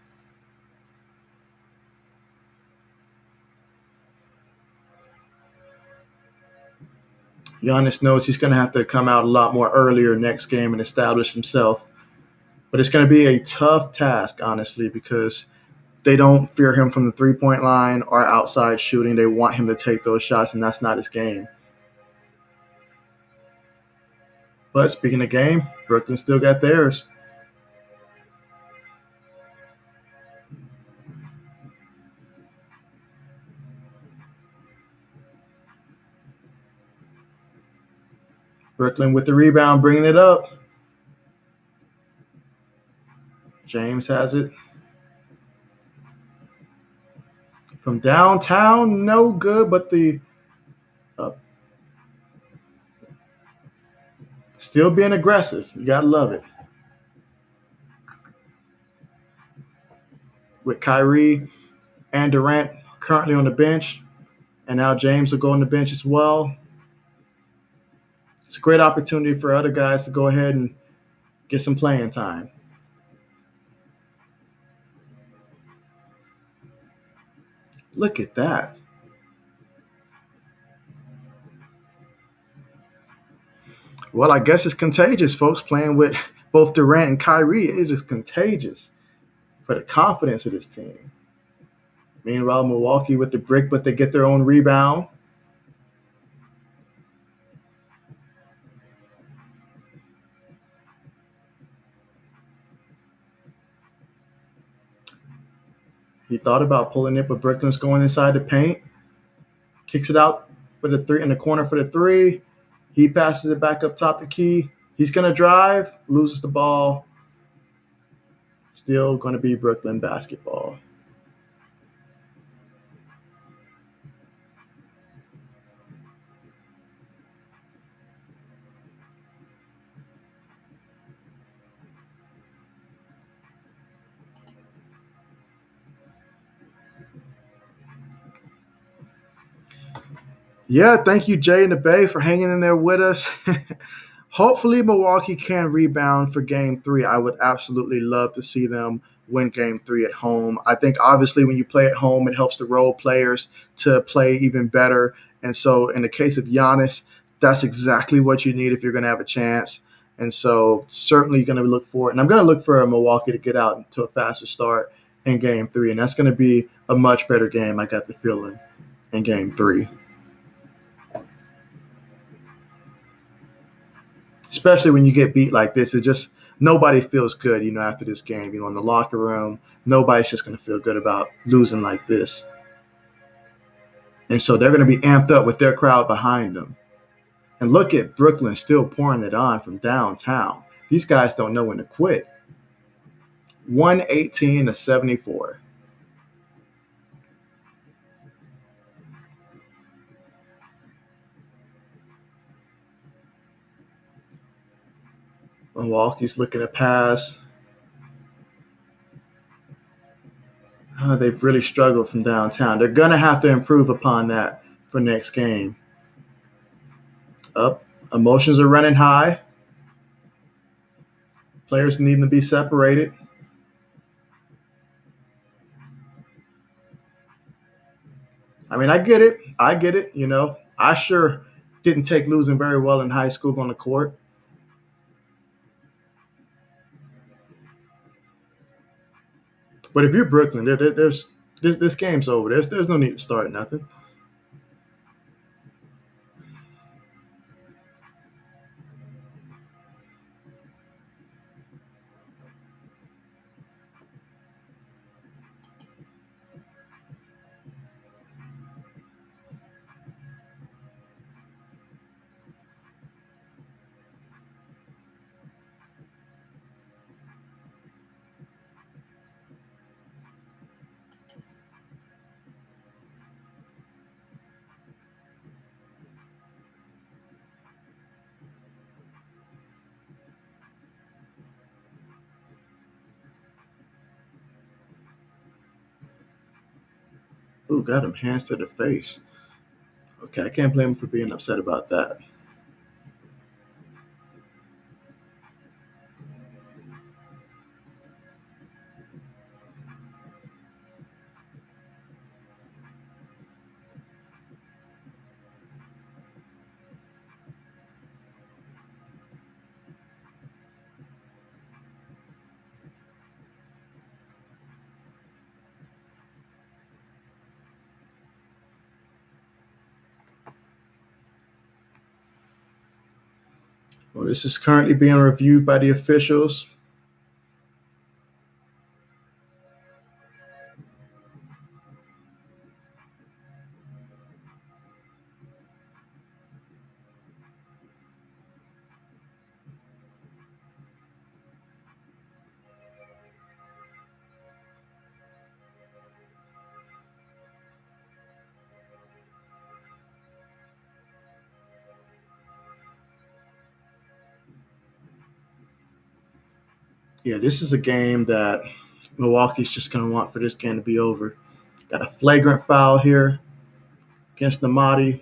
Giannis knows he's going to have to come out a lot more earlier next game and establish himself. But it's going to be a tough task, honestly, because they don't fear him from the three-point line or outside shooting. They want him to take those shots, and that's not his game. But speaking of game, Brooklyn still got theirs. Brooklyn with the rebound, bringing it up. James has it. From downtown, no good, but still being aggressive. You got to love it. With Kyrie and Durant currently on the bench, and now James will go on the bench as well. It's a great opportunity for other guys to go ahead and get some playing time. Look at that. Well, I guess it's contagious, folks, playing with both Durant and Kyrie. It's just contagious for the confidence of this team. Meanwhile, Milwaukee with the brick, but they get their own rebound. He thought about pulling it, but Brooklyn's going inside the paint. Kicks it out for the three in the corner for the three. He passes it back up top the key. He's going to drive, loses the ball. Still going to be Brooklyn basketball. Yeah, thank you, Jay and the Bay, for hanging in there with us. Hopefully, Milwaukee can rebound for game three. I would absolutely love to see them win game three at home. I think obviously when you play at home, it helps the role players to play even better. And so, in the case of Giannis, that's exactly what you need if you're going to have a chance. And so, certainly going to look for it. And I'm going to look for Milwaukee to get out to a faster start in game three. And that's going to be a much better game, I got the feeling, in game three. Especially when you get beat like this. It just nobody feels good, after this game. In the locker room, nobody's just going to feel good about losing like this. And so they're going to be amped up with their crowd behind them. And look at Brooklyn still pouring it on from downtown. These guys don't know when to quit. 118-74. Milwaukee's looking to pass. They've really struggled from downtown. They're going to have to improve upon that for next game. Up. Emotions are running high. Players need to be separated. I mean, I get it. I get it. I sure didn't take losing very well in high school on the court. But if you're Brooklyn, there's this game's over. There's no need to start nothing. Ooh, got him hands to the face. Okay, I can't blame him for being upset about that. Well, this is currently being reviewed by the officials. Yeah, this is a game that Milwaukee's just going to want for this game to be over. Got a flagrant foul here against Namadi.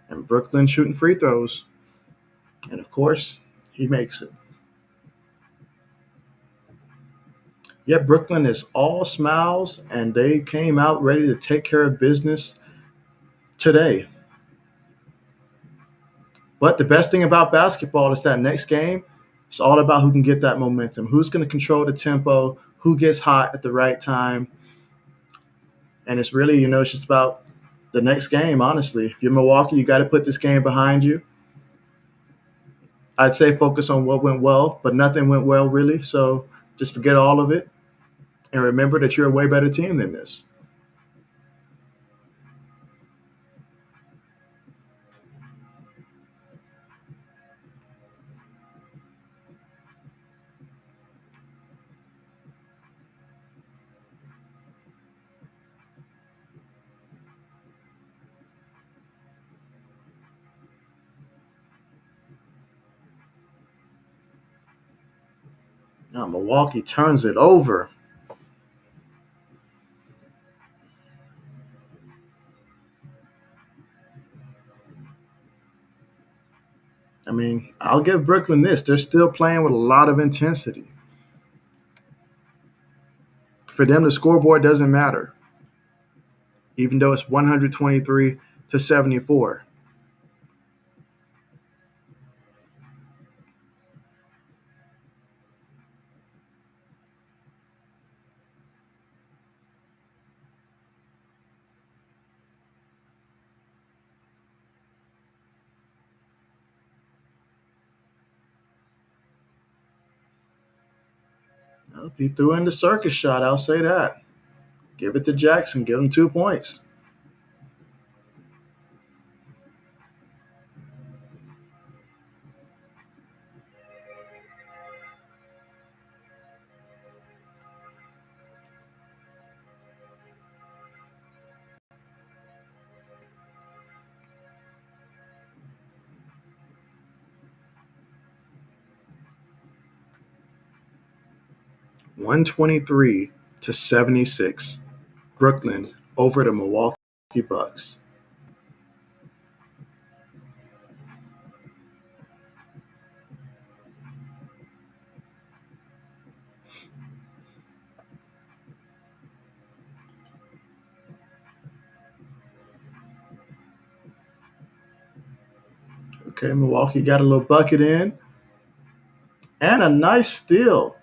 And Brooklyn shooting free throws. And of course, he makes it. Yet Brooklyn is all smiles, and they came out ready to take care of business today. But the best thing about basketball is that next game, it's all about who can get that momentum, who's going to control the tempo, who gets hot at the right time. And it's really, it's just about the next game, honestly. If you're Milwaukee, you got to put this game behind you. I'd say focus on what went well, but nothing went well, really. So just forget all of it and remember that you're a way better team than this. Now Milwaukee turns it over. I mean, I'll give Brooklyn this. They're still playing with a lot of intensity. For them, the scoreboard doesn't matter, even though it's 123 to 74. Well, he threw in the circus shot, I'll say that. Give it to Jackson. Give him 2 points. One 23 to 76. Brooklyn over the Milwaukee Bucks. Okay, Milwaukee got a little bucket in and a nice steal.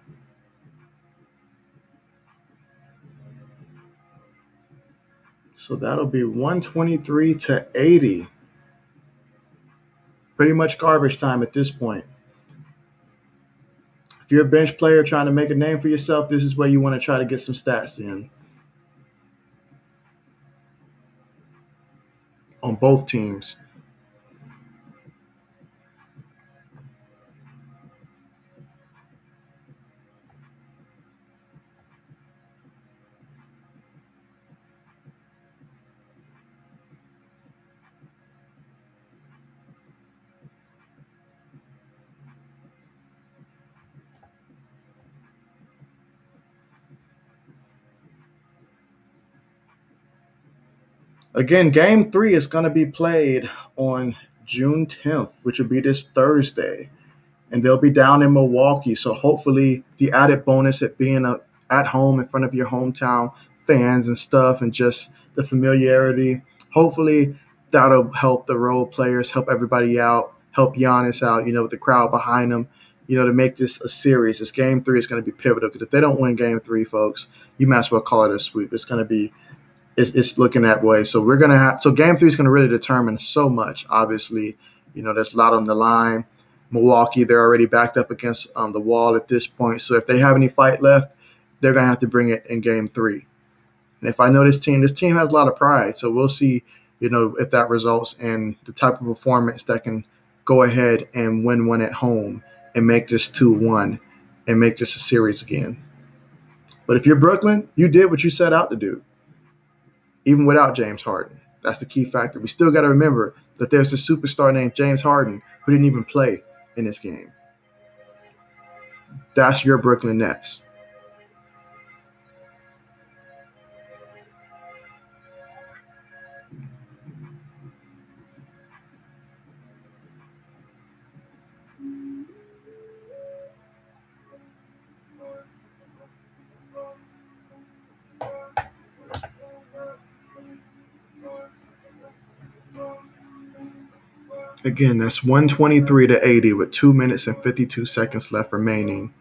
So that'll be 123 to 80. Pretty much garbage time at this point. If you're a bench player trying to make a name for yourself, this is where you want to try to get some stats in on both teams. Again, game 3 is going to be played on June 10th, which will be this Thursday. And they'll be down in Milwaukee. So hopefully the added bonus at being at home in front of your hometown fans and stuff and just the familiarity, hopefully that'll help the role players, help everybody out, help Giannis out, with the crowd behind him, to make this a series. This game 3 is going to be pivotal because if they don't win game 3, folks, you might as well call it a sweep. It's going to be it's looking that way. So we're gonna have game 3 is gonna really determine so much. Obviously, there's a lot on the line. Milwaukee, they're already backed up against the wall at this point. So if they have any fight left, they're gonna have to bring it in game 3. And if I know this team has a lot of pride. So we'll see, if that results in the type of performance that can go ahead and win one at home and make this 2-1 and make this a series again. But if you're Brooklyn, you did what you set out to do. Even without James Harden. That's the key factor. We still got to remember that there's a superstar named James Harden who didn't even play in this game. That's your Brooklyn Nets. Again, that's 123 to 80 with 2 minutes and 52 seconds left remaining.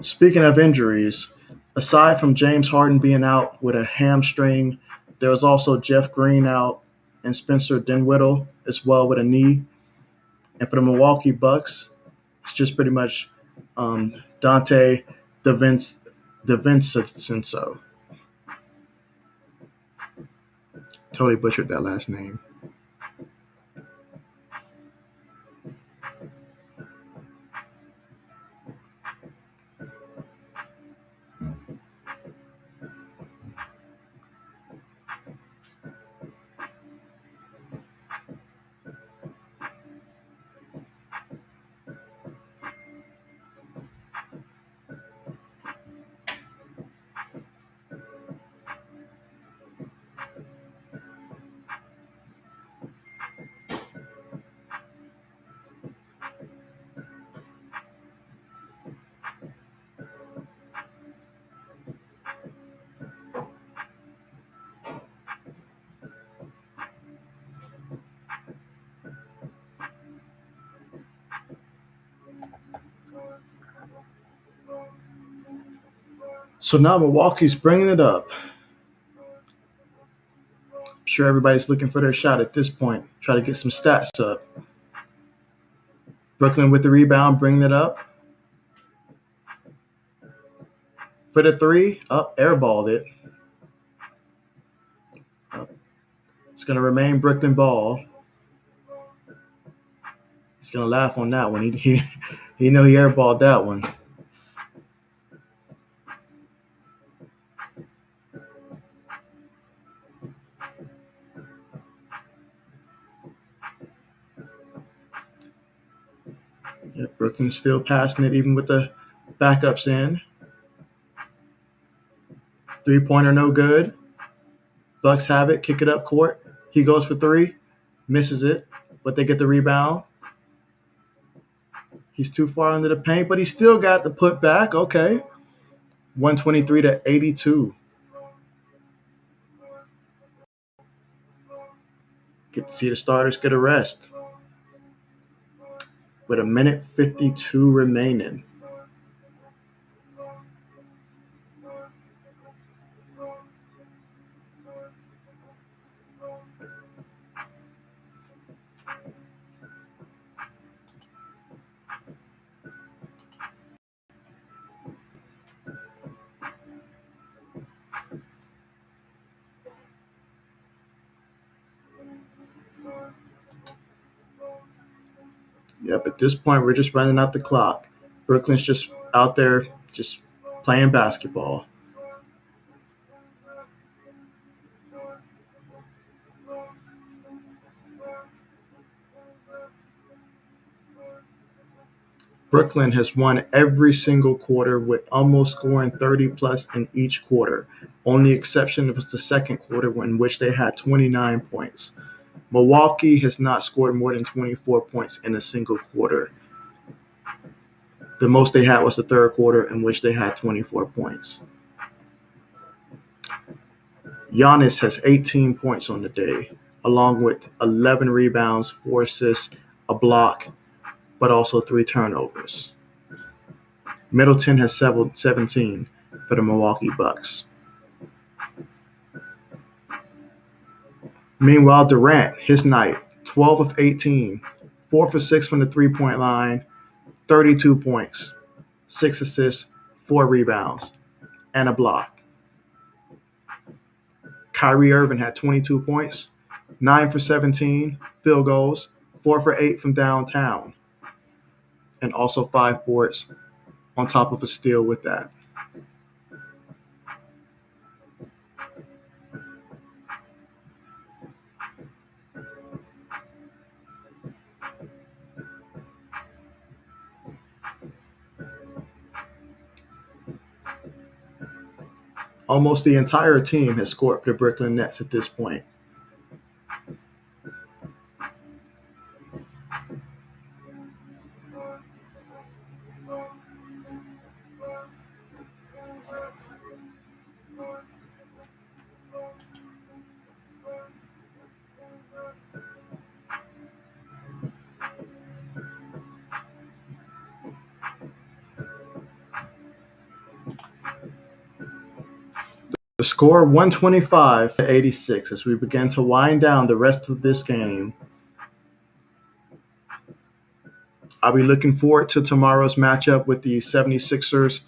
Speaking of injuries, aside from James Harden being out with a hamstring, there was also Jeff Green out and Spencer Dinwiddie as well with a knee. And for the Milwaukee Bucks, it's just pretty much Dante DiVincenzo. Totally butchered that last name. So now Milwaukee's bringing it up. I'm sure everybody's looking for their shot at this point. Try to get some stats up. Brooklyn with the rebound, bringing it up. For the three, airballed it. It's going to remain Brooklyn ball. He's going to laugh on that one. He know he airballed that one. Yeah, Brooklyn's still passing it even with the backups in. Three-pointer no good. Bucks have it. Kick it up court. He goes for three. Misses it. But they get the rebound. He's too far into the paint, but he still got the put back. Okay. 123-82. Get to see the starters get a rest. With 1:52 remaining. Yep, at this point, we're just running out the clock. Brooklyn's just out there just playing basketball. Brooklyn has won every single quarter with almost scoring 30-plus in each quarter. Only exception was the second quarter in which they had 29 points. Milwaukee has not scored more than 24 points in a single quarter. The most they had was the third quarter in which they had 24 points. Giannis has 18 points on the day, along with 11 rebounds, 4 assists, a block, but also 3 turnovers. Middleton has 17 for the Milwaukee Bucks. Meanwhile, Durant, his night, 12 of 18, 4 for 6 from the three-point line, 32 points, 6 assists, 4 rebounds, and a block. Kyrie Irving had 22 points, 9 for 17 field goals, 4 for 8 from downtown, and also 5 boards on top of a steal with that. Almost the entire team has scored for the Brooklyn Nets at this point. The score 125-86 as we begin to wind down the rest of this game. I'll be looking forward to tomorrow's matchup with the 76ers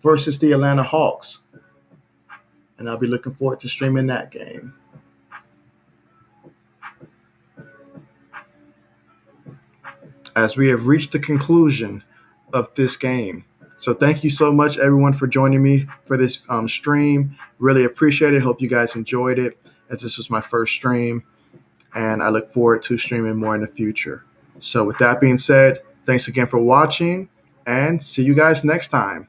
versus the Atlanta Hawks. And I'll be looking forward to streaming that game. As we have reached the conclusion of this game. So thank you so much, everyone, for joining me for this stream. Really appreciate it. Hope you guys enjoyed it, as this was my first stream. And I look forward to streaming more in the future. So with that being said, thanks again for watching, and see you guys next time.